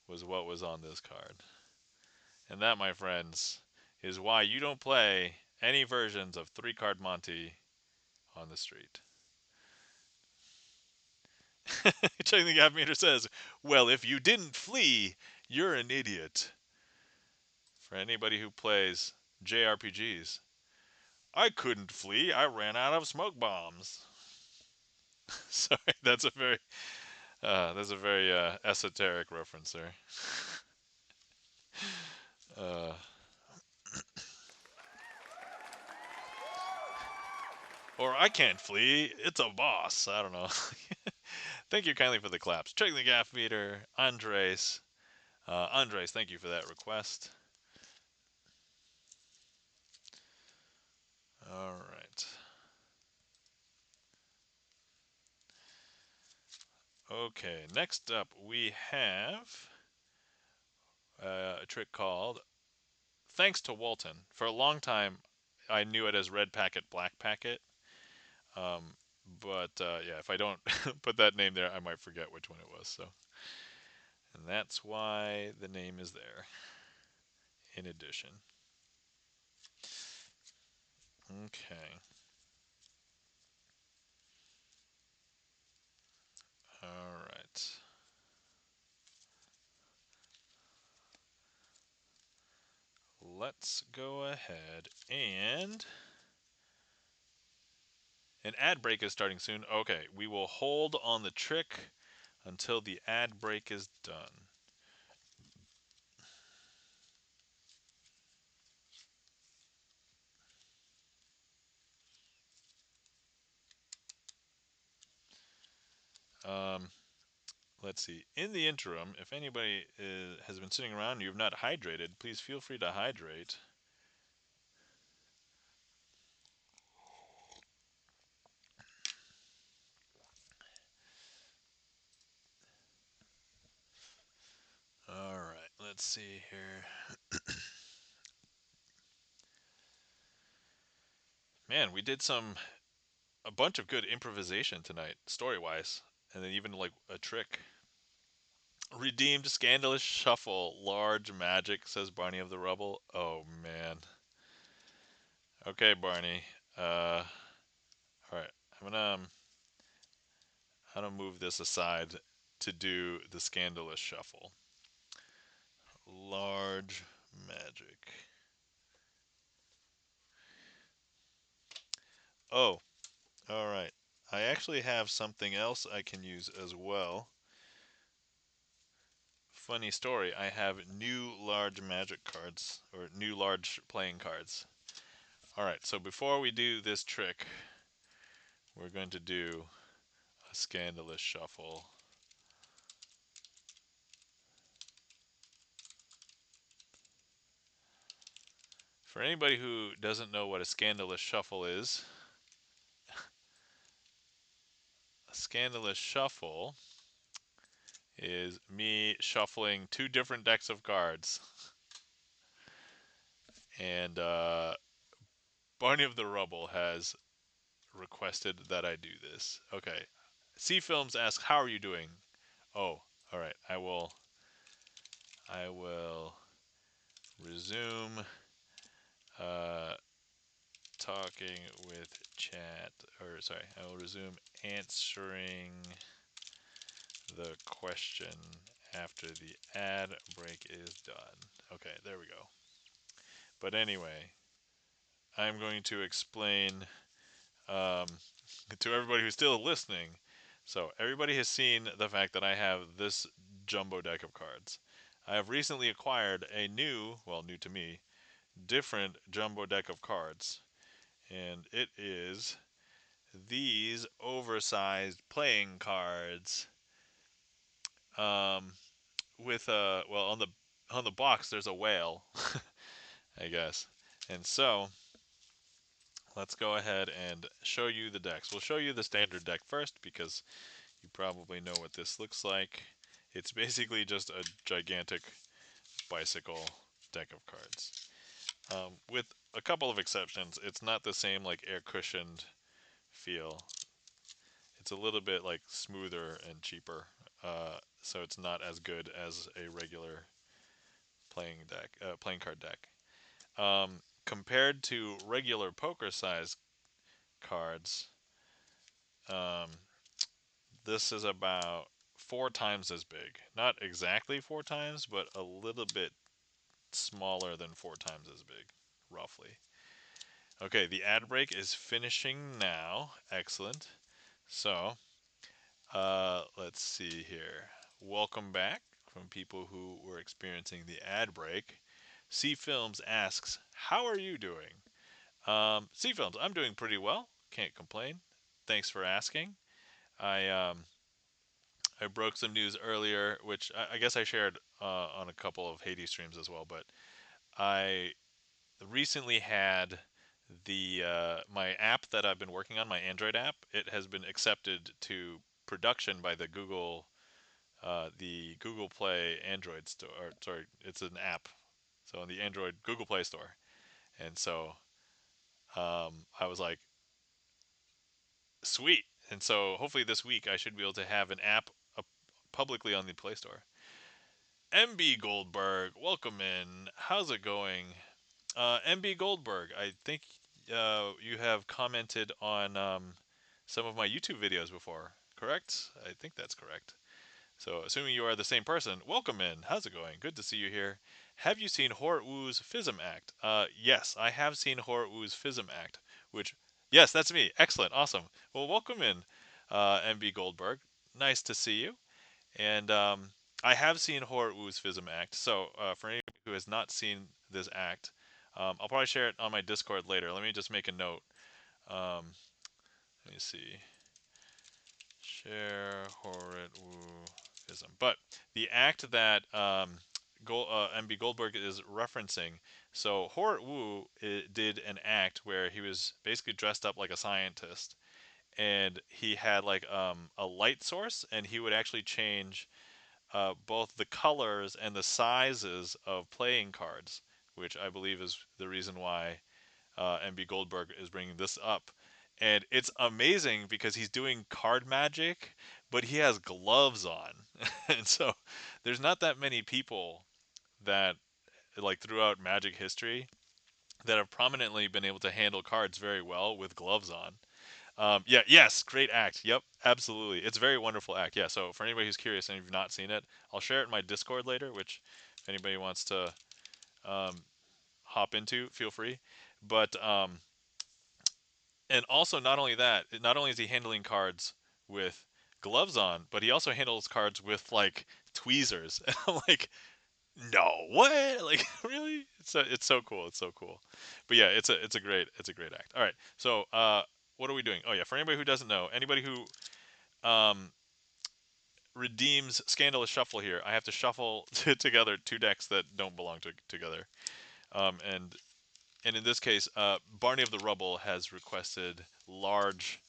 was what was on this card. And that, my friends, is why you don't play any versions of 3 Card Monty on the street. Checking the Gap Meter says, well, if you didn't flee, you're an idiot. For anybody who plays JRPGs, I couldn't flee, I ran out of smoke bombs. Sorry, that's a very There's a very esoteric reference there. Uh, or I can't flee. It's a boss. I don't know. Thank you kindly for the claps. Check the gaff meter. Andres. Andres, thank you for that request. All right. Okay, next up we have a trick called Thanks to Walton. For a long time, I knew it as red packet, black packet. Um, but yeah, if I don't put that name there, I might forget which one it was. So, and that's why the name is there. In addition, okay, all right. Let's go ahead and an ad break is starting soon. Okay, we will hold on the trick until the ad break is done. Um, let's see. In the interim, if anybody has been sitting around and you have not hydrated, please feel free to hydrate. All right, let's see here. Man, we did a bunch of good improvisation tonight, story-wise, and then even like a trick. Redeemed scandalous shuffle, large magic, says Barney of the Rubble. Oh man. Okay, Barney. All right. I'm gonna move this aside to do the scandalous shuffle. Large magic. Oh, all right. I actually have something else I can use as well. Funny story. I have new large magic cards or new large playing cards. All right. So before we do this trick, we're going to do a scandalous shuffle. For anybody who doesn't know what a scandalous shuffle is, a scandalous shuffle is me shuffling two different decks of cards. And Barney of the Rubble has requested that I do this. Okay. C Films asks, "How are you doing?" Oh, all right. I will resume uh, talking with chat. Or sorry, I will resume answering the question after the ad break is done. Okay, there we go. But anyway, I'm going to explain um, to everybody who's still listening. So, everybody has seen the fact that I have this jumbo deck of cards. I have recently acquired a new, well, new to me, different jumbo deck of cards. And it is these oversized playing cards. Um, with well, on the box there's a whale, I guess. And so let's go ahead and show you the decks. We'll show you the standard deck first because you probably know what this looks like. It's basically just a gigantic bicycle deck of cards. With a couple of exceptions, it's not the same like air cushioned feel. It's a little bit like smoother and cheaper, so it's not as good as a regular playing card deck. Compared to regular poker size cards, um, this is about 4 times as big. Not exactly 4 times, but a little bit smaller than 4 times as big, roughly. Okay, the ad break is finishing now. Excellent. So, Let's see here. Welcome back from people who were experiencing the ad break. C Films asks, "How are you doing?" C Films, I'm doing pretty well. Can't complain. Thanks for asking. I I broke some news earlier, which I guess I shared on a couple of Hades streams as well. But I recently had my app that I've been working on, my Android app. It has been accepted to production by the Google Play Android store. Or, sorry, it's an app, so in the Android Google Play store. And so I was like, sweet. And so hopefully this week I should be able to have an app up publicly on the Play Store. MB Goldberg, welcome in. How's it going? MB Goldberg, I think you have commented on some of my YouTube videos before, correct? I think that's correct. So, assuming you are the same person, welcome in. How's it going? Good to see you here. Have you seen Horwoo's FISM Act? Yes, I have seen Horwoo's FISM Act, which, yes, that's me. Excellent, awesome. Well, welcome in, MB Goldberg. Nice to see you. And I have seen Horwoo's FISM Act. So, for anyone who has not seen this act, I'll probably share it on my Discord later. Let me just make a note. Um, let me see. Share Horrid Woo-ism. But the act that MB Goldberg is referencing, so Horrid Woo did an act where he was basically dressed up like a scientist, and he had like a light source, and he would actually change both the colors and the sizes of playing cards, which I believe is the reason why MB Goldberg is bringing this up. And it's amazing because he's doing card magic, but he has gloves on. And so there's not that many people that, like, throughout magic history, that have prominently been able to handle cards very well with gloves on. Yeah, yes, great act. Yep, absolutely. It's a very wonderful act. Yeah, so for anybody who's curious and you've not seen it, I'll share it in my Discord later, which if anybody wants to um, hop into, feel free. But and also, not only that, not only is he handling cards with gloves on, but he also handles cards with like tweezers. And I'm like, no, what? Like, really? It's so cool. It's so cool. But yeah, it's a great act. All right. So what are we doing? Oh yeah, for anybody who doesn't know, anybody who um redeems Scandalous Shuffle here, I have to shuffle together two decks that don't belong together. Um and and in this case, Barney of the Rubble has requested large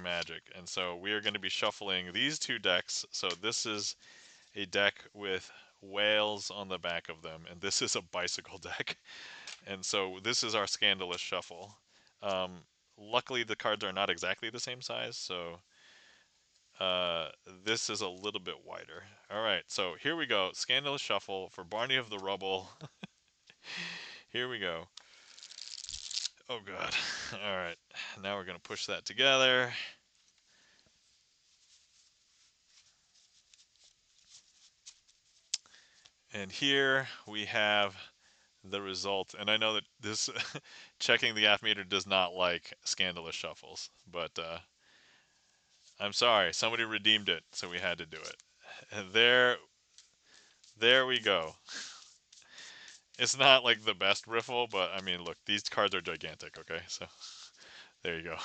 magic, and so we are going to be shuffling these two decks. So this is a deck with whales on the back of them, and this is a bicycle deck. And so this is our Scandalous Shuffle. um, Luckily the cards are not exactly the same size, so uh, this is a little bit wider. All right, so here we go. Scandalous Shuffle for Barney of the Rubble. Here we go. Oh god. All right, now we're going to push that together. And here we have the result. And I know that this checking the AF meter does not like Scandalous Shuffles, but I'm sorry, somebody redeemed it, so we had to do it. And there we go. It's not like the best riffle, but I mean, look, these cards are gigantic. Okay, so there you go.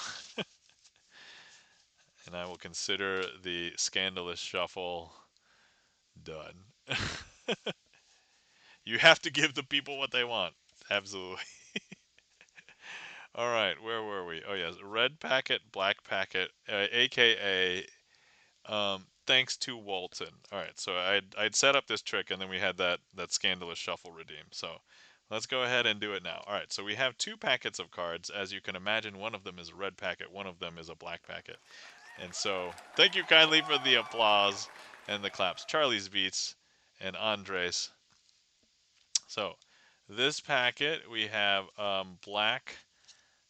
And I will consider the Scandalous Shuffle done. You have to give the people what they want. Absolutely. All right, where were we? Oh yes, red packet, black packet, aka thanks to Walton. All right, so I'd set up this trick, and then we had that Scandalous Shuffle redeem. So let's go ahead and do it now. All right, so we have two packets of cards. As you can imagine, one of them is a red packet, one of them is a black packet. And so thank you kindly for the applause and the claps. Charlie's Beats and Andres. So this packet we have black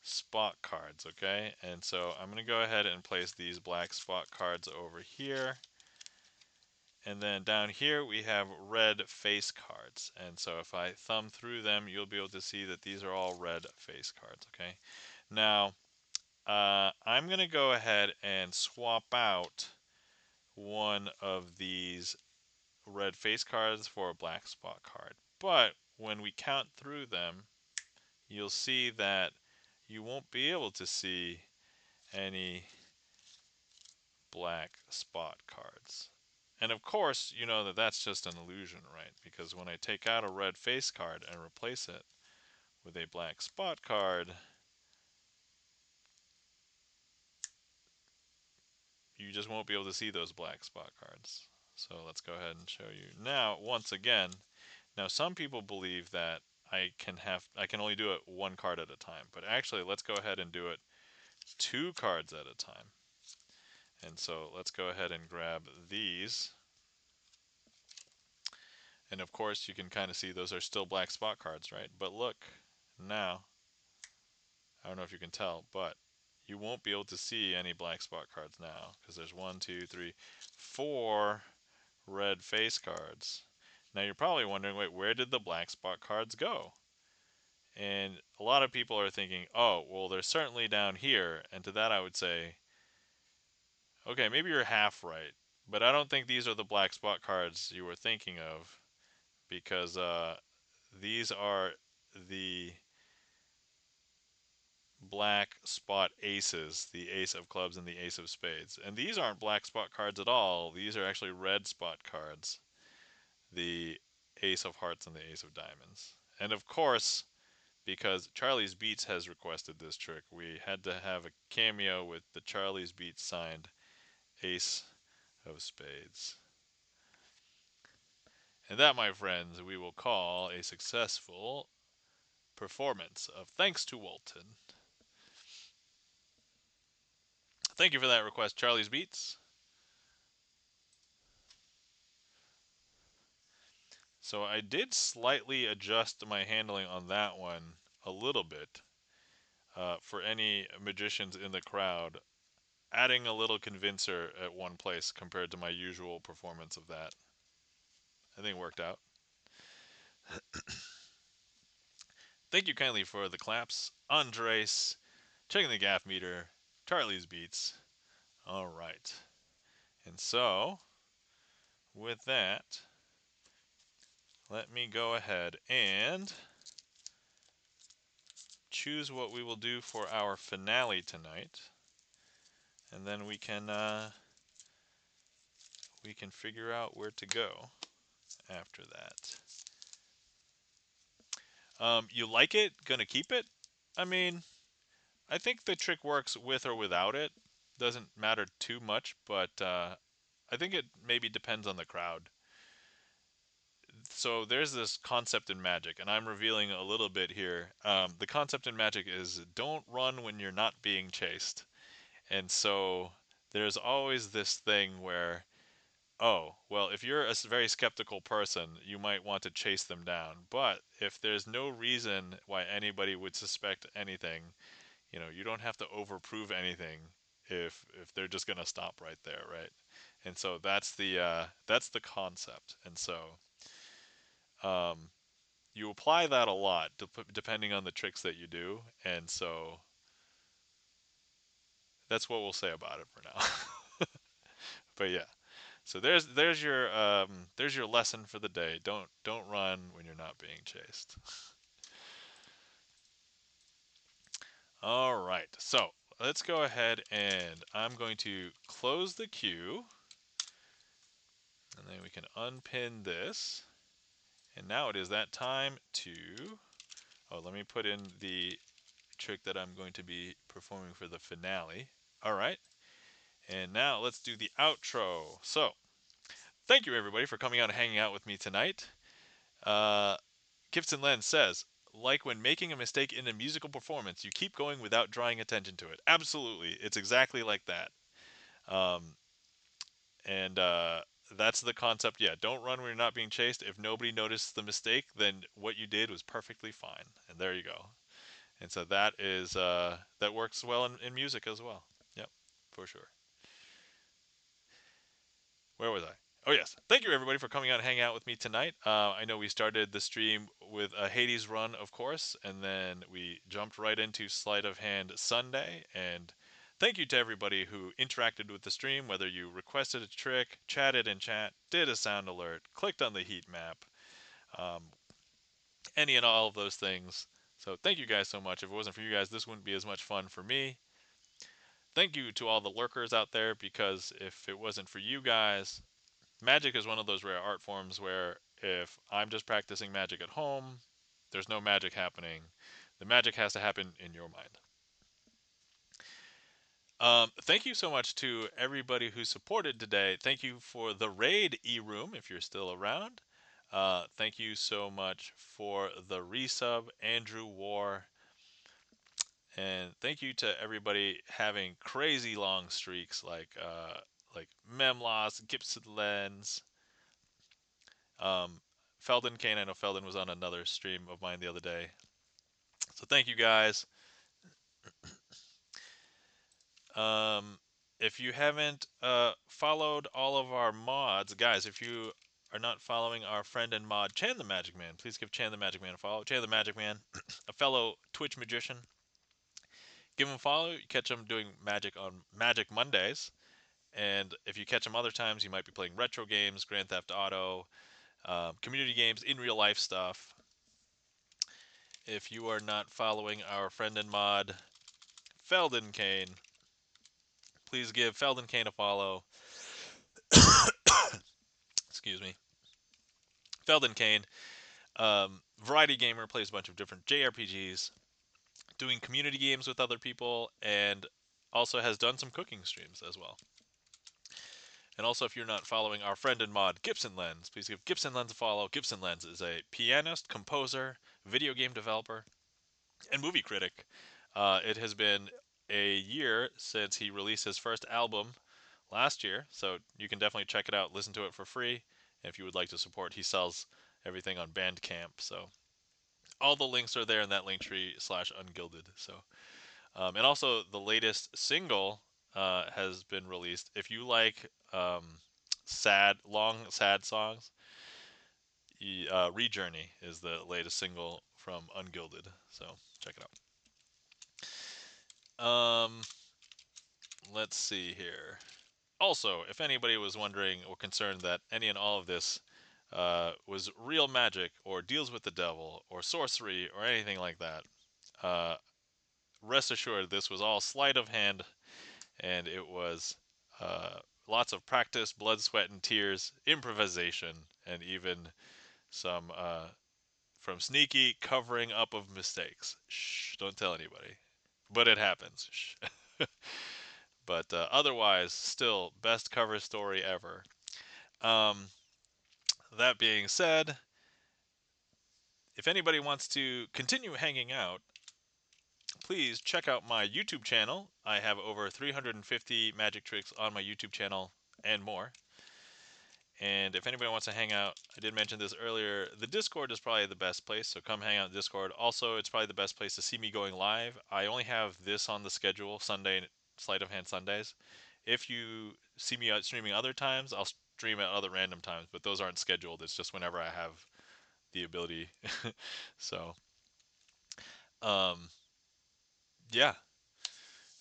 spot cards, okay? And so I'm going to go ahead and place these black spot cards over here. And then down here we have red face cards. And so if I thumb through them, you'll be able to see that these are all red face cards, okay? Now, I'm going to go ahead and swap out one of these red face cards for a black spot card. But when we count through them, you'll see that you won't be able to see any black spot cards. And of course, you know that that's just an illusion, right? Because when I take out a red face card and replace it with a black spot card, you just won't be able to see those black spot cards. So let's go ahead and show you now once again. Now some people believe that I can only do it one card at a time, but actually let's go ahead and do it two cards at a time. And so let's go ahead and grab these. And of course you can kind of see those are still black spot cards, right? But look, now, I don't know if you can tell, but you won't be able to see any black spot cards now because there's 1, 2, 3, 4 red face cards. Now you're probably wondering, wait, where did the black spot cards go? And a lot of people are thinking, oh, well, they're certainly down here. And to that I would say, okay, maybe you're half right. But I don't think these are the black spot cards you were thinking of because these are the black spot aces, the ace of clubs and the ace of spades. And these aren't black spot cards at all. These are actually red spot cards, the ace of hearts and the ace of diamonds. And of course, because Charlie's Beats has requested this trick, we had to have a cameo with the Charlie's Beats signed ace of spades. And that, my friends, we will call a successful performance of Thanks to Walton. Thank you for that request, Charlie's Beats. So I did slightly adjust my handling on that one a little bit for any magicians in the crowd, adding a little convincer at one place compared to my usual performance of that. I think it worked out. Thank you kindly for the claps, Andres, checking the gaff meter, Charlie's Beats. All right. And so, with that, let me go ahead and choose what we will do for our finale tonight, and then we can figure out where to go after that. You like it? Gonna keep it? I mean, I think the trick works with or without it. Doesn't matter too much, but I think it maybe depends on the crowd. So there's this concept in magic, and I'm revealing a little bit here. The concept in magic is don't run when you're not being chased. And so there's always this thing where, oh, well, if you're a very skeptical person, you might want to chase them down. But if there's no reason why anybody would suspect anything, you don't have to overprove anything if they're just gonna stop right there, right? And so that's the concept. And so um, you apply that a lot depending on the tricks that you do. And so that's what we'll say about it for now. But yeah. So there's your lesson for the day. Don't run when you're not being chased. All right. So let's go ahead and I'm going to close the queue, and then we can unpin this. And now it is that time to. Oh, let me put in the trick that I'm going to be performing for the finale. All right. And now let's do the outro. So thank you everybody for coming out and hanging out with me tonight. Gibson Len says, like when making a mistake in a musical performance, you keep going without drawing attention to it. Absolutely. It's exactly like that. Um, and that's the concept. Yeah, don't run when you're not being chased. If nobody noticed the mistake, then what you did was perfectly fine. And there you go. And so that is that works well in music as well. Yep, for sure. Where was I? Oh yes, thank you everybody for coming out and hanging out with me tonight. I know we started the stream with a Hades run, of course, and then we jumped right into Sleight of Hand Sunday. And thank you to everybody who interacted with the stream, whether you requested a trick, chatted in chat, did a sound alert, clicked on the heat map, um, any and all of those things. So thank you guys so much. If it wasn't for you guys, this wouldn't be as much fun for me. Thank you to all the lurkers out there, because if it wasn't for you guys, Magic is one of those rare art forms where if I'm just practicing magic at home, there's no magic happening. The magic has to happen in your mind. Thank you so much to everybody who supported today. Thank you for the raid E-Room, if you're still around. Thank you so much for the resub, Andrew War. And thank you to everybody having crazy long streaks like Memloss, Gibson Lens, Felden Kane. I know Felden was on another stream of mine the other day. So thank you guys. If you haven't followed all of our mods, guys, if you are not following our friend and mod Chan the Magic Man, please give Chan the Magic Man a follow. Chan the Magic Man, a fellow Twitch magician. Give him a follow. You catch him doing magic on Magic Mondays. And if you catch him other times, you might be playing retro games, Grand Theft Auto, community games, in real life stuff. If you are not following our friend and mod Felden Kane, please give Felden Kane a follow. Excuse me. Felden Kane, variety gamer, plays a bunch of different JRPGs, doing community games with other people, and also has done some cooking streams as well. And also, if you're not following our friend and mod Gibson Lens, please give Gibson Lens a follow. Gibson Lens is a pianist, composer, video game developer, and movie critic. It has been a year since he released his first album last year, so you can definitely check it out, listen to it for free. And if you would like to support, he sells everything on Bandcamp, so all the links are there in that link tree /ungilded. So, and also the latest single has been released. If you like long sad songs, Rejourney is the latest single from Ungilded. So check it out. Let's see here. Also, if anybody was wondering or concerned that any and all of this was real magic or deals with the devil or sorcery or anything like that, uh, rest assured this was all sleight of hand, and it was lots of practice, blood, sweat, and tears, improvisation, and even some from sneaky covering up of mistakes. Shh, don't tell anybody. But it happens. Shh. But otherwise, still, best cover story ever. Um, that being said, if anybody wants to continue hanging out, please check out my YouTube channel. I have over 350 magic tricks on my YouTube channel and more. And if anybody wants to hang out, I did mention this earlier, the Discord is probably the best place, so come hang out in Discord. Also, it's probably the best place to see me going live. I only have this on the schedule, Sunday, Sleight of Hand Sundays. If you see me out streaming other times, I'll stream at other random times, but those aren't scheduled. It's just whenever I have the ability. So, um, yeah.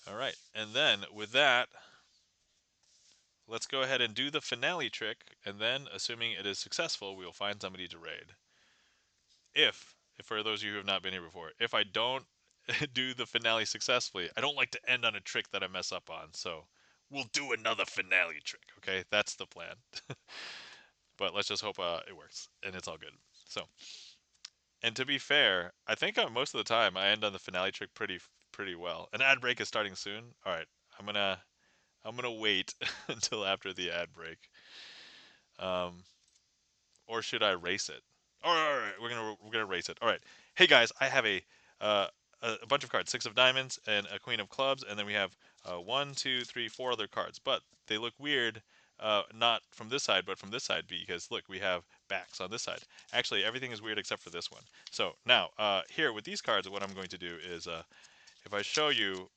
All right. And then with that, let's go ahead and do the finale trick, and then, assuming it is successful, we will find somebody to raid. If for those of you who have not been here before, if I don't do the finale successfully, I don't like to end on a trick that I mess up on. So we'll do another finale trick. Okay, that's the plan. But let's just hope it works and it's all good. So, and to be fair, I think most of the time I end on the finale trick pretty well. An ad break is starting soon. All right, I'm gonna wait until after the ad break. Um, or should I race it? All right, we're gonna race it. All right. Hey guys, I have uh, a bunch of cards, 6 of diamonds and a queen of clubs, and then we have 1, 2, 3, 4 other cards. But they look weird, not from this side, but from this side, because look, we have backs on this side. Actually, everything is weird except for this one. So now, here with these cards, what I'm going to do is, if I show you,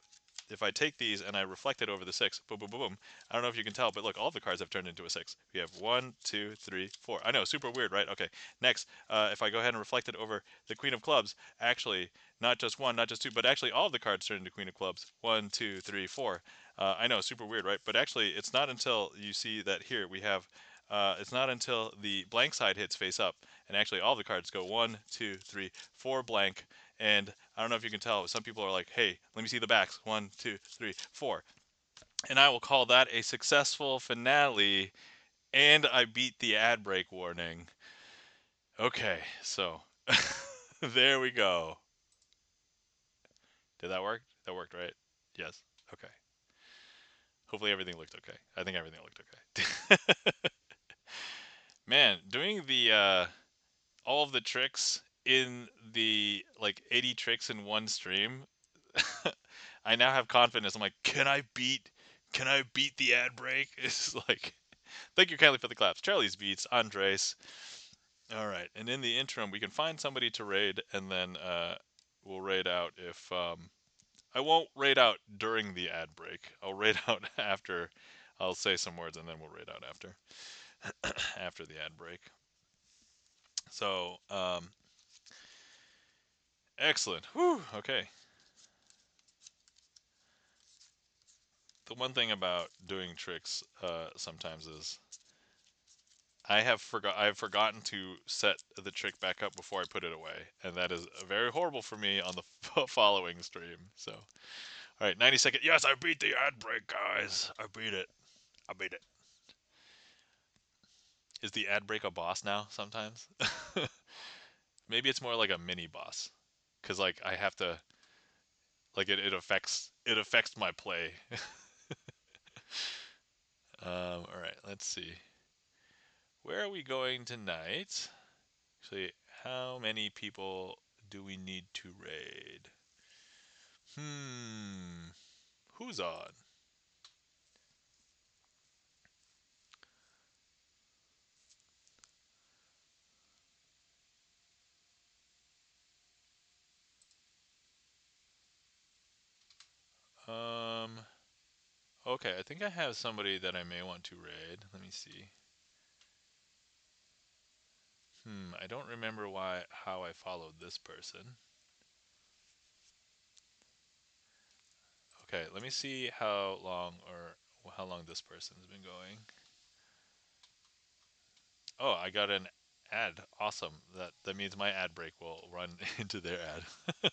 if I take these and I reflect it over the 6, boom, boom, boom, boom. I don't know if you can tell, but look, all the cards have turned into a 6. We have 1, 2, 3, 4. I know, super weird, right? Okay, next, if I go ahead and reflect it over the Queen of Clubs, actually, not just 1, not just 2, but actually all of the cards turn into Queen of Clubs. 1, 2, 3, 4. I know, super weird, right? But actually, it's not until you see that here we have. It's not until the blank side hits face up, and actually all the cards go 1, 2, 3, 4 blank, and I don't know if you can tell, some people are like, hey, let me see the backs. 1, 2, 3, 4. And I will call that a successful finale, and I beat the ad break warning. Okay, so there we go. Did that work? That worked, right? Yes. Okay. Hopefully everything looked okay. I think everything looked okay. Man, doing the all of the tricks in the like 80 tricks in one stream, I now have confidence. I'm like, can I beat the ad break? It's like, thank you kindly for the claps. Charlie's beats, Andres. All right, and in the interim, we can find somebody to raid, and then we'll raid out if I won't raid out during the ad break. I'll raid out after. I'll say some words, and then we'll raid out after after the ad break. So excellent. Whew. Okay. The one thing about doing tricks sometimes is I've forgotten to set the trick back up before I put it away, and that is very horrible for me on the following stream. So, all right, 90 second. Yes, I beat the ad break, guys. I beat it. I beat it. Is the ad break a boss now? Sometimes. Maybe it's more like a mini boss, cause like I have to it affects my play. All right, let's see. Where are we going tonight? Actually, how many people do we need to raid? Hmm. Who's on? Um. Okay, I think I have somebody that I may want to raid. Let me see. I don't remember how I followed this person. Okay, let me see how long this person's been going. Oh, I got an ad. Awesome. That means my ad break will run into their ad.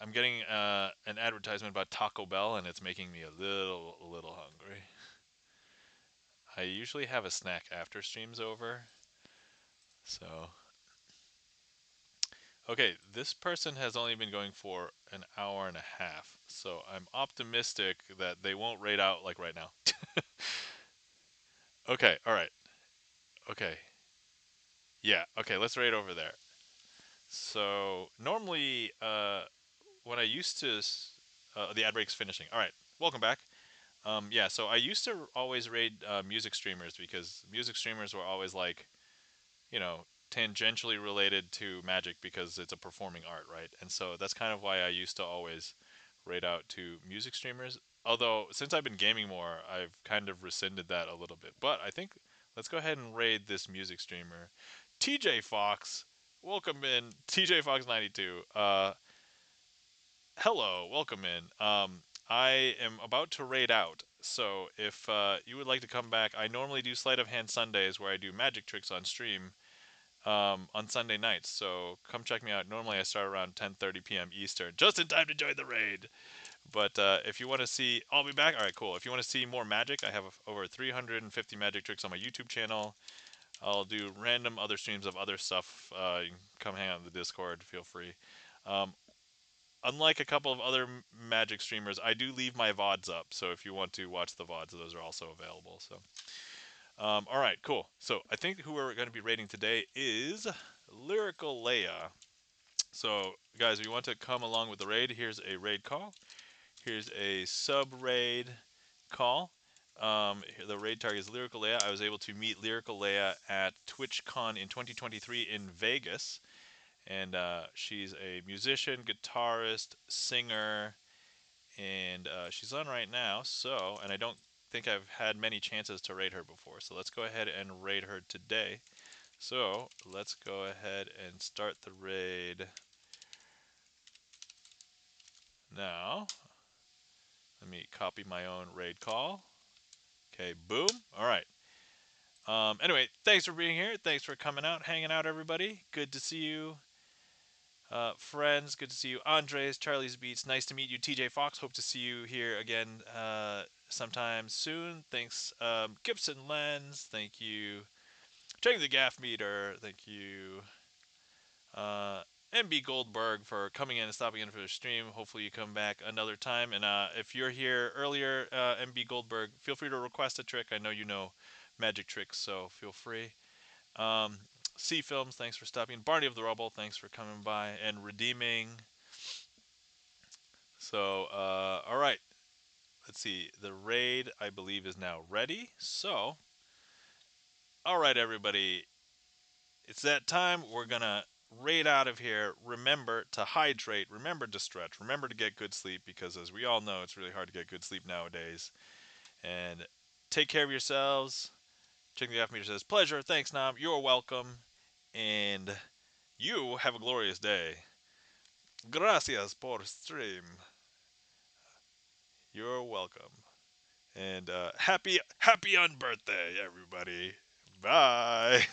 I'm getting an advertisement about Taco Bell, and it's making me a little hungry. I usually have a snack after stream's over, so okay. This person has only been going for an hour and a half, so I'm optimistic that they won't raid out like right now. Okay, all right, okay, yeah, okay. Let's raid over there. So normally, when I used to, the ad break's finishing. All right, welcome back. Yeah, so I used to always raid music streamers because music streamers were always like, you know, tangentially related to magic because it's a performing art, right? And so that's kind of why I used to always raid out to music streamers. Although since I've been gaming more, I've kind of rescinded that a little bit. But I think let's go ahead and raid this music streamer, TJ Fox. Welcome in, TJ Fox 92. Hello, welcome in. I am about to raid out, so if you would like to come back, I normally do Sleight of Hand Sundays where I do magic tricks on stream on Sunday nights. So come check me out. Normally I start around 10:30 p.m. Eastern, just in time to join the raid. But if you want to see, I'll be back. All right, cool. If you want to see more magic, I have over 350 magic tricks on my YouTube channel. I'll do random other streams of other stuff. You can come hang out in the Discord. Feel free. Um, Unlike a couple of other magic streamers, I do leave my VODs up. So if you want to watch the VODs, those are also available. So. All right, cool. So I think who we're going to be raiding today is Lyrical Leia. So guys, if you want to come along with the raid, here's a raid call. Here's a sub raid call. The raid target is Lyrical Leia. I was able to meet Lyrical Leia at TwitchCon in 2023 in Vegas, and she's a musician, guitarist, singer, and she's on right now. So, and I don't think I've had many chances to raid her before. So let's go ahead and raid her today. So let's go ahead and start the raid now. Let me copy my own raid call. Okay, boom. All right. Anyway, thanks for being here. Thanks for coming out, hanging out, everybody. Good to see you, friends. Good to see you, Andres, Charlie's Beats. Nice to meet you, TJ Fox. Hope to see you here again sometime soon. Thanks, Gibson Lens. Thank you, checking the gaff meter. Thank you, MB Goldberg, for coming in and stopping in for the stream. Hopefully you come back another time. And if you're here earlier, MB Goldberg, feel free to request a trick. I know you know magic tricks, so feel free. Um, C Films, thanks for stopping. Barney of the Rubble, thanks for coming by and redeeming. So, all right. Let's see. The raid, I believe, is now ready. So, all right, everybody. It's that time. We're going to raid out of here. Remember to hydrate. Remember to stretch. Remember to get good sleep because, as we all know, it's really hard to get good sleep nowadays. And take care of yourselves. Check the F meter says, pleasure. Thanks, Nam. You're welcome. And you have a glorious day. Gracias por stream. You're welcome. And happy unbirthday, everybody. Bye.